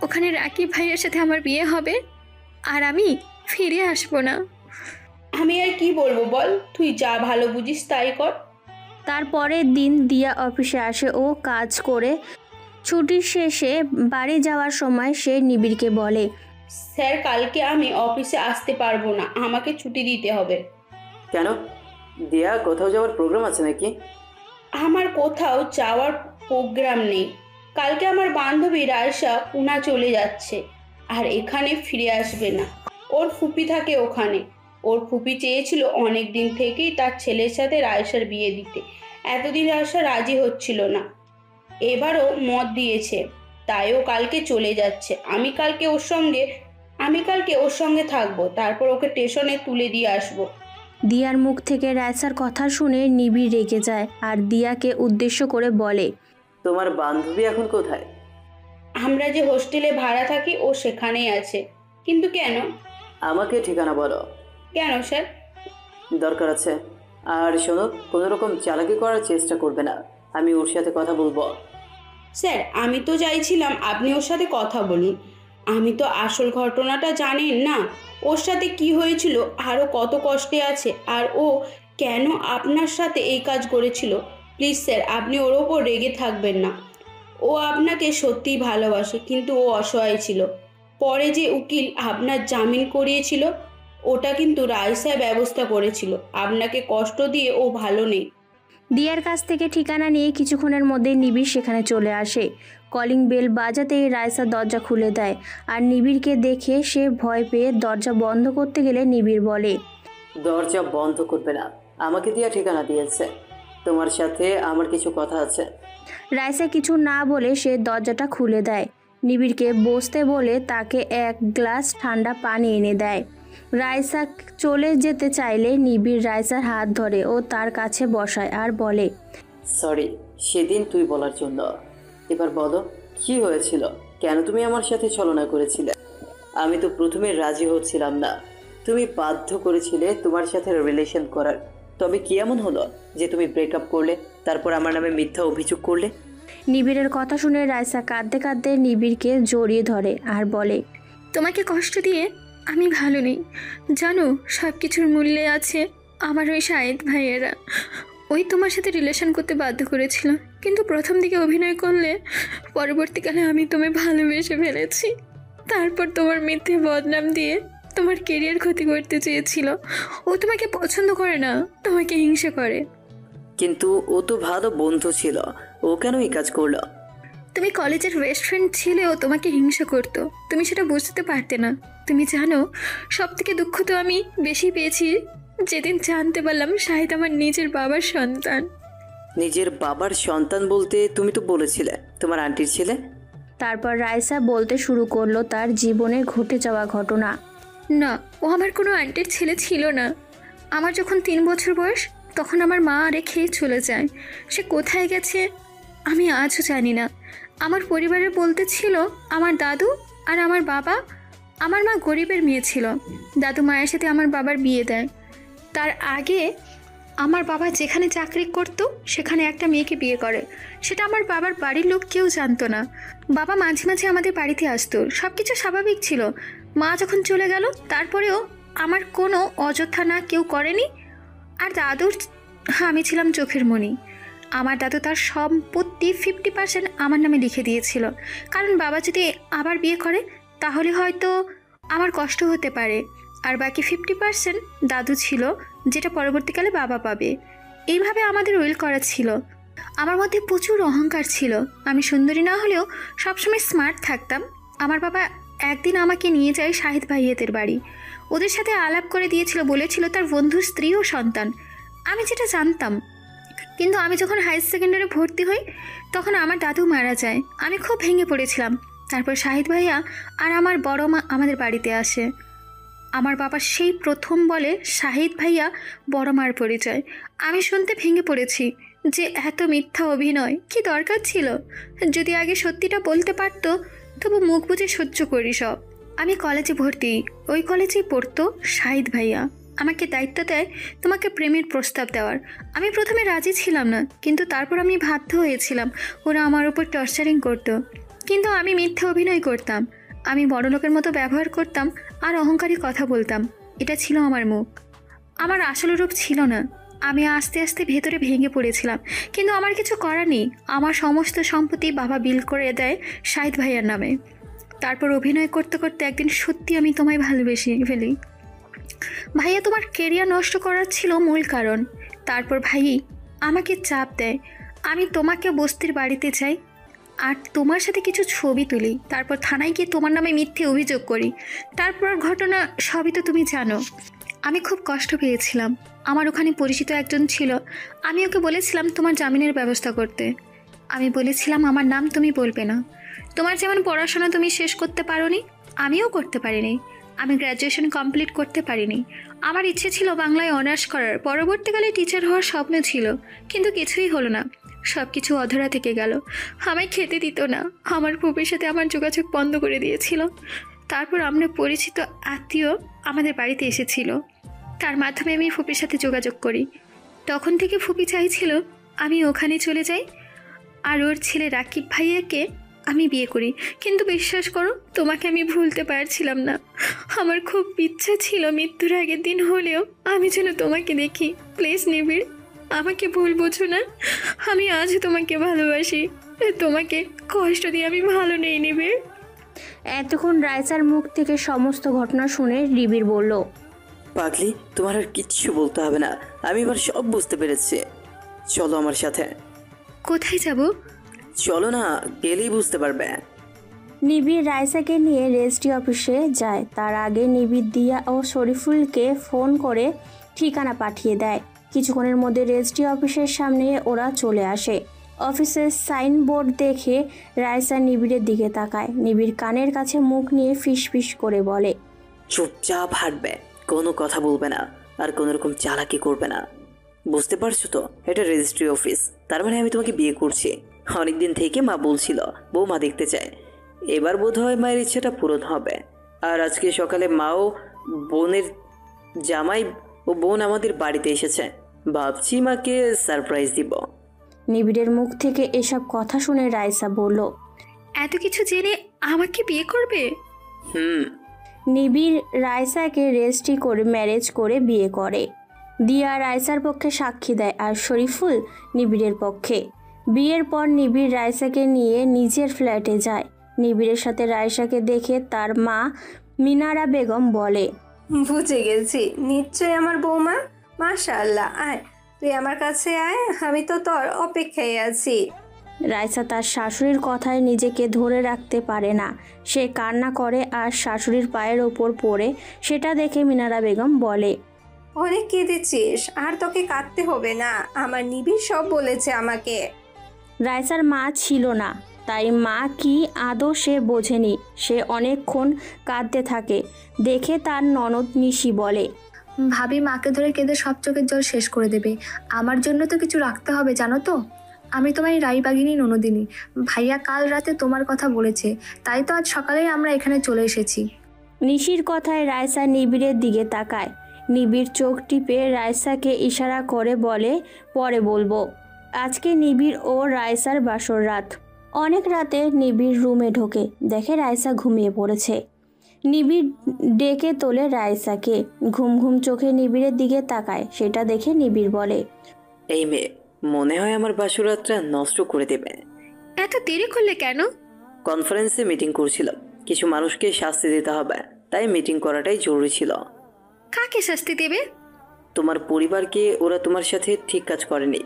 ওখানে রাকিব ভাইয়ের সাথে আমার বিয়ে হবে আর আমি ফিরে আসবো না। আমি আর কি বলবো বল, তুই যা ভালো বুঝিস তাই কর। তারপরের দিন দিয়া অফিসে আসে ও কাজ করে। ছুটির শেষে বাড়ি যাওয়ার সময় সে নিবিড়কে বলে, স্যার কালকে আমি অফিসে আসতে পারবো না, আমাকে ছুটি দিতে হবে। কেন? দিয়া কোথাও যাওয়ার প্রোগ্রাম আছে নাকি? আমার কোথাও যাওয়ার প্রোগ্রাম নেই। কালকে আমার বান্ধবী রায়সা পুনা চলে যাচ্ছে আর এখানে ফিরে আসবে না। ওর ফুপি থাকে ওখানে। ওর ফুপি চেয়েছিল অনেক দিন থেকেই তার ছেলের সাথে রায়সার বিয়ে দিতে। এতদিন রায়সা রাজি হচ্ছিল না, এবারও মত দিয়েছে, তাই ও কালকে চলে যাচ্ছে। আমি কালকে ওর সঙ্গে থাকবো, তারপর ওকে স্টেশনে তুলে দিয়ে আসবো। দিয়ার মুখ থেকে রায়সার কথা শুনে নিবিড় রেগে যায় আর দিয়াকে উদ্দেশ্য করে বলে, তোমার বান্ধবী এখন কোথায়? আমরা যে হোস্টেলে ভাড়া থাকি ও সেখানেই আছে। কিন্তু কেন? আমাকে ঠিকানা বলো। কেন স্যার? দরকার আছে। আর শোনো, কোনো রকম চালাকি করার চেষ্টা করবে না, আমি ওর সাথে কথা বলবো। স্যার আমি তো চাইছিলাম আপনি ওর সাথে কথা বলুন, আমি তো আসল ঘটনাটা জানেন না, ওর সাথে কি হয়েছিল, আরও কত কষ্টে আছে, আর ও কেন আপনার সাথে এই কাজ করেছিল। প্লিজ স্যার আপনি ওর ওপর রেগে থাকবেন না, ও আপনাকে সত্যিই ভালোবাসে, কিন্তু ও অসহায় ছিল। পরে যে উকিল আপনার জামিন করিয়েছিল ওটা কিন্তু রাইসা ব্যবস্থা করেছিল, আপনাকে কষ্ট দিয়ে ও ভালো নেই। দিয়ার কাছ থেকে ঠিকানা নিয়ে কিছুক্ষণের মধ্যে নিবিড় সেখানে চলে আসে। কলিং বেল বাজাতেই রাইসা দরজা খুলে দেয়, আর নিবিড়কে দেখে সে ভয় পেয়ে দরজা বন্ধ করতে গেলে নিবিড় বলে, দরজা বন্ধ করবে না, আমাকে দিয়া ঠিকানা দিয়েছে, তোমার সাথে আমার কিছু কথা আছে। রাইসা কিছু না বলে সে দরজাটা খুলে দেয়। নিবিড়কে বসতে বলে তাকে এক গ্লাস ঠান্ডা পানি এনে দেয়। রাইসা চলে যেতে চাইলে নিবিড় রাইসার হাত ধরে ও তার কাছে বসায় আর বলে, সরি সেদিন তুই বলার জন্য। এবার বলো কি হয়েছিল, কেন তুমি আমার সাথে ছলনা করেছিলে? আমি তো প্রথমে রাজি হচ্ছিলাম না, তুমি বাধ্য করেছিলে তোমার সাথে রিলেশন করার। তবে কি এমন হলো যে তুমি ব্রেকআপ করলে, তারপর আমার নামে মিথ্যা অভিযোগ করলে? নিবিড়ের কথা শুনে রাইসা কাঁদতে কাঁদতে নিবিড়কে জড়িয়ে ধরে আর বলে, তোমাকে কষ্ট দিয়ে আমি ভালো নেই জানো, সব কিছুর মূল্যে আছে আমার ওই শাহিদ ভাইয়েরা। ওই তোমার সাথে রিলেশন করতে বাধ্য করেছিল, কিন্তু প্রথম দিকে অভিনয় করলে পরবর্তীকালে আমি তোমায় ভালোবেসে ফেলেছি। তারপর তোমার মিথ্যে বদনাম দিয়ে তোমার কেরিয়ার ক্ষতি করতে চেয়েছিল। ও তোমাকে পছন্দ করে না, তোমাকে হিংসা করে। কিন্তু ও তো ভালো বন্ধু ছিল, ও কেন এই কাজ করলো? তুমি কলেজের বেস্ট ফ্রেন্ড ছিলে, ও তোমাকে হিংসা করতো, তুমি সেটা বুঝতে পারতে না। তুমি জানো সব থেকে দুঃখ তো আমি বেশি পেয়েছি যেদিন জানতে পারলাম শাহিদ আমার নিজের বাবার সন্তান। নিজের বাবার সন্তান বলতে তুমি তো বলেছিলে তোমার আন্টির ছেলে। তারপর রাইসা বলতে শুরু করলো তার জীবনে ঘটে যাওয়া ঘটনা। না, ও আমার কোনো আন্টির ছেলে ছিল না। আমার যখন 3 বছর বয়স তখন আমার মা রেখে চলে যায়। সে কোথায় গেছে আমি আজও জানি না। আমার পরিবারের বলতে ছিল আমার দাদু আর আমার বাবা। আমার মা গরিবের মেয়ে ছিল, দাদু মায়ের সাথে আমার বাবার বিয়ে দেয়। তার আগে আমার বাবা যেখানে চাকরি করত সেখানে একটা মেয়েকে বিয়ে করে, সেটা আমার বাবার বাড়ির লোক কেউ জানতো না। বাবা মাঝে মাঝে আমাদের বাড়িতে আসতো, সব কিছু স্বাভাবিক ছিল। মা যখন চলে গেল তারপরেও আমার কোনো অযথা না কেউ করেনি। আর দাদুর আমি ছিলাম চোখের মণি। আমার দাদু তার সম্পত্তি 50% আমার নামে লিখে দিয়েছিল, কারণ বাবা যদি আবার বিয়ে করে তাহলে হয়তো আমার কষ্ট হতে পারে। আর বাকি 50% দাদু ছিল, যেটা পরবর্তীকালে বাবা পাবে। এইভাবে আমাদের উইল করা ছিল। আমার মধ্যে প্রচুর অহংকার ছিল। আমি সুন্দরী না হলেও সবসময় স্মার্ট থাকতাম। আমার বাবা একদিন আমাকে নিয়ে যায় শাহিদ ভাইয়েদের বাড়ি। ওদের সাথে আলাপ করে দিয়েছিল, বলেছিল তার বন্ধুর স্ত্রী ও সন্তান। আমি যেটা জানতাম, কিন্তু আমি যখন হায়ার সেকেন্ডারি ভর্তি হই তখন আমার দাদু মারা যায়। আমি খুব ভেঙে পড়েছিলাম। তারপর শাহিদ ভাইয়া আর আমার বড় মা আমাদের বাড়িতে আসে। আমার বাবা সেই প্রথম বলে শাহিদ ভাইয়া বড় মার পরিচয়। আমি শুনতে ভেঙে পড়েছি যে এত মিথ্যা অভিনয় কি দরকার ছিল। যদি আগে সত্যিটা বলতে পারতো তবু মুখ বুজে সহ্য করি সব। আমি কলেজে ভর্তি, ওই কলেজেই পড়তো শাহিদ ভাইয়া। আমাকে দায়িত্ব দেয় তোমাকে প্রেমের প্রস্তাব দেওয়ার। আমি প্রথমে রাজি ছিলাম না, কিন্তু তারপর আমি বাধ্য হয়েছিলাম। ওরা আমার উপর টর্চারিং করতো, কিন্তু আমি মিথ্যে অভিনয় করতাম। আমি বড় লোকের মতো ব্যবহার করতাম আর অহংকারী কথা বলতাম। এটা ছিল আমার মুখ, আমার আসল রূপ ছিল না। আমি আস্তে আস্তে ভেতরে ভেঙে পড়েছিলাম, কিন্তু আমার কিছু করার নেই। আমার সমস্ত সম্পত্তি বাবা বিল করে দেয় শাহিদ ভাইয়ার নামে। তারপর অভিনয় করতে করতে একদিন সত্যি আমি তোমায় ভালোবেসে ফেলি। ভাইয়া তোমার কেরিয়ার নষ্ট করার ছিল মূল কারণ। তারপর ভাই আমাকে চাপ দেয় আমি তোমাকে বস্তির বাড়িতে যাই আর তোমার সাথে কিছু ছবি তুলি। তারপর থানায় গিয়ে তোমার নামে মিথ্যে অভিযোগ করি। তারপর ঘটনা সবই তো তুমি জানো। আমি খুব কষ্ট পেয়েছিলাম। আমার ওখানে পরিচিত একজন ছিল, আমি ওকে বলেছিলাম তোমার জামিনের ব্যবস্থা করতে। আমি বলেছিলাম আমার নাম তুমি বলবে না। তোমার যেমন পড়াশোনা তুমি শেষ করতে পারোনি, আমিও করতে পারিনি। আমি গ্র্যাজুয়েশন কমপ্লিট করতে পারিনি। আমার ইচ্ছে ছিল বাংলায় অনার্স করার, পরবর্তীকালে টিচার হওয়ার স্বপ্ন ছিল, কিন্তু কিছুই হলো না। সব কিছু অধরা থেকে গেল। আমায় খেতে দিত না, আমার ফুপির সাথে আমার যোগাযোগ বন্ধ করে দিয়েছিল। তারপর আমরা পরিচিত আত্মীয় আমাদের বাড়িতে এসেছিল, তার মাধ্যমে আমি ফুপির সাথে যোগাযোগ করি। তখন থেকে ফুপি চাইছিল আমি ওখানে চলে যাই আর ওর ছেলে রাকিব ভাইয়াকে আমি বিয়ে করি। কিন্তু বিশ্বাস করো, তোমাকে আমি ভুলতে পারছিলাম না। আমার খুব ইচ্ছা ছিল মৃত্যুর আগের দিন হলেও আমি যেন তোমাকে দেখি। প্লিজ নিবিড়, আমাকে ভুল বোঝো না। আমি আজও তোমাকে ভালোবাসি, তোমাকে কষ্ট দিয়ে আমি ভালো নেই নিবিড়। এতক্ষণ রাইসার মুখ থেকে সমস্ত ঘটনা শুনে নিবিড় বলল, পাগলি, তোমার আর কিচ্ছু বলতে হবে না, আমি এবার সব বুঝতে পেরেছি। চলো আমার সাথে। কোথায় যাব? চলো না, গেলেই বুঝতে পারবে। নিবিড় রাইসাকে নিয়ে রেজিস্ট্রি অফিসে যায়। তার আগে নিবিড় দিয়া ও শরীফুলকে ফোন করে ঠিকানা পাঠিয়ে দেয়। কিছুক্ষণের মধ্যে রেজিস্ট্রি অফিসের সামনে ওরা চলে আসে। অফিসের সাইনবোর্ড দেখে রাইসা নিবিড়ের দিকে তাকায়। নিবিড় কানের কাছে মুখ নিয়ে ফিসফিস করে বলে, চুপচাপ হাঁটবে, কোনো কথা বলবে না, আর কোনো রকম চালাকি করবে না। বুঝতে পারছো তো, এটা রেজিস্ট্রি অফিস, তার মানে আমি তোমাকে বিয়ে করছি। অনেকদিন থেকে মা বলছিল বৌমা দেখতে চায়, এবার বোধ হয় মায়ের ইচ্ছেটা পূরণ হবে। আর আজকে সকালে মাও বোনের জামাই ও বোন আমাদের বাড়িতে এসেছে, ভাবছি মাকে সারপ্রাইজ দিব। নিবিড়ের মুখ থেকে এসব কথা শুনে রাইসা বলল, এত কিছু জেনে আমাকে বিয়ে করবে? নিবিড় রাইসাকে রেজিস্ট্রি করে ম্যারেজ করে বিয়ে করে। দিয়া রাইসার পক্ষে সাক্ষী দেয় আর শরীফুল নিবিড়ের পক্ষে। বিয়ের পর নিবিড় রাইসাকে নিয়ে নিজের ফ্ল্যাটে যায়। নিবিড়ের সাথে রাইসাকে দেখে তার মা মিনারা বেগম বলে, বুঝে গেছি, নিশ্চয় আমার বৌমা। মাশাআল্লাহ, আয় তুই আমার কাছে আয়, আমি তো তোর অপেক্ষায় আছি। রাইসা তার শাশুড়ির কথায় নিজেকে ধরে রাখতে পারে না, সে কান্না করে আর শাশুড়ির পায়ের ওপর পড়ে। সেটা দেখে মিনারা বেগম বলে, অনেক কেঁদেছিস, আর তোকে কাঁদতে হবে না, আমার নিবিড় সব বলেছে আমাকে। রাইসার মা ছিল না, তাই মা কি আদৌ সে বোঝেনি। সে অনেকক্ষণ কাঁদতে থাকে দেখে তার ননদ নিশি বলে, ভাবি মাকে ধরে কেঁদে সব চোখের জল শেষ করে দেবে। আমার জন্য তো কিছু রাখতে হবে, জানো তো। আমি তোমার রাইবাগিনী ননদিনী। ভাইয়া কাল রাতে তোমার কথা বলেছে, তাই তো আজ সকালেই আমরা এখানে চলে এসেছি। নিশির কথায় রাইসা নিবিড়ের দিকে তাকায়। নিবিড় চোখ টিপে রাইসাকে ইশারা করে বলে, পরে বলবো। আজকে নিবিড় ও রাইসার বাসর রাত। অনেক রাতে নিবিড় রুমে ঢোকে, দেখে রাইসা ঘুমিয়ে পড়েছে। নিবিড় ডেকে তোলে রাইসাকে। ঘুম ঘুম চোখে নিবিড়ের দিকে তাকায়। সেটা দেখে নিবিড় বলে, এই মেয়ে মনে হয় আমার বাসরাতটা নষ্ট করে দেবে। এত দেরি করলে কেন? কনফারেন্সে মিটিং করছিলাম, কিছু মানুষকে শাস্তি দিতে হবে, তাই মিটিং করাটাই জরুরি ছিল। কাকে শাস্তি দেবে? তোমার পরিবারকে, ওরা তোমার সাথে ঠিক কাজ করেনি।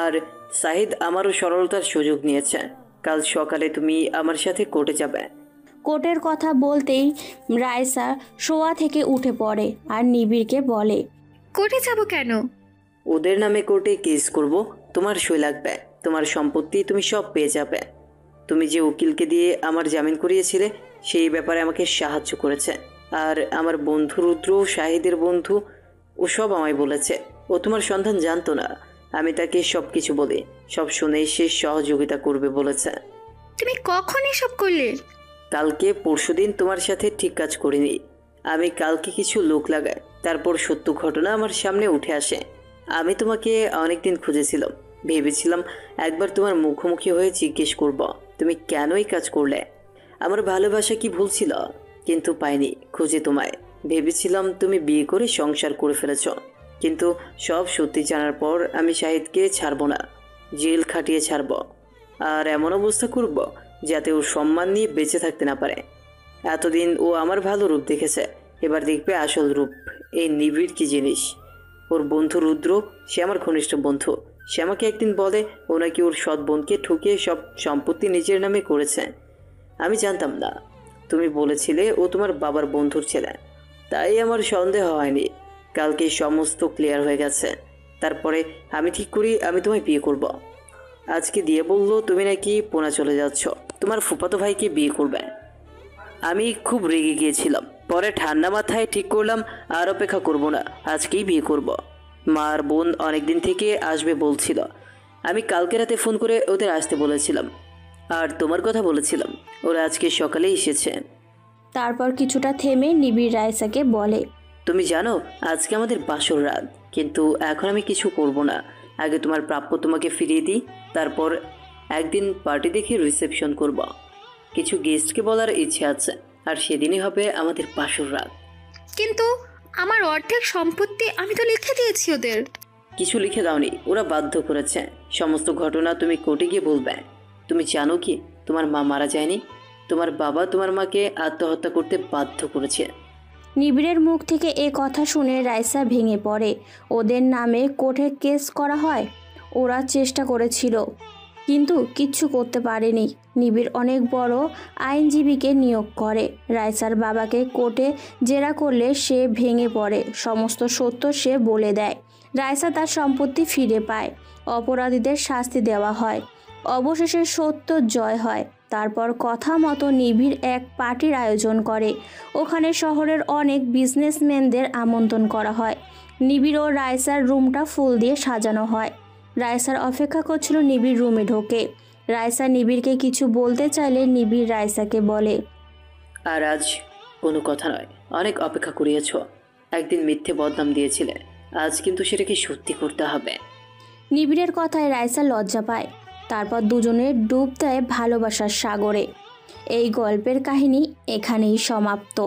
আর সাহিদ আমারও সরলতার সুযোগ নিয়েছে। কাল সকালে তুমি আমার সাথে কোর্টে যাবে। কোর্টের কথা বলতেই রাইসা শোয়া থেকে উঠে পড়ে আর নিবিড়কে বলে, কোর্টে যাব কেন? ওদের নামে কোর্টে কেস করব, তোমার সই লাগবে, তোমার সম্পত্তি তুমি সব পেয়ে যাবে। তুমি যে উকিলকে দিয়ে আমার জামিন করিয়েছিলে সেই ব্যাপারে আমাকে সাহায্য করেছে। আর আমার বন্ধু রুদ্র, শাহিদের বন্ধু, ও সব আমায় বলেছে। ও তোমার সন্ধান জানতো না, আমি তাকে সব কিছু বলি, সব শুনেই সে সহযোগিতা করবে বলেছে। তুমি কখন এসব করলে? কালকে পরশুদিন তোমার সাথে ঠিক কাজ করিনি। আমি কালকে কিছু লোক লাগাই, তারপর সত্য ঘটনা আমার সামনে উঠে আসে। আমি তোমাকে অনেকদিন খুঁজেছিলাম, ভেবেছিলাম একবার তোমার মুখোমুখি হয়ে জিজ্ঞেস করব তুমি কেন এই কাজ করলে, আমার ভালোবাসা কি ভুল ছিল। কিন্তু পাইনি খুঁজে তোমায়। ভেবেছিলাম তুমি বিয়ে করে সংসার করে ফেলেছ, কিন্তু সব সত্যি জানার পর আমি শাহিদকে ছাড়বো না, জেল খাটিয়ে ছাড়ব। আর এমন অবস্থা করব যাতে ও সম্মান নিয়ে বেঁচে থাকতে না পারে। এতদিন ও আমার ভালো রূপ দেখেছে, এবার দেখবে আসল রূপ। এই নিবিড় কি জিনিস। ওর বন্ধু রুদ্র, সে আমার ঘনিষ্ঠ বন্ধু। সে আমাকে একদিন বলে ও নাকি ওর সৎ বোনকে ঠকিয়ে সব সম্পত্তি নিজের নামে করেছে। আমি জানতাম না, তুমি বলেছিলে ও তোমার বাবার বন্ধুর ছেলে, তাই আমার সন্দেহ হয়নি। কালকে সমস্ত ক্লিয়ার হয়ে গেছে। তারপরে আমি ঠিক করি আমি তোমায় বিয়ে করব। আজকে দিয়ে বললো তুমি নাকি পুনা চলে যাচ্ছ, তোমার ফুফাতো ভাইকে বিয়ে করবে। আমি খুব রেগে গিয়েছিলাম, পরে ঠান্ডা মাথায় ঠিক করলাম আর অপেক্ষা করব না, আজকেই বিয়ে করব। মা আর বোন অনেকদিন থেকে আসবে বলছিল, আমি কালকে রাতে ফোন করে ওদের আসতে বলেছিলাম আর তোমার কথা বলেছিলাম। ওরা আজকে সকালে এসেছে। তারপর কিছুটা থেমে নিবিড় রাইসাকে বলে, তুমি জানো আজকে আমাদের বাসর রাত, কিন্তু এখন আমি কিছু করব না। আগে তোমার প্রাপ্য তোমাকে ফিরিয়ে দিই, তারপর একদিন পার্টি দেখে রিসেপশন করব। কিছু গেস্টকে বলার ইচ্ছে আছে, আর সেদিনই হবে আমাদের বাসর রাত। কিন্তু আমার অর্ধেক সম্পত্তি আমি তো লিখে দিয়েছি ওদের। কিছু লিখে দাওনি, ওরা বাধ্য করেছে। সমস্ত ঘটনা তুমি কোর্টে গিয়ে বলবে। তুমি জানো কি তোমার মা মারা যায়নি, তোমার বাবা তোমার মাকে আত্মহত্যা করতে বাধ্য করেছে। নিবিড়ের মুখ থেকে এ কথা শুনে রাইসা ভেঙে পড়ে। ওদের নামে কোর্টে কেস করা হয়। ওরা চেষ্টা করেছিল কিন্তু কিচ্ছু করতে পারেনি। নিবিড় অনেক বড় আইনজীবীকে নিয়োগ করে। রাইসার বাবাকে কোর্টে জেরা করলে সে ভেঙে পড়ে। সমস্ত সত্য সে বলে দেয়। রাইসা তার সম্পত্তি ফিরে পায়। অপরাধীদের শাস্তি দেওয়া হয়। অবশেষে সত্য জয় হয়। তারপর কথা মতো নিবিড় এক পার্টির আয়োজন করে। ওখানে শহরের অনেক বিজনেসম্যানদের আমন্ত্রণ করা হয়। নিবিড় ও রাইসার রুমটা ফুল দিয়ে সাজানো হয়। রাইসার অপেক্ষা করছিল নিবিড় রুমে ঢোকে। রাইসা নিবিড়কে কিছু বলতে চাইলে নিবিড় রাইসাকে বলে, আর আজ কোনো কথা নয়, অনেক অপেক্ষা করিয়েছ। একদিন মিথ্যে বদনাম দিয়েছিলে, আজ কিন্তু সেটাকে সত্যি করতে হবে। নিবিড়ের কথায় রাইসা লজ্জা পায়। তারপর দুজনের ডুব দেয় ভালোবাসার সাগরে। এই গল্পের কাহিনী এখানেই সমাপ্ত।